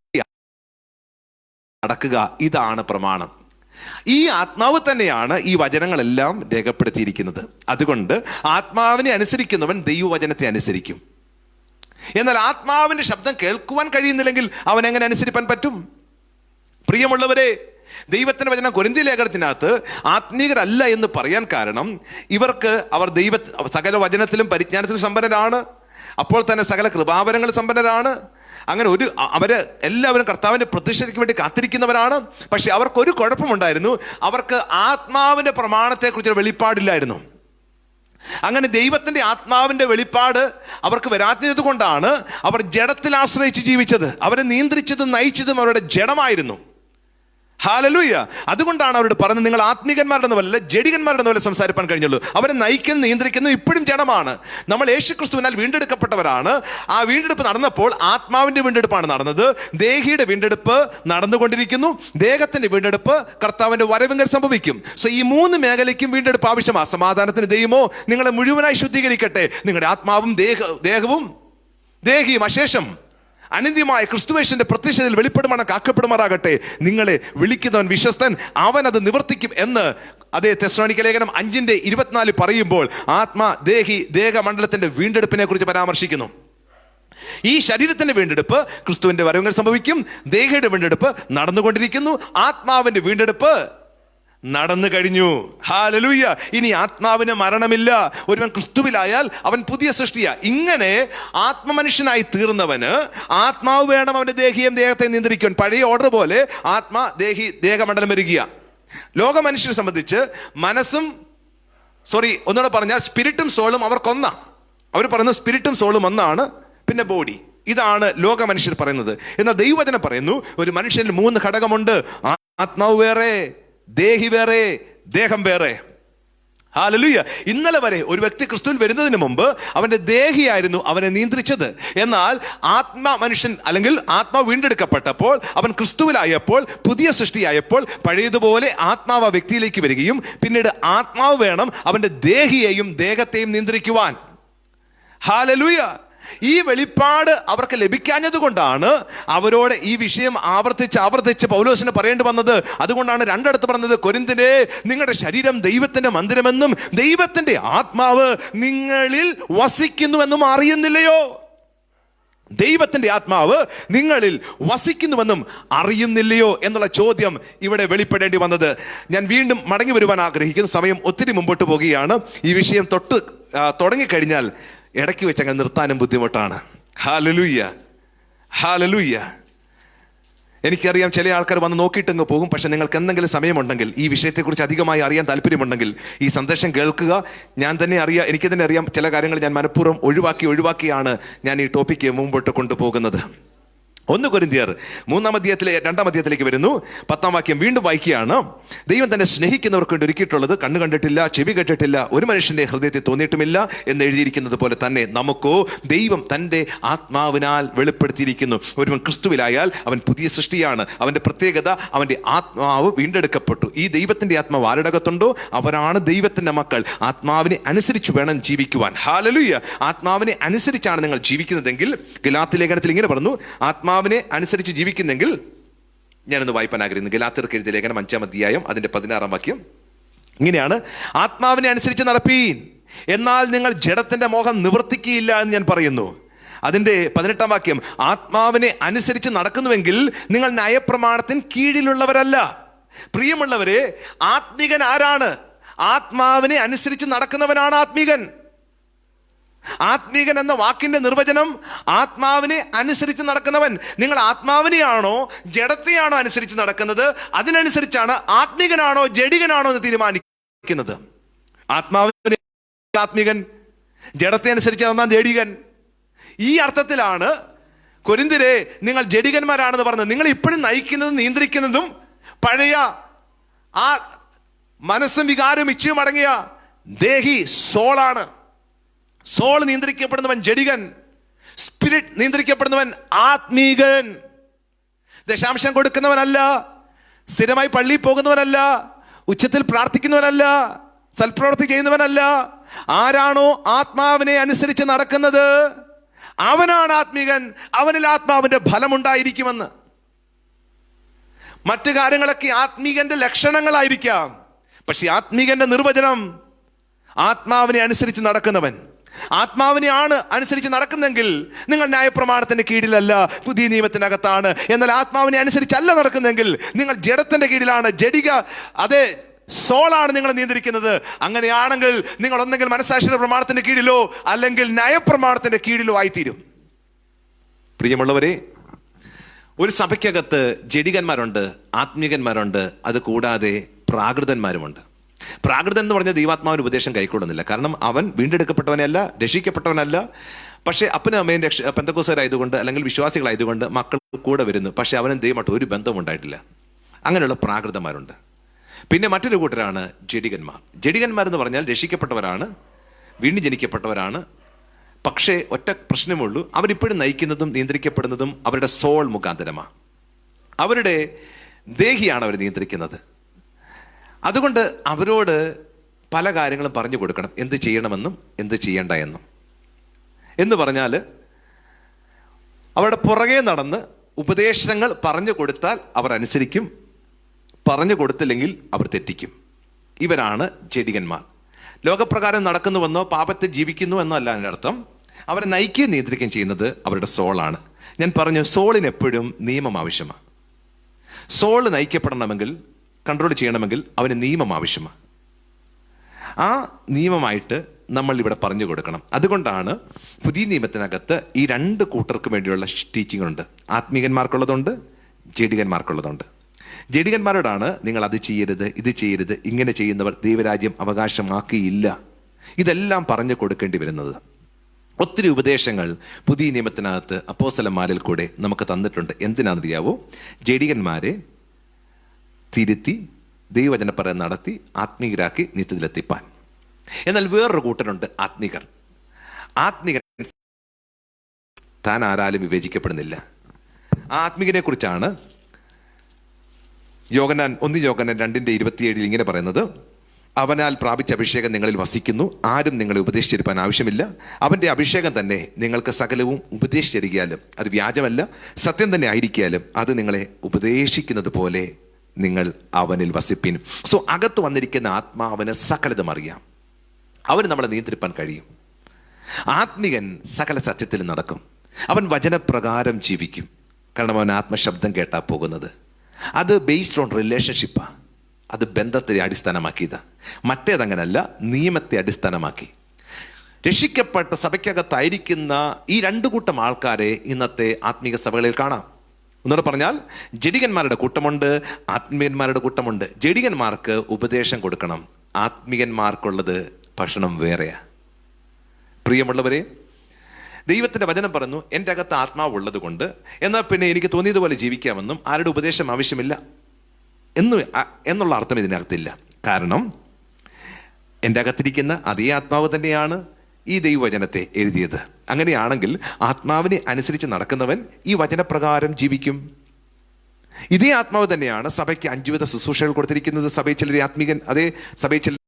നടക്കുക, ഇതാണ് പ്രമാണം. ഈ ആത്മാവ് തന്നെയാണ് ഈ വചനങ്ങളെല്ലാം രേഖപ്പെടുത്തിയിരിക്കുന്നത്. അതുകൊണ്ട് ആത്മാവിനെ അനുസരിക്കുന്നവൻ ദൈവവചനത്തെ അനുസരിക്കും. എന്നാൽ ആത്മാവിന്റെ ശബ്ദം കേൾക്കുവാൻ കഴിയുന്നില്ലെങ്കിൽ അവൻ എങ്ങനെ അനുസരിപ്പാൻ പറ്റും? പ്രിയമുള്ളവരെ, ദൈവത്തിന്റെ വചനം കൊരിന്ത്യ ലേഖനത്തിനകത്ത് ആത്മീകരല്ല എന്ന് പറയാൻ കാരണം, അവർ സകല വചനത്തിലും പരിജ്ഞാനത്തിലും സമ്പന്നരാണ്, അപ്പോൾ തന്നെ സകല കൃപാവരങ്ങൾ സമ്പന്നരാണ്. അങ്ങനെ അവര് എല്ലാവരും കർത്താവിന്റെ പ്രത്യക്ഷതയ്ക്ക് വേണ്ടി കാത്തിരിക്കുന്നവരാണ്. പക്ഷെ അവർക്കൊരു കുഴപ്പമുണ്ടായിരുന്നു, അവർക്ക് ആത്മാവിന്റെ പ്രമാണത്തെക്കുറിച്ചൊരു വെളിപ്പാടില്ലായിരുന്നു. അങ്ങനെ ദൈവത്തിന്റെ ആത്മാവിന്റെ വെളിപ്പാട് അവർക്ക് വരാത്തത് കൊണ്ടാണ് അവർ ജഡത്തിൽ ആശ്രയിച്ച് ജീവിച്ചത്. അവരെ നിയന്ത്രിച്ചതും നയിച്ചതും അവരുടെ ജഡമായിരുന്നു. ഹല്ലേലൂയ. അതുകൊണ്ടാണ് അവരോട് പറഞ്ഞത്, നിങ്ങൾ ആത്മീകന്മാരുടെ പോലെ ജഡികന്മാരുടെ പോലെ സംസാരിപ്പാൻ കഴിഞ്ഞുള്ളൂ. അവരെ നയിക്കുന്നു, നിയന്ത്രിക്കുന്നു ഇപ്പോഴും ജഡമാണ്. നമ്മൾ യേശുക്രിസ്തുവിനാൽ വീണ്ടെടുക്കപ്പെട്ടവരാണ്. ആ വീണ്ടെടുപ്പ് നടന്നപ്പോൾ ആത്മാവിന്റെ വീണ്ടെടുപ്പാണ് നടന്നത്. ദേഹിയുടെ വീണ്ടെടുപ്പ് നടന്നുകൊണ്ടിരിക്കുന്നു. ദേഹത്തിന്റെ വീണ്ടെടുപ്പ് കർത്താവിന്റെ വരവിങ്കൽ സംഭവിക്കും. സോ ഈ 3 മേഖലയ്ക്കും വീണ്ടെടുപ്പ് ആവശ്യമാണ്. സമാധാനത്തിന് ദൈവമോ നിങ്ങളെ മുഴുവനായി ശുദ്ധീകരിക്കട്ടെ. നിങ്ങളുടെ ആത്മാവും ദേഹവും ദേഹിയും അശേഷം അനന്യമായ ക്രിസ്തുവേശന്റെ പ്രത്യക്ഷതയിൽ വെളിപ്പെടുമാണ കാക്കപ്പെടുമാറാകട്ടെ. നിങ്ങളെ വിളിക്കുന്നവൻ വിശ്വസ്തൻ, അവൻ അത് നിവർത്തിക്കും എന്ന് അതേ തെസ്സലോനിക്ക ലേഖനം 5:24 പറയുമ്പോൾ ദേഹമണ്ഡലത്തിന്റെ വീണ്ടെടുപ്പിനെ കുറിച്ച് പരാമർശിക്കുന്നു. ഈ ശരീരത്തിന്റെ വീണ്ടെടുപ്പ് ക്രിസ്തുവിന്റെ വരവുകൾ സംഭവിക്കും. ദേഹയുടെ വീണ്ടെടുപ്പ് നടന്നുകൊണ്ടിരിക്കുന്നു. ആത്മാവിന്റെ വീണ്ടെടുപ്പ് നടന്നു കഴിഞ്ഞു. ഹല്ലേലൂയ. ഇനി ആത്മാവിന് മരണമില്ല. ഒരുവൻ ക്രിസ്തുവിലായാൽ അവൻ പുതിയ സൃഷ്ടിയാ. ഇങ്ങനെ ആത്മമനുഷ്യനായി തീർന്നവന് ആത്മാവ് വേണം അവന്റെ ദേഹത്തെ നിയന്ത്രിക്കാൻ. പഴയ ഓർഡർ പോലെ ദേഹമണ്ഡലം വരിക. ലോക മനുഷ്യരെ സംബന്ധിച്ച് ഒന്നുകൂടെ പറഞ്ഞാൽ സ്പിരിറ്റും സോളും അവർക്കൊന്നാ. അവർ പറയുന്നത് സ്പിരിറ്റും സോളും ഒന്നാണ്, പിന്നെ ബോഡി. ഇതാണ് ലോക മനുഷ്യർ പറയുന്നത്. എന്നാൽ ദൈവവചനം പറയുന്നു ഒരു മനുഷ്യനിൽ 3 ഘടകമുണ്ട്. ആത്മാവ് വേറെ, ദേഹി വേറെ, ദേഹം വേറെ. ഹല്ലേലൂയ. ഇന്നലെ വരെ ഒരു വ്യക്തി ക്രിസ്തുവിൽ വരുന്നതിന് മുമ്പ് അവന്റെ ദേഹിയായിരുന്നു അവനെ നിയന്ത്രിച്ചത്. എന്നാൽ മനുഷ്യൻ അല്ലെങ്കിൽ ആത്മാവ് വീണ്ടെടുക്കപ്പെട്ടപ്പോൾ, അവൻ ക്രിസ്തുവിലായപ്പോൾ, പുതിയ സൃഷ്ടിയായപ്പോൾ, പഴയതുപോലെ ആത്മാവ് ആ വ്യക്തിയിലേക്ക് വരികയും പിന്നീട് ആത്മാവ് വേണം അവന്റെ ദേഹിയെയും ദേഹത്തെയും നിയന്ത്രിക്കുവാൻ. ഹല്ലേലൂയ. ഈ വെളിപ്പാട് അവർക്ക് ലഭിക്കാഞ്ഞത് കൊണ്ടാണ് അവരോട് ഈ വിഷയം ആവർത്തിച്ച് പൗലോസിന് പറയേണ്ടി വന്നത്. അതുകൊണ്ടാണ് 2 പറഞ്ഞത്, കൊരിന്ത്യരെ, നിങ്ങളുടെ ശരീരം ദൈവത്തിന്റെ മന്ദിരമെന്നും ദൈവത്തിന്റെ ആത്മാവ് നിങ്ങളിൽ വസിക്കുന്നുവെന്നും അറിയുന്നില്ലയോ? ദൈവത്തിന്റെ ആത്മാവ് നിങ്ങളിൽ വസിക്കുന്നുവെന്നും അറിയുന്നില്ലയോ എന്നുള്ള ചോദ്യം ഇവിടെ വെളിപ്പെടേണ്ടി വന്നത്. ഞാൻ വീണ്ടും മടങ്ങി വരുവാൻ ആഗ്രഹിക്കുന്നു. സമയം ഒത്തിരി മുമ്പോട്ട് പോകുകയാണ്. ഈ വിഷയം തുടങ്ങിക്കഴിഞ്ഞാൽ ഇടയ്ക്ക് വെച്ച് അങ്ങനെ നിർത്താനും ബുദ്ധിമുട്ടാണ്. Hallelujah, hallelujah. എനിക്കറിയാം ചില ആൾക്കാർ വന്ന് നോക്കിയിട്ടങ്ങ് പോകും. പക്ഷെ നിങ്ങൾക്ക് എന്തെങ്കിലും സമയമുണ്ടെങ്കിൽ, ഈ വിഷയത്തെക്കുറിച്ച് അധികമായി അറിയാൻ താല്പര്യമുണ്ടെങ്കിൽ ഈ സന്ദേശം കേൾക്കുക. എനിക്ക് തന്നെ അറിയാം ചില കാര്യങ്ങൾ ഞാൻ മനഃപൂർവ്വം ഒഴിവാക്കിയാണ് ഞാൻ ഈ ടോപ്പിക്ക് മുമ്പോട്ട് കൊണ്ടുപോകുന്നത്. 1 കൊരിന്ത്യർ 3-ാം അധ്യായത്തിലെ 2-ാം അധ്യായത്തിലേക്ക് വരുന്നു. 10-ാം വാക്യം വീണ്ടും വായിക്കുകയാണ്. ദൈവം തന്നെ സ്നേഹിക്കുന്നവർക്ക് വേണ്ടി ഒരുക്കിയിട്ടുള്ളത് കണ്ണു കണ്ടിട്ടില്ല, ചെവി കേട്ടിട്ടില്ല, ഒരു മനുഷ്യന്റെ ഹൃദയത്തിൽ തോന്നിയിട്ടുമില്ല എന്ന് എഴുതിയിരിക്കുന്നത് പോലെ തന്നെ നമുക്കോ ദൈവം തൻ്റെ ആത്മാവിനാൽ വെളിപ്പെടുത്തിയിരിക്കുന്നു. ഒരുവൻ ക്രിസ്തുവിലായാൽ അവൻ പുതിയ സൃഷ്ടിയാണ്. അവന്റെ പ്രത്യേകത, അവന്റെ ആത്മാവ് വീണ്ടെടുക്കപ്പെട്ടു. ഈ ദൈവത്തിന്റെ ആത്മാവ് ആരുടെ അകത്തുണ്ടോ അവരാണ് ദൈവത്തിന്റെ മക്കൾ. ആത്മാവിനെ അനുസരിച്ച് വേണം ജീവിക്കുവാൻ. ഹല്ലേലൂയ. ആത്മാവിനെ അനുസരിച്ചാണ് നിങ്ങൾ ജീവിക്കുന്നതെങ്കിൽ, ഗലാത്യ ലേഖനത്തിൽ ഇങ്ങനെ പറഞ്ഞു, ആത്മാവിനെ അനുസരിച്ച് ജീവിക്കുന്നെങ്കിൽ, ഞാനൊന്ന് വായിപ്പാൻ ആഗ്രഹിക്കുന്നു. ഗലാത്യർക്ക് എഴുതിയ ലേഖനം 5-ാം അധ്യായം അതിന്റെ 16-ാം വാക്യം ഇങ്ങനെയാണ്: ആത്മാവിനെ അനുസരിച്ച് നടപ്പീൻ, എന്നാൽ നിങ്ങൾ ജഡത്തിന്റെ മോഹം നിവർത്തിക്കുകയില്ല എന്ന് ഞാൻ പറയുന്നു. അതിന്റെ 18-ാം വാക്യം, ആത്മാവിനെ അനുസരിച്ച് നടക്കുന്നുവെങ്കിൽ നിങ്ങൾ ന്യായപ്രമാണത്തിന് കീഴിലുള്ളവരല്ല. പ്രിയമുള്ളവരെ, ആത്മീകൻ ആരാണ്? ആത്മാവിനെ അനുസരിച്ച് നടക്കുന്നവനാണ് ആത്മീകൻ. ആത്മീകൻ എന്ന വാക്കിന്റെ നിർവചനം ആത്മാവിനെ അനുസരിച്ച് നടക്കുന്നവൻ. നിങ്ങൾ ആത്മാവിനെയാണോ ജഡത്തെയാണോ അനുസരിച്ച് നടക്കുന്നത്? അതിനനുസരിച്ചാണ് ആത്മീകനാണോ ജഡികനാണോ എന്ന് തീരുമാനിക്കുന്നത്. ആത്മാവിനെ ആത്മീകൻ, ജഡത്തെ അനുസരിച്ച് നടന്നാൽ ജഡികൻ. ഈ അർത്ഥത്തിലാണ് കൊരിന്ത്യരെ നിങ്ങൾ ജഡികന്മാരാണെന്ന് പറഞ്ഞത്. നിങ്ങൾ ഇപ്പോഴും നയിക്കുന്നതും നിയന്ത്രിക്കുന്നതും പഴയ ആ മനസ്സും വികാരവും ഇച്ഛയും അടങ്ങിയ ദേഹി സോളാണ്. Soul നിയന്ത്രിക്കപ്പെടുന്നവൻ ജഡികൻ, spirit നിയന്ത്രിക്കപ്പെടുന്നവൻ ആത്മീകൻ. ദശാംശം കൊടുക്കുന്നവനല്ല, സ്ഥിരമായി പള്ളിയിൽ പോകുന്നവനല്ല, ഉച്ചത്തിൽ പ്രാർത്ഥിക്കുന്നവനല്ല, സൽപ്രവൃത്തി ചെയ്യുന്നവനല്ല. ആരാണോ ആത്മാവിനെ അനുസരിച്ച് നടക്കുന്നത് അവനാണ് ആത്മീകൻ. അവനിൽ ആത്മാവിന്റെ ഫലമുണ്ടായിരിക്കുമെന്ന്. മറ്റു കാര്യങ്ങളൊക്കെ ആത്മീകന്റെ ലക്ഷണങ്ങളായിരിക്കാം, പക്ഷെ ആത്മീകന്റെ നിർവചനം ആത്മാവിനെ അനുസരിച്ച് നടക്കുന്നവൻ. ആത്മാവിനെയാണ് അനുസരിച്ച് നടക്കുന്നെങ്കിൽ നിങ്ങൾ ന്യായപ്രമാണത്തിന്റെ കീഴിലല്ല, പുതിയ നിയമത്തിനകത്താണ്. എന്നാൽ ആത്മാവിനെ അനുസരിച്ചല്ല നടക്കുന്നെങ്കിൽ നിങ്ങൾ ജഡത്തിന്റെ കീഴിലാണ്, ജഡിക, അതെ, സോളാണ് നിങ്ങൾ നിയന്ത്രിക്കുന്നത്. അങ്ങനെയാണെങ്കിൽ നിങ്ങൾ ഒന്നെങ്കിൽ മനസ്സാക്ഷിയുടെ പ്രമാണത്തിന്റെ കീഴിലോ അല്ലെങ്കിൽ ന്യായപ്രമാണത്തിന്റെ കീഴിലോ ആയിത്തീരും. പ്രിയമുള്ളവരെ, ഒരു സഭയ്ക്കകത്ത് ജഡികന്മാരുണ്ട്, ആത്മീകന്മാരുണ്ട്, അത് കൂടാതെ പ്രാകൃതന്മാരുമുണ്ട്. പ്രാകൃതൻ എന്ന് പറഞ്ഞാൽ ദൈവാത്മാവിന്റെ ഉപദേശം കൈക്കൊള്ളുന്നില്ല. കാരണം അവൻ വീണ്ടെടുക്കപ്പെട്ടവനല്ല, രക്ഷിക്കപ്പെട്ടവനല്ല. പക്ഷേ അപ്പനും അമ്മയും പെന്തക്കോസ്തരായതുകൊണ്ട് അല്ലെങ്കിൽ വിശ്വാസികളായതുകൊണ്ട് മക്കൾ കൂടെ വരുന്നു, പക്ഷെ അവനും ദൈവമായിട്ട് ഒരു ബന്ധവും ഉണ്ടായിട്ടില്ല. അങ്ങനെയുള്ള പ്രാകൃതന്മാരുണ്ട്. പിന്നെ മറ്റൊരു കൂട്ടരാണ് ജഡികന്മാർ. ജഡികന്മാരെന്ന് പറഞ്ഞാൽ രക്ഷിക്കപ്പെട്ടവരാണ്, വീണ്ടും ജനിക്കപ്പെട്ടവരാണ്. പക്ഷേ ഒറ്റ പ്രശ്നമുള്ളൂ, അവരിപ്പോഴും നയിക്കുന്നതും നിയന്ത്രിക്കപ്പെടുന്നതും അവരുടെ സോൾ മുഖാന്തരമാണ്. അവരുടെ ദേഹിയാണ് അവർ നിയന്ത്രിക്കുന്നത്. അതുകൊണ്ട് അവരോട് പല കാര്യങ്ങളും പറഞ്ഞു കൊടുക്കണം, എന്ത് ചെയ്യണമെന്നും എന്ത് ചെയ്യണ്ട എന്നും. എന്ന് പറഞ്ഞാൽ അവരുടെ പുറകെ നടന്ന് ഉപദേശങ്ങൾ പറഞ്ഞു കൊടുത്താൽ അവർ അനുസരിക്കും, പറഞ്ഞു കൊടുത്തില്ലെങ്കിൽ അവർ തെറ്റിക്കും. ഇവരാണ് ജഡികന്മാർ. ലോകപ്രകാരം നടക്കുന്നുവെന്നോ പാപത്തിൽ ജീവിക്കുന്നു എന്നോ അല്ല അതിൻ്റെ അർത്ഥം. അവരെ നയിക്കുകയും നിയന്ത്രിക്കുകയും ചെയ്യുന്നത് അവരുടെ സോളാണ്. ഞാൻ പറഞ്ഞു, സോളിന് എപ്പോഴും നിയമം ആവശ്യമാണ്. സോള് നയിക്കപ്പെടണമെങ്കിൽ കൺട്രോൾ ചെയ്യണമെങ്കിൽ അവന് നിയമം ആവശ്യമാണ്. ആ നിയമമായിട്ട് നമ്മൾ ഇവിടെ പറഞ്ഞു കൊടുക്കണം. അതുകൊണ്ടാണ് പുതിയ നിയമത്തിനകത്ത് ഈ രണ്ട് കൂട്ടർക്ക് വേണ്ടിയുള്ള ടീച്ചിങ് ഉണ്ട്. ആത്മീകന്മാർക്കുള്ളതുണ്ട്, ജഡികന്മാർക്കുള്ളതുണ്ട്. ജഡികന്മാരോടാണ് നിങ്ങൾ അത് ചെയ്യരുത്, ഇത് ചെയ്യരുത്, ഇങ്ങനെ ചെയ്യുന്നവർ ദൈവരാജ്യം അവകാശമാക്കിയില്ല, ഇതെല്ലാം പറഞ്ഞു കൊടുക്കേണ്ടി വരുന്നത്. ഒത്തിരി ഉപദേശങ്ങൾ പുതിയ നിയമത്തിനകത്ത് അപ്പോസ്തലന്മാരിൽ കൂടെ നമുക്ക് തന്നിട്ടുണ്ട്. എന്തിനാണെന്നറിയാവോ? ജഡികന്മാരെ തിരുത്തി ദൈവവചനപ്രകാരം നടത്തി ആത്മീകരാക്കി നിത്യത്തിലെത്തിപ്പാൻ. എന്നാൽ വേറൊരു കൂട്ടരുണ്ട് ആത്മീകർ. ആത്മീകർ താൻ ആരാലും വിവേചിക്കപ്പെടുന്നില്ല. ആ ആത്മീകനെ കുറിച്ചാണ് യോഹന്നാൻ 2:27 ഇങ്ങനെ പറയുന്നത്: അവനാൽ പ്രാപിച്ച അഭിഷേകം നിങ്ങളിൽ വസിക്കുന്നു, ആരും നിങ്ങളെ ഉപദേശിച്ചിരിക്കാൻ ആവശ്യമില്ല. അവൻ്റെ അഭിഷേകം തന്നെ നിങ്ങൾക്ക് സകലവും ഉപദേശിച്ചിരിക്കാലും അത് വ്യാജമല്ല, സത്യം തന്നെ ആയിരിക്കാലും അത് നിങ്ങളെ ഉപദേശിക്കുന്നത് പോലെ നിങ്ങൾ അവനിൽ വസിപ്പിൻ. സോ അകത്ത് വന്നിരിക്കുന്ന ആത്മാവിന് സകലതും അറിയാം, അവന് നമ്മളെ നിയന്ത്രിപ്പാൻ കഴിയും. ആത്മികൻ സകല സത്യത്തിൽ നടക്കും, അവൻ വചനപ്രകാരം ജീവിക്കും. കാരണം അവൻ ആത്മശബ്ദം കേട്ടാ പോകുന്നത്. അത് ബേസ്ഡ് ഓൺ റിലേഷൻഷിപ്പാണ്, അത് ബന്ധത്തെ അടിസ്ഥാനമാക്കിയതാണ്. മറ്റേതങ്ങനല്ല, നിയമത്തെ അടിസ്ഥാനമാക്കി. രക്ഷിക്കപ്പെട്ട സഭയ്ക്കകത്തായിരിക്കുന്ന ഈ രണ്ടു കൂട്ടം ആൾക്കാരെ ഇന്നത്തെ ആത്മീക സഭകളിൽ കാണാം. എന്നോട് പറഞ്ഞാൽ ജഡികന്മാരുടെ കൂട്ടമുണ്ട്, ആത്മീയന്മാരുടെ കൂട്ടമുണ്ട്. ജഡികന്മാർക്ക് ഉപദേശം കൊടുക്കണം, ആത്മീയന്മാർക്കുള്ളത് ഭക്ഷണം വേറെയാ. പ്രിയമുള്ളവരെ, ദൈവത്തിൻ്റെ വചനം പറഞ്ഞു, എൻ്റെ അകത്ത് ആത്മാവ് ഉള്ളത് കൊണ്ട് എന്നാൽ പിന്നെ എനിക്ക് തോന്നിയതുപോലെ ജീവിക്കാമെന്നും ആരുടെ ഉപദേശം ആവശ്യമില്ല എന്നുള്ള അർത്ഥം ഇതിനകത്തില്ല. കാരണം എൻ്റെ അകത്തിരിക്കുന്ന അതേ ആത്മാവ് തന്നെയാണ് ഈ ദൈവവചനത്തെ എഴുതിയത്. അങ്ങനെയാണെങ്കിൽ ആത്മാവിനെ അനുസരിച്ച് നടക്കുന്നവൻ ഈ വചനപ്രകാരം ജീവിക്കും. ഇതേ ആത്മാവ് തന്നെയാണ് സഭയ്ക്ക് 5 വിധ ശുശ്രൂഷകൾ കൊടുത്തിരിക്കുന്നത്. സഭയിൽ ചിലരെ ആത്മീകൻ, അതേ സഭയിൽ ചിലരെ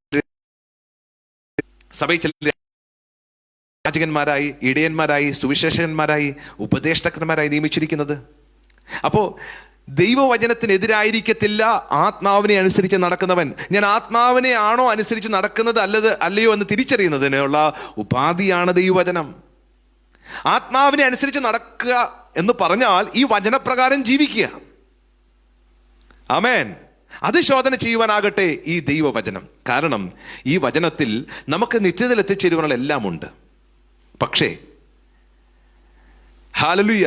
ായി, ഇടയന്മാരായി, സുവിശേഷകന്മാരായി, ഉപദേഷ്ടകന്മാരായി നിയമിച്ചിരിക്കുന്നത്. അപ്പോൾ ദൈവവചനത്തിനെതിരായിരിക്കത്തില്ല ആത്മാവിനെ അനുസരിച്ച് നടക്കുന്നവൻ. ഞാൻ ആത്മാവിനെ ആണോ അനുസരിച്ച് നടക്കുന്നത് അല്ലയോ എന്ന് തിരിച്ചറിയുന്നതിനുള്ള ഉപാധിയാണ് ദൈവവചനം. ആത്മാവിനെ അനുസരിച്ച് നടക്കുക എന്ന് പറഞ്ഞാൽ ഈ വചനപ്രകാരം ജീവിക്കുക. ആമേൻ. അത് ശോധന ചെയ്യുവാനാകട്ടെ ഈ ദൈവവചനം. കാരണം ഈ വചനത്തിൽ നമുക്ക് നിത്യതയിൽ എത്തിച്ചേരുവാനുള്ള എല്ലാം ഉണ്ട്. പക്ഷേ ഹല്ലേലൂയ,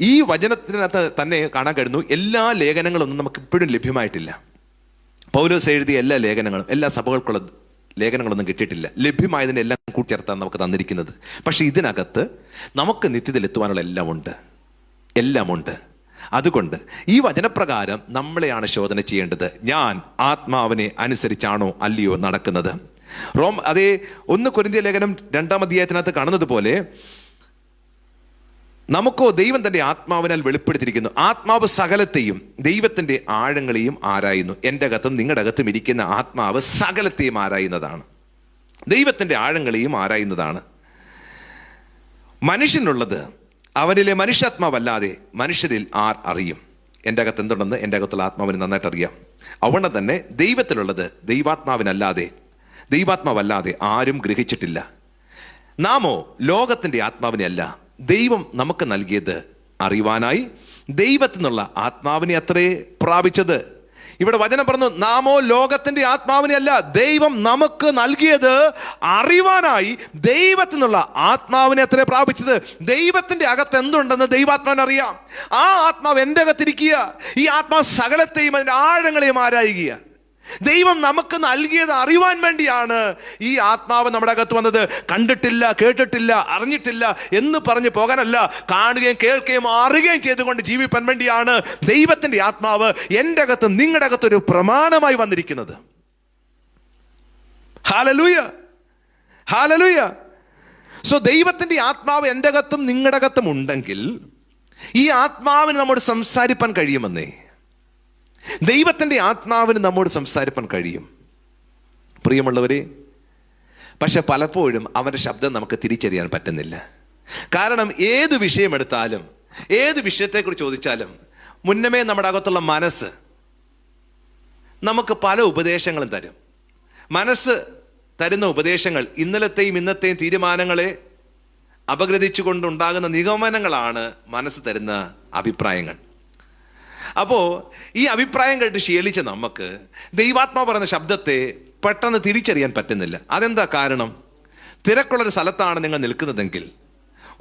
ഈ വചനത്തിനകത്ത് തന്നെ കാണാൻ കഴിയുന്നു എല്ലാ ലേഖനങ്ങളൊന്നും നമുക്ക് ഇപ്പോഴും ലഭ്യമായിട്ടില്ല. പൗലോസ് എഴുതിയ എല്ലാ ലേഖനങ്ങളും, എല്ലാ സഭകൾക്കുള്ള ലേഖനങ്ങളൊന്നും കിട്ടിയിട്ടില്ല. ലഭ്യമായതിനെ എല്ലാം കൂട്ടിച്ചേർത്താണ് നമുക്ക് തന്നിരിക്കുന്നത്. പക്ഷെ ഇതിനകത്ത് നമുക്ക് നിത്യതയിൽ എത്തുവാനുള്ള എല്ലാം ഉണ്ട്. അതുകൊണ്ട് ഈ വചനപ്രകാരം നമ്മളെയാണ് ശോധന ചെയ്യേണ്ടത്. ഞാൻ ആത്മാവിനെ അനുസരിച്ചാണോ അല്ലയോ നടക്കുന്നത്? അതേ 1 കൊരിന്ത്യർ ലേഖനം 2-ാം അധ്യായത്തിനകത്ത് കാണുന്നത് പോലെ നമുക്കോ ദൈവം തന്റെ ആത്മാവിനാൽ വെളിപ്പെടുത്തിയിരിക്കുന്നു. ആത്മാവ് സകലത്തെയും ദൈവത്തിന്റെ ആഴങ്ങളെയും ആരായുന്നു. എൻ്റെ അകത്തും നിങ്ങളുടെ അകത്തും ഇരിക്കുന്ന ആത്മാവ് സകലത്തെയും ആരായുന്നതാണ്, ദൈവത്തിന്റെ ആഴങ്ങളെയും ആരായുന്നതാണ്. മനുഷ്യനുള്ളത് അവനിലെ മനുഷ്യാത്മാവല്ലാതെ മനുഷ്യരിൽ ആർ അറിയും? എൻ്റെ അകത്ത് എന്തുണ്ടെന്ന് എൻ്റെ അകത്തുള്ള ആത്മാവിന് നന്നായിട്ട് അറിയാം. അവിടെ തന്നെ ദൈവത്തിലുള്ളത് ദൈവാത്മാവല്ലാതെ ആരും ഗ്രഹിച്ചിട്ടില്ല. നാമോ ലോകത്തിൻ്റെ ആത്മാവിനെ അല്ല, ദൈവം നമുക്ക് നൽകിയത് അറിയുവാനായി ദൈവത്തിൽ നിന്നുള്ള ആത്മാവിനെ അത്രേ പ്രാപിച്ചത്. ഇവിടെ വചനം പറഞ്ഞു, നാമോ ലോകത്തിന്റെ ആത്മാവിനെ അല്ല, ദൈവം നമുക്ക് നൽകിയത് അറിയുവാനായി ദൈവത്തിൽ നിന്നുള്ള ആത്മാവിനെ അത്രേ പ്രാപിച്ചത്. ദൈവത്തിന്റെ അകത്ത് എന്തുണ്ടെന്ന് ദൈവാത്മാവിന് അറിയാം. ആ ആത്മാവ് എൻ്റെ അകത്തിരിക്കുക. ഈ ആത്മാവ് സകലത്തെയും അതിൻ്റെ ആഴങ്ങളെയും ആരായുക. ദൈവം നമുക്ക് നൽകിയത് അറിയുവാൻ വേണ്ടിയാണ് ഈ ആത്മാവ് നമ്മുടെ അകത്ത് വന്നത്. കണ്ടിട്ടില്ല, കേട്ടിട്ടില്ല, അറിഞ്ഞിട്ടില്ല എന്ന് പറഞ്ഞ് പോകാനല്ല, കാണുകയും കേൾക്കുകയും അറിയുകയും ചെയ്തുകൊണ്ട് ജീവിപ്പാൻ വേണ്ടിയാണ് ദൈവത്തിന്റെ ആത്മാവ് എൻ്റെ അകത്ത് നിങ്ങളുടെ അകത്തൊരു പ്രമാണമായി വന്നിരിക്കുന്നത്. Hallelujah, hallelujah. സോ ദൈവത്തിന്റെ ആത്മാവ് എൻ്റെ അകത്തും നിങ്ങളുടെ അകത്തും ഉണ്ടെങ്കിൽ ഈ ആത്മാവിന് നമ്മോട് സംസാരിപ്പാൻ കഴിയുമെന്നേ. ദൈവത്തിൻ്റെ ആത്മാവിന് നമ്മോട് സംസാരിപ്പാൻ കഴിയും, പ്രിയമുള്ളവരെ. പക്ഷെ പലപ്പോഴും അവൻ്റെ ശബ്ദം നമുക്ക് തിരിച്ചറിയാൻ പറ്റുന്നില്ല. കാരണം ഏത് വിഷയമെടുത്താലും, ഏത് വിഷയത്തെക്കുറിച്ച് ചോദിച്ചാലും മുന്നമേ നമ്മുടെ അകത്തുള്ള മനസ്സ് നമുക്ക് പല ഉപദേശങ്ങളും തരും. മനസ്സ് തരുന്ന ഉപദേശങ്ങൾ ഇന്നലത്തെയും ഇന്നത്തെയും തീരുമാനങ്ങളെ അപഗ്രഥിച്ചുകൊണ്ടുണ്ടാകുന്ന നിഗമനങ്ങളാണ് മനസ്സ് തരുന്ന അഭിപ്രായങ്ങൾ. അപ്പോൾ ഈ അഭിപ്രായം കേട്ട് ശീലിച്ച നമുക്ക് ദൈവാത്മാവ് പറയുന്ന ശബ്ദത്തെ പെട്ടെന്ന് തിരിച്ചറിയാൻ പറ്റുന്നില്ല. അതെന്താ കാരണം? തിരക്കുള്ളൊരു സ്ഥലത്താണ് നിങ്ങൾ നിൽക്കുന്നതെങ്കിൽ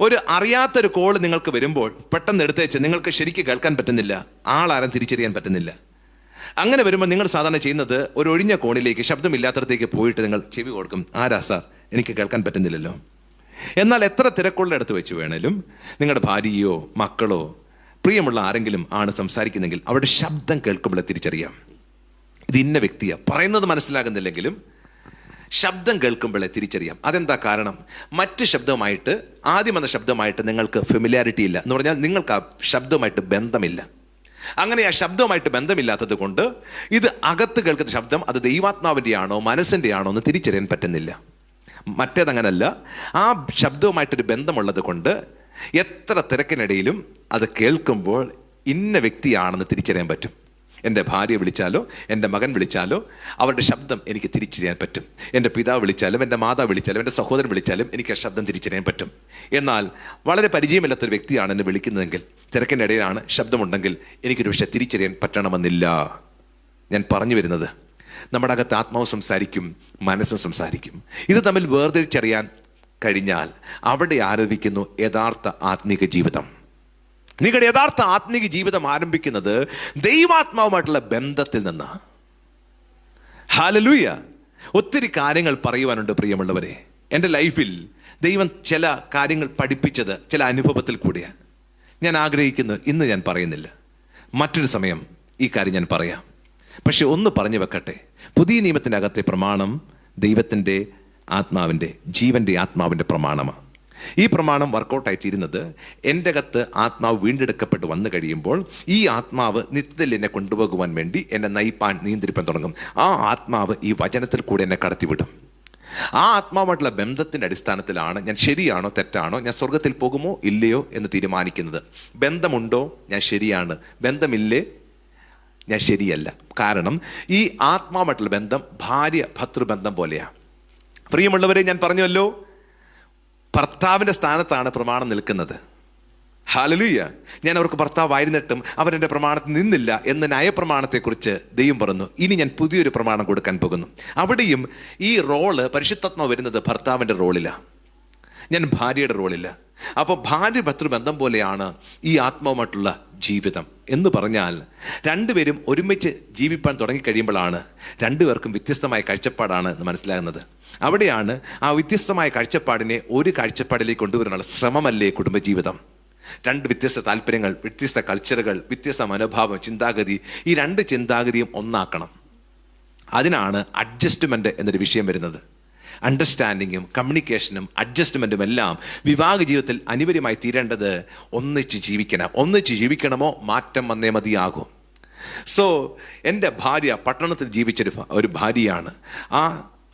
ഒരു അറിയാത്തൊരു കോള് നിങ്ങൾക്ക് വരുമ്പോൾ പെട്ടെന്ന് എടുത്തേച്ച് നിങ്ങൾക്ക് ശരിക്കും കേൾക്കാൻ പറ്റുന്നില്ല, ആളാരും തിരിച്ചറിയാൻ പറ്റുന്നില്ല. അങ്ങനെ വരുമ്പോൾ നിങ്ങൾ സാധാരണ ചെയ്യുന്നത് ഒരു ഒഴിഞ്ഞ കോണിലേക്ക്, ശബ്ദമില്ലാത്തടത്തേക്ക് പോയിട്ട് നിങ്ങൾ ചെവി കൊടുക്കും. ആരാ സാർ, എനിക്ക് കേൾക്കാൻ പറ്റുന്നില്ലല്ലോ. എന്നാൽ എത്ര തിരക്കുള്ള ഇടത്ത് വെച്ച് വേണേലും നിങ്ങളുടെ ഭാര്യയോ മക്കളോ പ്രിയമുള്ള ആരെങ്കിലും ആണ് സംസാരിക്കുന്നെങ്കിൽ അവരുടെ ശബ്ദം കേൾക്കുമ്പോൾ തിരിച്ചറിയാം, ഇത് ഇന്ന വ്യക്തിയാണ്. പറയുന്നത് മനസ്സിലാകുന്നില്ലെങ്കിലും ശബ്ദം കേൾക്കുമ്പോഴേ തിരിച്ചറിയാം. അതെന്താ കാരണം? മറ്റ് ശബ്ദവുമായിട്ട്, ആദ്യം വന്ന ശബ്ദമായിട്ട് നിങ്ങൾക്ക് ഫെമിലിയാരിറ്റി ഇല്ല എന്ന് പറഞ്ഞാൽ നിങ്ങൾക്ക് ആ ശബ്ദവുമായിട്ട് ബന്ധമില്ല. അങ്ങനെ ആ ശബ്ദവുമായിട്ട് ബന്ധമില്ലാത്തത് കൊണ്ട് ഇത് അകത്ത് കേൾക്കുന്ന ശബ്ദം അത് ദൈവാത്മാവിൻ്റെ ആണോ മനസ്സിൻ്റെ ആണോ എന്ന് തിരിച്ചറിയാൻ പറ്റുന്നില്ല. മറ്റേതങ്ങനല്ല, ആ ശബ്ദവുമായിട്ടൊരു ബന്ധമുള്ളത് കൊണ്ട് എത്ര തിരക്കിനിടയിലും അത് കേൾക്കുമ്പോൾ ഇന്ന വ്യക്തിയാണെന്ന് തിരിച്ചറിയാൻ പറ്റും. എൻ്റെ ഭാര്യ വിളിച്ചാലോ എൻ്റെ മകൻ വിളിച്ചാലോ അവരുടെ ശബ്ദം എനിക്ക് തിരിച്ചറിയാൻ പറ്റും. എൻ്റെ പിതാവ് വിളിച്ചാലും എൻ്റെ മാതാവ് വിളിച്ചാലും എൻ്റെ സഹോദരൻ വിളിച്ചാലും എനിക്ക് ആ ശബ്ദം തിരിച്ചറിയാൻ പറ്റും. എന്നാൽ വളരെ പരിചയമില്ലാത്തൊരു വ്യക്തിയാണ് എന്നെ വിളിക്കുന്നതെങ്കിൽ, തിരക്കിൻ്റെ ഇടയിലാണ്, ശബ്ദമുണ്ടെങ്കിൽ എനിക്കൊരു പക്ഷേ തിരിച്ചറിയാൻ പറ്റണമെന്നില്ല. ഞാൻ പറഞ്ഞു വരുന്നത്, നമ്മുടെ അകത്ത് ആത്മാവ് സംസാരിക്കും, മനസ്സും സംസാരിക്കും. ഇത് തമ്മിൽ വേർതിരിച്ചറിയാൻ കഴിഞ്ഞാൽ അവിടെ ആരംഭിക്കുന്നു യഥാർത്ഥ ആത്മീക ജീവിതം. നിങ്ങളുടെ യഥാർത്ഥ ആത്മീക ജീവിതം ആരംഭിക്കുന്നത് ദൈവാത്മാവുമായിട്ടുള്ള ബന്ധത്തിൽ നിന്ന്. ഹല്ലേലൂയ. ഒത്തിരി കാര്യങ്ങൾ പറയുവാനുണ്ട് പ്രിയമുള്ളവരെ. എൻ്റെ ലൈഫിൽ ദൈവം ചില കാര്യങ്ങൾ പഠിപ്പിച്ചത് ചില അനുഭവത്തിൽ കൂടിയാണ്. ഞാൻ ആഗ്രഹിക്കുന്നു, ഇന്ന് ഞാൻ പറയുന്നില്ല, മറ്റൊരു സമയം ഈ കാര്യം ഞാൻ പറയാം. പക്ഷെ ഒന്ന് പറഞ്ഞു വെക്കട്ടെ, പുതിയ നിയമത്തിൻ്റെ അകത്തെ പ്രമാണം ദൈവത്തിൻ്റെ ആത്മാവിൻ്റെ, ജീവൻ്റെ ആത്മാവിൻ്റെ പ്രമാണമാണ്. ഈ പ്രമാണം വർക്കൗട്ടായി തീരുന്നത് എൻ്റെ അകത്ത് ആത്മാവ് വീണ്ടെടുക്കപ്പെട്ട് വന്നു കഴിയുമ്പോൾ ഈ ആത്മാവ് നിത്യത്തിൽ എന്നെ കൊണ്ടുപോകുവാൻ വേണ്ടി എന്നെ നയിപ്പാൻ, നിയന്ത്രിപ്പാൻ തുടങ്ങും. ആ ആത്മാവ് ഈ വചനത്തിൽ കൂടെ എന്നെ കടത്തിവിടും. ആ ആത്മാവായിട്ടുള്ള ബന്ധത്തിൻ്റെ അടിസ്ഥാനത്തിലാണ് ഞാൻ ശരിയാണോ തെറ്റാണോ, ഞാൻ സ്വർഗത്തിൽ പോകുമോ ഇല്ലയോ എന്ന് തീരുമാനിക്കുന്നത്. ബന്ധമുണ്ടോ ഞാൻ ശരിയാണ്, ബന്ധമില്ലേ ഞാൻ ശരിയല്ല. കാരണം ഈ ആത്മാവായിട്ടുള്ള ബന്ധം ഭാര്യ ഭർതൃബന്ധം പോലെയാണ്. പ്രിയമുള്ളവരെ, ഞാൻ പറഞ്ഞുവല്ലോ, ഭർത്താവിൻ്റെ സ്ഥാനത്താണ് പ്രമാണം നിൽക്കുന്നത്. ഹല്ലേലൂയ. ഞാൻ അവർക്ക് ഭർത്താവായിരുന്നിട്ടും അവരെൻ്റെ പ്രമാണത്തിൽ നിന്നില്ല എന്ന ന്യായപ്രമാണത്തെക്കുറിച്ച് ദൈവം പറഞ്ഞു. ഇനി ഞാൻ പുതിയൊരു പ്രമാണം കൊടുക്കാൻ പോകുന്നു. അവിടെയും ഈ റോള്, പരിശുദ്ധാത്മാവ് വരുന്നത് ഭർത്താവിൻ്റെ റോളിലാണ്, ഞാൻ ഭാര്യയുടെ റോളില്ല. അപ്പോൾ ഭാര്യ ഭർതൃബന്ധം പോലെയാണ് ഈ ആത്മാവുമായിട്ടുള്ള ജീവിതം എന്ന് പറഞ്ഞാൽ രണ്ടുപേരും ഒരുമിച്ച് ജീവിപ്പാൻ തുടങ്ങിക്കഴിയുമ്പോഴാണ് രണ്ടുപേർക്കും വ്യത്യസ്തമായ കാഴ്ചപ്പാടാണ് എന്ന് മനസ്സിലാകുന്നത്. അവിടെയാണ് ആ വ്യത്യസ്തമായ കാഴ്ചപ്പാടിനെ ഒരു കാഴ്ചപ്പാടിലേക്ക് കൊണ്ടുവരാനുള്ള ശ്രമമല്ലേ കുടുംബജീവിതം. രണ്ട് വ്യത്യസ്ത താല്പര്യങ്ങൾ, വ്യത്യസ്ത കൾച്ചറുകൾ, വ്യത്യസ്ത മനോഭാവം, ചിന്താഗതി, ഈ രണ്ട് ചിന്താഗതിയും ഒന്നാക്കണം. അതിനാണ് അഡ്ജസ്റ്റ്മെന്റ് എന്നൊരു വിഷയം വരുന്നത്. അണ്ടർസ്റ്റാൻഡിങ്ങും കമ്മ്യൂണിക്കേഷനും അഡ്ജസ്റ്റ്മെൻറ്റും എല്ലാം വിവാഹ ജീവിതത്തിൽ അനിവാര്യമായി തീരേണ്ടത് ഒന്നിച്ച് ജീവിക്കണം. ഒന്നിച്ച് ജീവിക്കണമോ മാറ്റം വന്നേ മതിയാകും. സോ എൻ്റെ ഭാര്യ പട്ടണത്തിൽ ജീവിച്ചൊരു ഒരു ഭാര്യയാണ്.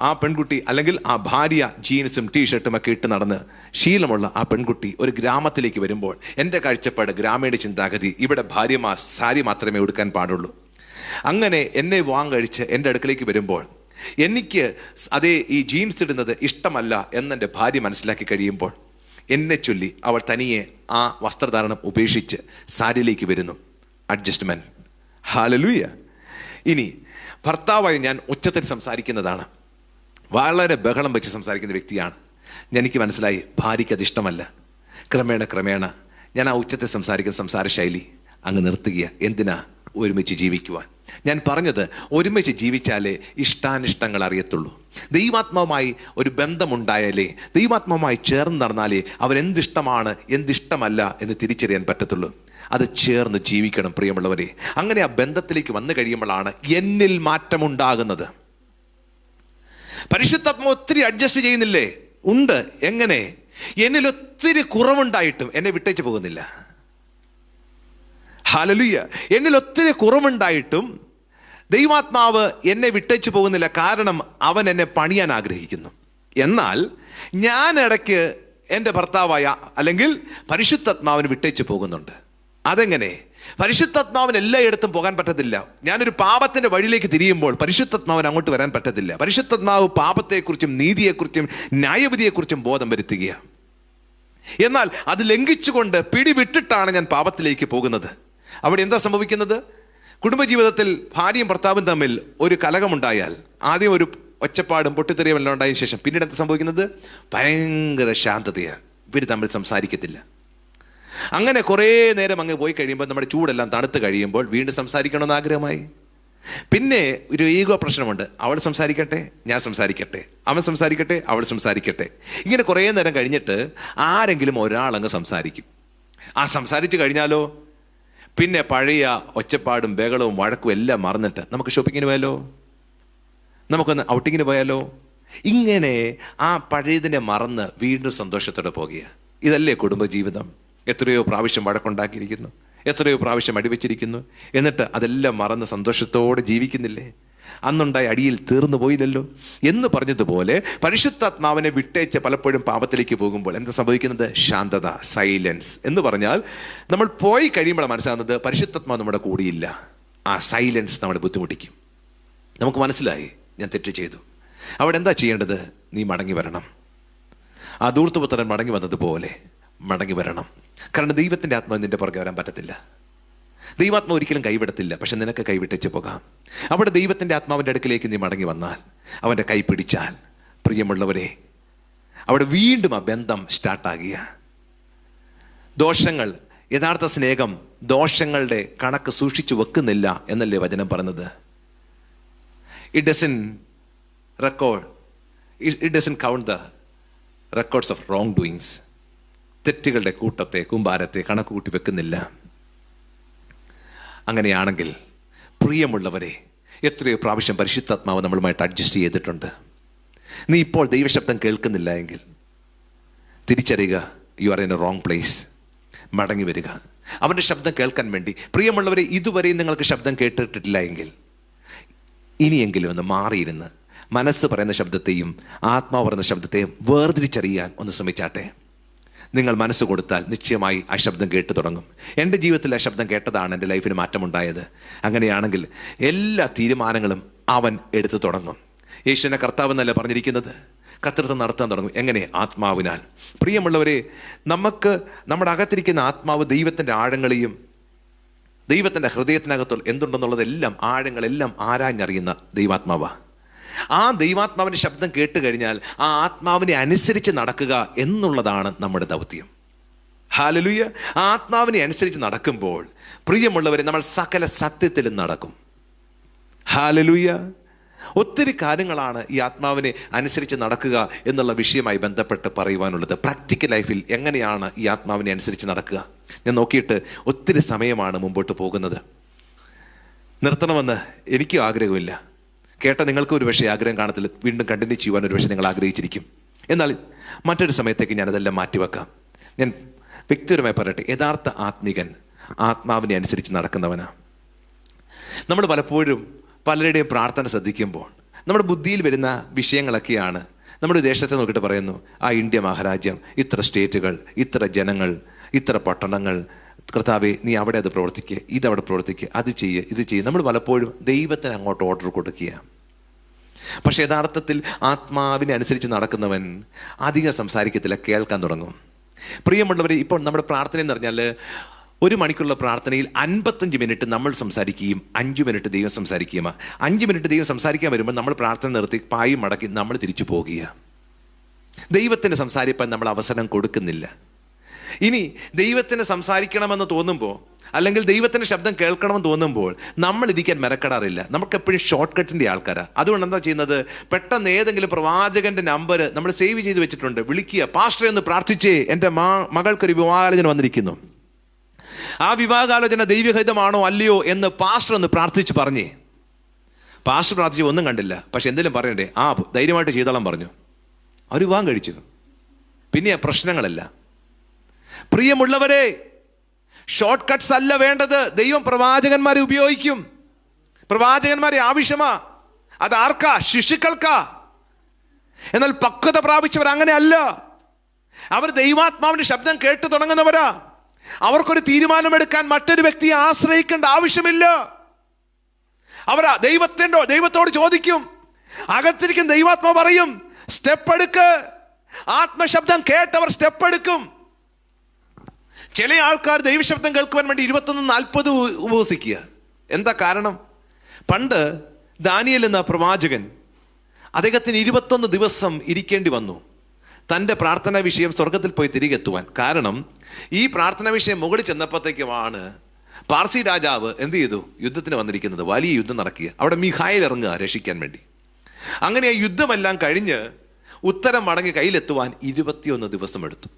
ആ പെൺകുട്ടി, അല്ലെങ്കിൽ ആ ഭാര്യ ജീൻസും ടീഷർട്ടും ഒക്കെ ഇട്ട് നടന്ന് ശീലമുള്ള ആ പെൺകുട്ടി ഒരു ഗ്രാമത്തിലേക്ക് വരുമ്പോൾ എൻ്റെ കാഴ്ചപ്പാട്, ഗ്രാമീണ ചിന്താഗതി, ഇവിടെ ഭാര്യമാർ സാരി മാത്രമേ ഉടുക്കാൻ പാടുള്ളൂ. അങ്ങനെ എന്നെ വിവാഹം കഴിച്ച് എൻ്റെ അടുക്കലേക്ക് വരുമ്പോൾ എനിക്ക് അതേ ഈ ജീൻസ് ഇടുന്നത് ഇഷ്ടമല്ല എന്നെൻ്റെ ഭാര്യ മനസ്സിലാക്കി കഴിയുമ്പോൾ എന്നെ ചൊല്ലി അവൾ തനിയെ ആ വസ്ത്രധാരണം ഉപേക്ഷിച്ച് സാരിയിലേക്ക് വരുന്നു. അഡ്ജസ്റ്റ്മെന്റ്. ഹല്ലേലൂയ. ഇനി ഭർത്താവായി ഞാൻ ഉച്ചത്തിൽ സംസാരിക്കുന്നതാണ്, വളരെ ബഹളം വെച്ച് സംസാരിക്കുന്ന വ്യക്തിയാണ്. എനിക്ക് മനസ്സിലായി ഭാര്യയ്ക്ക് അത് ഇഷ്ടമല്ല. ക്രമേണ ഞാൻ ആ ഉച്ചത്തിൽ സംസാരിക്കുന്ന സംസാര ശൈലി അങ്ങ് നിർത്തുക. എന്തിനാ? ഒരുമിച്ച് ജീവിക്കുവാൻ. ഞാൻ പറഞ്ഞത്, ഒരുമിച്ച് ജീവിച്ചാലേ ഇഷ്ടാനിഷ്ടങ്ങൾ അറിയത്തുള്ളൂ. ദൈവാത്മാവുമായി ഒരു ബന്ധമുണ്ടായാലേ, ദൈവാത്മാവുമായി ചേർന്ന് നടന്നാലേ അവരെന്തിഷ്ടമാണ് എന്തിഷ്ടമല്ല എന്ന് തിരിച്ചറിയാൻ പറ്റത്തുള്ളൂ. അത് ചേർന്ന് ജീവിക്കണം പ്രിയമുള്ളവരെ. അങ്ങനെ ആ ബന്ധത്തിലേക്ക് വന്നു കഴിയുമ്പോഴാണ് എന്നിൽ മാറ്റമുണ്ടാകുന്നത്. പരിശുദ്ധാത്മാവ് ഒത്തിരി അഡ്ജസ്റ്റ് ചെയ്യുന്നില്ലേ? ഉണ്ട്. എങ്ങനെ? എന്നിൽ ഒത്തിരി കുറവുണ്ടായിട്ടും എന്നെ വിട്ടേച്ച് പോകുന്നില്ല. ഹല്ലേലൂയ. എന്നിൽ ഒത്തിരി കുറവുണ്ടായിട്ടും ദൈവാത്മാവ് എന്നെ വിട്ടേച്ച് പോകുന്നില്ല. കാരണം അവൻ എന്നെ പണിയാൻ ആഗ്രഹിക്കുന്നു. എന്നാൽ ഞാൻ ഇടയ്ക്ക് എൻ്റെ ഭർത്താവായ അല്ലെങ്കിൽ പരിശുദ്ധാത്മാവിന് വിട്ടേച്ച് പോകുന്നുണ്ട്. അതെങ്ങനെ? പരിശുദ്ധാത്മാവിന് എല്ലായിടത്തും പോകാൻ പറ്റത്തില്ല. ഞാനൊരു പാപത്തിന്റെ വഴിയിലേക്ക് തിരിയുമ്പോൾ പരിശുദ്ധാത്മാവിന് അങ്ങോട്ട് വരാൻ പറ്റത്തില്ല. പരിശുദ്ധാത്മാവ് പാപത്തെക്കുറിച്ചും നീതിയെക്കുറിച്ചും ന്യായവിധിയെക്കുറിച്ചും ബോധം വരുത്തുകയാണ്. എന്നാൽ അത് ലംഘിച്ചുകൊണ്ട് പിടിവിട്ടിട്ടാണ് ഞാൻ പാപത്തിലേക്ക് പോകുന്നത്. അവിടെ എന്താ സംഭവിക്കുന്നത്? കുടുംബജീവിതത്തിൽ ഭാര്യയും ഭർത്താവും തമ്മിൽ ഒരു കലഹമുണ്ടായാൽ ആദ്യം ഒരു ഒച്ചപ്പാടും പൊട്ടിത്തെറിയും എല്ലാം ഉണ്ടായതിനു ശേഷം പിന്നീട് എന്താ സംഭവിക്കുന്നത്? ഭയങ്കര ശാന്തതയാണ്. ഇവർ തമ്മിൽ സംസാരിക്കത്തില്ല. അങ്ങനെ കുറേ നേരം അങ്ങ് പോയി കഴിയുമ്പോൾ നമ്മുടെ ചൂടെല്ലാം തണുത്ത് കഴിയുമ്പോൾ വീണ്ടും സംസാരിക്കണമെന്ന് ആഗ്രഹമായി. പിന്നെ ഒരു ഈഗോ പ്രശ്നമുണ്ട്. അവൾ സംസാരിക്കട്ടെ, ഞാൻ സംസാരിക്കട്ടെ, അവൻ സംസാരിക്കട്ടെ, അവൾ സംസാരിക്കട്ടെ. ഇങ്ങനെ കുറേ നേരം കഴിഞ്ഞിട്ട് ആരെങ്കിലും ഒരാളങ്ങ് സംസാരിക്കും. ആ സംസാരിച്ച് കഴിഞ്ഞാലോ പിന്നെ പഴയ ഒച്ചപ്പാടും ബഹളവും വഴക്കും എല്ലാം മറന്നിട്ട് നമുക്ക് ഷോപ്പിങ്ങിന് പോയാലോ, നമുക്കൊന്ന് ഔട്ടിങ്ങിന് പോയാലോ. ഇങ്ങനെ ആ പഴയതിനെ മറന്ന് വീണ്ടും സന്തോഷത്തോടെ പോകുക. ഇതല്ലേ കുടുംബജീവിതം? എത്രയോ പ്രാവശ്യം വഴക്കുണ്ടാക്കിയിരിക്കുന്നു, എത്രയോ പ്രാവശ്യം അടിവെച്ചിരിക്കുന്നു. എന്നിട്ട് അതെല്ലാം മറന്ന് സന്തോഷത്തോടെ ജീവിക്കുന്നില്ലേ? അന്നുണ്ടായ അടിയിൽ തീർന്നു പോയില്ലല്ലോ എന്ന് പറഞ്ഞതുപോലെ പരിശുദ്ധാത്മാവിനെ വിട്ടേച്ച് പലപ്പോഴും പാപത്തിലേക്ക് പോകുമ്പോൾ എന്താ സംഭവിക്കുന്നത്? ശാന്തത, സൈലൻസ് എന്ന് പറഞ്ഞാൽ നമ്മൾ പോയി കഴിയുമ്പോൾ മനസ്സിലാകുന്നത് പരിശുദ്ധാത്മാവ് നമ്മുടെ കൂടിയില്ല. ആ സൈലൻസ് നമ്മളെ ബുദ്ധിമുട്ടിക്കും. നമുക്ക് മനസ്സിലായി ഞാൻ തെറ്റ് ചെയ്തു. അവിടെ എന്താ ചെയ്യേണ്ടത്? നീ മടങ്ങി വരണം. ആ ധൂർത്തുപുത്രൻ മടങ്ങി വന്നതുപോലെ മടങ്ങി വരണം. കാരണം ദൈവത്തിൻ്റെ ആത്മാവ് നിന്റെ പുറകെ വരാൻ പറ്റത്തില്ല. ദൈവാത്മാവ് ഒരിക്കലും കൈവിടത്തില്ല. പക്ഷെ നിനക്ക് കൈവിട്ടേച്ച് പോകാം. അവിടെ ദൈവത്തിൻ്റെ ആത്മാവിൻ്റെ അടുക്കിലേക്ക് നീ മടങ്ങി വന്നാൽ, അവൻ്റെ കൈ പിടിച്ചാൽ, പ്രിയമുള്ളവരെ, അവിടെ വീണ്ടും ആ ബന്ധം സ്റ്റാർട്ടാകിയ. ദോഷങ്ങൾ, യഥാർത്ഥ സ്നേഹം ദോഷങ്ങളുടെ കണക്ക് സൂക്ഷിച്ചു വെക്കുന്നില്ല എന്നല്ലേ വചനം പറഞ്ഞത്? It doesn't count the records of wrongdoings. തെറ്റുകളുടെ കൂട്ടത്തെ, കൂമ്പാരത്തെ കണക്ക് കൂട്ടി വെക്കുന്നില്ല. അങ്ങനെയാണെങ്കിൽ പ്രിയമുള്ളവരെ, എത്രയോ പ്രാവശ്യം പരിശുദ്ധാത്മാവ് നമ്മളുമായിട്ട് അഡ്ജസ്റ്റ് ചെയ്തിട്ടുണ്ട്. നീ ഇപ്പോൾ ദൈവശബ്ദം കേൾക്കുന്നില്ല എങ്കിൽ തിരിച്ചറിയുക, you are in A wrong place. മടങ്ങി വരിക അവൻ്റെ ശബ്ദം കേൾക്കാൻ വേണ്ടി. പ്രിയമുള്ളവരെ, ഇതുവരെയും നിങ്ങൾക്ക് ശബ്ദം കേട്ടിട്ടില്ല എങ്കിൽ ഇനിയെങ്കിലും ഒന്ന് മാറിയിരുന്ന് മനസ്സ് പറയുന്ന ശബ്ദത്തെയും ആത്മാവ് പറയുന്ന ശബ്ദത്തെയും വേർതിരിച്ചറിയാൻ ഒന്ന് ശ്രമിച്ചാട്ടെ. നിങ്ങൾ മനസ്സ് കൊടുത്താൽ നിശ്ചയമായി ആ ശബ്ദം കേട്ടു തുടങ്ങും. എൻ്റെ ജീവിതത്തിൽ ആ ശബ്ദം കേട്ടതാണ് എൻ്റെ ലൈഫിന് മാറ്റമുണ്ടായത്. അങ്ങനെയാണെങ്കിൽ എല്ലാ തീരുമാനങ്ങളും അവൻ എടുത്തു തുടങ്ങും. യേശുവിനെ കർത്താവ് എന്നല്ല പറഞ്ഞിരിക്കുന്നത്, കർത്തൃത്വം നടത്താൻ തുടങ്ങും. എങ്ങനെ? ആത്മാവിനാൽ. പ്രിയമുള്ളവരെ, നമുക്ക് നമ്മുടെ അകത്തിരിക്കുന്ന ആത്മാവ് ദൈവത്തിൻ്റെ ആഴങ്ങളെയും ദൈവത്തിൻ്റെ ഹൃദയത്തിനകത്തുള്ള എന്തുണ്ടെന്നുള്ളതെല്ലാം ആഴങ്ങളെല്ലാം ആരാഞ്ഞറിയുന്ന ദൈവാത്മാവാണ്. ആ ദൈവാത്മാവിൻ്റെ ശബ്ദം കേട്ട് കഴിഞ്ഞാൽ ആ ആത്മാവിനെ അനുസരിച്ച് നടക്കുക എന്നുള്ളതാണ് നമ്മുടെ ദൗത്യം. ഹല്ലേലൂയ. ആ ആത്മാവിനെ അനുസരിച്ച് നടക്കുമ്പോൾ പ്രിയമുള്ളവരെ, നമ്മൾ സകല സത്യത്തിലും നടക്കും. ഹല്ലേലൂയ. ഒത്തിരി കാര്യങ്ങളാണ് ഈ ആത്മാവിനെ അനുസരിച്ച് നടക്കുക എന്നുള്ള വിഷയമായി ബന്ധപ്പെട്ട് പറയുവാനുള്ളത്. പ്രാക്ടിക്കൽ ലൈഫിൽ എങ്ങനെയാണ് ഈ ആത്മാവിനെ അനുസരിച്ച് നടക്കുക? ഞാൻ നോക്കിയിട്ട് ഒത്തിരി സമയമാണ് മുമ്പോട്ട് പോകുന്നത്. നിർത്തണമെന്ന് എനിക്കും ആഗ്രഹമില്ല. കേട്ട നിങ്ങൾക്ക് ഒരു പക്ഷേ ആഗ്രഹം കാണത്തില്ല. വീണ്ടും കണ്ടിന്യൂ ചെയ്യുവാൻ ഒരു പക്ഷേ നിങ്ങൾ ആഗ്രഹിച്ചിരിക്കും. എന്നാൽ മറ്റൊരു സമയത്തേക്ക് ഞാനതെല്ലാം മാറ്റിവെക്കാം. ഞാൻ വ്യക്തിപരമായി പറയട്ടെ, യഥാർത്ഥ ആത്മികൻ ആത്മാവിനെ അനുസരിച്ച് നടക്കുന്നവനാണ്. നമ്മൾ പലപ്പോഴും പലരുടെയും പ്രാർത്ഥന ശ്രദ്ധിക്കുമ്പോൾ നമ്മുടെ ബുദ്ധിയിൽ വരുന്ന വിഷയങ്ങളൊക്കെയാണ്. നമ്മുടെ ദേശത്തെ നോക്കിയിട്ട് പറയുന്നു, ആ ഇന്ത്യ മഹാരാജ്യം, ഇത്ര സ്റ്റേറ്റുകൾ, ഇത്ര ജനങ്ങൾ, ഇത്ര പട്ടണങ്ങൾ, കർത്താവേ നീ അവിടെ അത് പ്രവർത്തിക്കുക, ഇതവിടെ പ്രവർത്തിക്കുക, അത് ചെയ്യുക, ഇത് ചെയ്യുക. നമ്മൾ പലപ്പോഴും ദൈവത്തിന് അങ്ങോട്ട് ഓർഡർ കൊടുക്കുക. പക്ഷെ യഥാർത്ഥത്തിൽ ആത്മാവിനെ അനുസരിച്ച് നടക്കുന്നവൻ അധികം സംസാരിക്കത്തില്ല, കേൾക്കാൻ തുടങ്ങും. പ്രിയമുള്ളവർ, ഇപ്പോൾ നമ്മുടെ പ്രാർത്ഥന എന്ന് പറഞ്ഞാൽ 1 മണിക്കുള്ള പ്രാർത്ഥനയിൽ 55 മിനിറ്റ് നമ്മൾ സംസാരിക്കുകയും 5 മിനിറ്റ് ദൈവം സംസാരിക്കുകയും. 5 മിനിറ്റ് ദൈവം സംസാരിക്കാൻ വരുമ്പോൾ നമ്മൾ പ്രാർത്ഥന നിർത്തി പായും മടക്കി നമ്മൾ തിരിച്ചു പോകുക. ദൈവത്തിന് സംസാരിപ്പാൻ നമ്മൾ അവസരം കൊടുക്കുന്നില്ല. ഇനി ദൈവത്തിന് സംസാരിക്കണമെന്ന് തോന്നുമ്പോൾ, അല്ലെങ്കിൽ ദൈവത്തിൻ്റെ ശബ്ദം കേൾക്കണമെന്ന് തോന്നുമ്പോൾ നമ്മൾ ഇരിക്കാൻ മെനക്കെടാറില്ല. നമുക്കെപ്പോഴും ഷോർട്ട് കട്ടിൻ്റെ ആൾക്കാരാണ്. അതുകൊണ്ട് എന്താ ചെയ്യുന്നത്? പെട്ടെന്ന് ഏതെങ്കിലും പ്രവാചകന്റെ നമ്പർ നമ്മൾ സേവ് ചെയ്ത് വെച്ചിട്ടുണ്ട്, വിളിക്കുക, പാസ്റ്ററെ ഒന്ന് പ്രാർത്ഥിച്ചേ, എൻ്റെ മകൾക്കൊരു വിവാഹാലോചന വന്നിരിക്കുന്നു, ആ വിവാഹാലോചന ദൈവഹിതമാണോ അല്ലയോ എന്ന് പാസ്റ്റർ ഒന്ന് പ്രാർത്ഥിച്ച് പറഞ്ഞേ. പാസ്റ്റർ പ്രാർത്ഥിച്ച് ഒന്നും കണ്ടില്ല, പക്ഷെ എന്തെങ്കിലും പറയണ്ടേ? ആ ധൈര്യമായിട്ട് ചെയ്തോളാൻ പറഞ്ഞു. അവർ വിവാഹം കഴിച്ചു. പിന്നെ പ്രശ്നങ്ങളല്ല. പ്രിയമുള്ളവരെ, ഷോർട്ട് കട്ട്സ് അല്ല വേണ്ടത്. ദൈവം പ്രവാചകന്മാരെ ഉപയോഗിക്കും. പ്രവാചകന്മാരെ ആവശ്യമാ. അത് ആർക്കാ? ശിശുക്കൾക്കാ. എന്നാൽ പക്വത പ്രാപിച്ചവർ അങ്ങനെ അല്ല. അവർ ദൈവാത്മാവിന്റെ ശബ്ദം കേട്ടു തുടങ്ങുന്നവരാ. അവർക്കൊരു തീരുമാനമെടുക്കാൻ മറ്റൊരു വ്യക്തിയെ ആശ്രയിക്കേണ്ട ആവശ്യമില്ല. അവർ ദൈവത്തോട് ചോദിക്കും. അകത്തിരിക്കുന്ന ദൈവാത്മാവ് പറയും, സ്റ്റെപ്പ് എടുക്ക്. ആത്മശബ്ദം കേട്ടവർ സ്റ്റെപ്പ് എടുക്കും. ചില ആൾക്കാർ ദൈവശബ്ദം കേൾക്കുവാൻ വേണ്ടി 21-40 ഉപവസിക്കുക. എന്താ കാരണം? പണ്ട് ദാനിയേൽ എന്ന പ്രവാചകൻ, അദ്ദേഹത്തിന് 21 ദിവസം ഇരിക്കേണ്ടി വന്നു തൻ്റെ പ്രാർത്ഥനാ വിഷയം സ്വർഗത്തിൽ പോയി തിരികെ എത്തുവാൻ. കാരണം ഈ പ്രാർത്ഥനാ വിഷയം മുകളിൽ ചെന്നപ്പോഴത്തേക്കുമാണ് പാർസി രാജാവ് എന്ത് ചെയ്തു? യുദ്ധത്തിന് വന്നിരിക്കുന്നത്. വലിയ യുദ്ധം നടക്കുക. അവിടെ മിഖായേൽ ഇറങ്ങുക രക്ഷിക്കാൻ വേണ്ടി. അങ്ങനെ ആ യുദ്ധമെല്ലാം കഴിഞ്ഞ് ഉത്തരം മടങ്ങി കയ്യിലെത്തുവാൻ 21 ദിവസം എടുത്തു.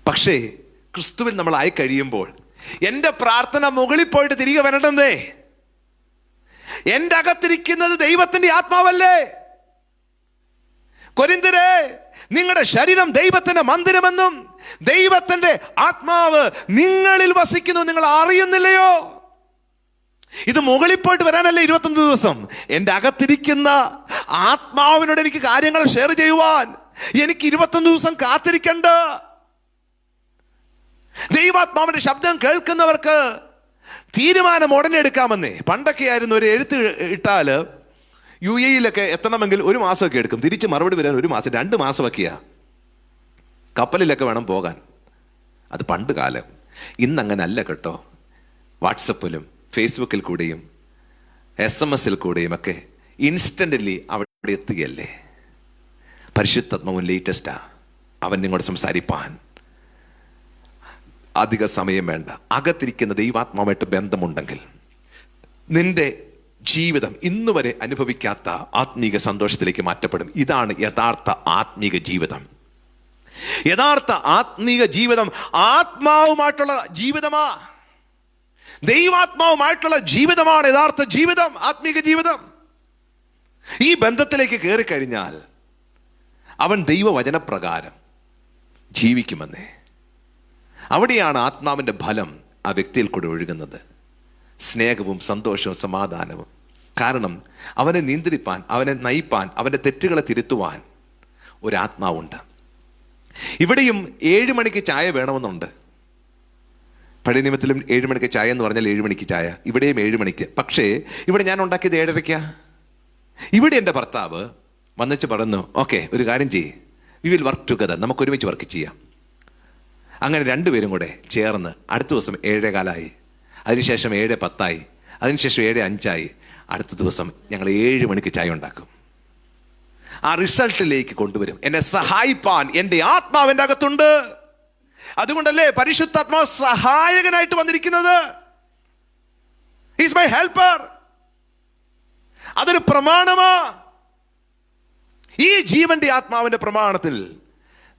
പക്ഷേ ക്രിസ്തുവിൽ നമ്മളായി കഴിയുമ്പോൾ എൻ്റെ പ്രാർത്ഥന മുകളിൽ പോയിട്ട് തിരികെ വരണ്ടേ? എൻ്റെ അകത്തിരിക്കുന്നത് ദൈവത്തിന്റെ ആത്മാവല്ലേ? കൊരിന്ത്യരേ, നിങ്ങളുടെ ശരീരം ദൈവത്തിന്റെ മന്ദിരമെന്നും ദൈവത്തിന്റെ ആത്മാവ് നിങ്ങളിൽ വസിക്കുന്നു നിങ്ങൾ അറിയുന്നില്ലയോ? ഇത് മുകളിൽ പോയിട്ട് വരാനല്ലേ 21 ദിവസം. എൻ്റെ അകത്തിരിക്കുന്ന ആത്മാവിനോട് എനിക്ക് കാര്യങ്ങൾ ഷെയർ ചെയ്യുവാൻ എനിക്ക് 21 ദിവസം കാത്തിരിക്കണ്ട. ദൈവാത്മാവിന്റെ ശബ്ദം കേൾക്കുന്നവർക്ക് തീരുമാനം ഉടനെ എടുക്കാമെന്നേ. പണ്ടൊക്കെ ആയിരുന്നു ഒരു എഴുത്ത് ഇട്ടാൽ UAE എത്തണമെങ്കിൽ 1 മാസമൊക്കെ എടുക്കും. തിരിച്ച് മറുപടി വരാൻ 1 മാസം 2 മാസമൊക്കെയാ. കപ്പലിലൊക്കെ വേണം പോകാൻ. അത് പണ്ട് കാലം. ഇന്നങ്ങനെ അല്ല കേട്ടോ. വാട്സപ്പിലും ഫേസ്ബുക്കിൽ കൂടെയും SMS കൂടെയും ഒക്കെ ഇൻസ്റ്റന്റ്ലി അവിടെ എത്തുകയല്ലേ. പരിശുദ്ധാത്മാവും ലേറ്റസ്റ്റാ. അവൻ നിങ്ങളോട് സംസാരിപ്പാൻ അധിക സമയം വേണ്ട. അകത്തിരിക്കുന്ന ദൈവാത്മാവായിട്ട് ബന്ധമുണ്ടെങ്കിൽ നിന്റെ ജീവിതം ഇന്ന് വരെ അനുഭവിക്കാത്ത ആത്മീക സന്തോഷത്തിലേക്ക് മാറ്റപ്പെടും. ഇതാണ് യഥാർത്ഥ ആത്മീക ജീവിതം. യഥാർത്ഥ ആത്മീക ജീവിതം ആത്മാവുമായിട്ടുള്ള ജീവിതമാ. ദൈവാത്മാവുമായിട്ടുള്ള ജീവിതമാണ് യഥാർത്ഥ ജീവിതം, ആത്മീക ജീവിതം. ഈ ബന്ധത്തിലേക്ക് കയറി കഴിഞ്ഞാൽ അവൻ ദൈവവചനപ്രകാരം ജീവിക്കുമെന്നേ. അവിടെയാണ് ആത്മാവിൻ്റെ ഫലം ആ വ്യക്തിയിൽ കൂടെ ഒഴുകുന്നത്. സ്നേഹവും സന്തോഷവും സമാധാനവും. കാരണം അവനെ നിയന്ത്രിപ്പാൻ, അവനെ നയിപ്പാൻ, അവൻ്റെ തെറ്റുകളെ തിരുത്തുവാൻ ഒരാത്മാവുണ്ട്. ഇവിടെയും 7 മണിക്ക് ചായ വേണമെന്നുണ്ട്. പഴയ നിയമത്തിലും 7 മണിക്ക് ചായ എന്ന് പറഞ്ഞാൽ 7 മണിക്ക് ചായ. ഇവിടെയും 7 മണിക്ക്. പക്ഷേ ഇവിടെ ഞാൻ ഉണ്ടാക്കിയത് 7:30. ഇവിടെ എൻ്റെ ഭർത്താവ് വന്നിച്ച് പറഞ്ഞു, ഓക്കെ ഒരു കാര്യം ചെയ്യ്, വി വിൽ വർക്ക് ടുഗദർ, നമുക്ക് ഒരുമിച്ച് വർക്ക് ചെയ്യാം. അങ്ങനെ 2 പേരും കൂടെ ചേർന്ന് അടുത്ത ദിവസം 7:15, അതിനുശേഷം 7:10, അതിനുശേഷം 7:05, അടുത്ത ദിവസം ഞങ്ങൾ 7 മണിക്ക് ചായ ഉണ്ടാക്കും. ആ റിസൾട്ടിലേക്ക് കൊണ്ടുവരും. എന്നെ സഹായിപ്പാൻ എൻ്റെ ആത്മാവിൻ്റെ അകത്തുണ്ട്. അതുകൊണ്ടല്ലേ പരിശുദ്ധാത്മാവ് സഹായകനായിട്ട് വന്നിരിക്കുന്നത്. Is my helper. അതൊരു പ്രമാണമാ. ഈ ജീവന്റെ ആത്മാവിന്റെ പ്രമാണത്തിൽ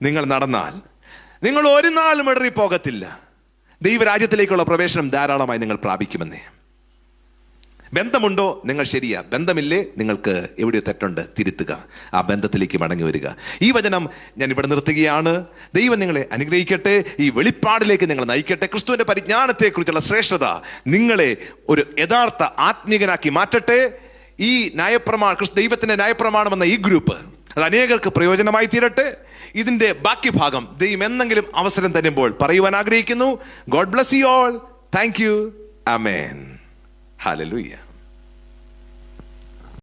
നിങ്ങൾ നടന്നാൽ നിങ്ങൾ ഒരു നാളും ഇടറി പോകത്തില്ല. ദൈവരാജ്യത്തിലേക്കുള്ള പ്രവേശനം ധാരാളമായി നിങ്ങൾ പ്രാപിക്കുമെന്നേ. ബന്ധമുണ്ടോ? നിങ്ങൾ ശരിയാ. ബന്ധമില്ലേ? നിങ്ങൾക്ക് എവിടെയോ തെറ്റുണ്ട്, തിരുത്തുക. ആ ബന്ധത്തിലേക്ക് മടങ്ങി വരിക. ഈ വചനം ഞാൻ ഇവിടെ നിർത്തുകയാണ്. ദൈവം നിങ്ങളെ അനുഗ്രഹിക്കട്ടെ. ഈ വെളിപ്പാടിലേക്ക് നിങ്ങൾ നയിക്കട്ടെ. ക്രിസ്തുവിന്റെ പരിജ്ഞാനത്തെക്കുറിച്ചുള്ള ശ്രേഷ്ഠത നിങ്ങളെ ഒരു യഥാർത്ഥ ആത്മീകനാക്കി മാറ്റട്ടെ. ഈ ദൈവത്തിന്റെ ന്യായപ്രമാണം എന്ന ഈ ഗ്രൂപ്പ് അത് അനേകർക്ക് പ്രയോജനമായി തീരട്ടെ. ഇതിന്റെ ബാക്കി ഭാഗം ദൈവം എന്തെങ്കിലും അവസരം തരുമ്പോൾ പറയുവാൻ ആഗ്രഹിക്കുന്നു. God bless you all. Thank you. Amen. Hallelujah.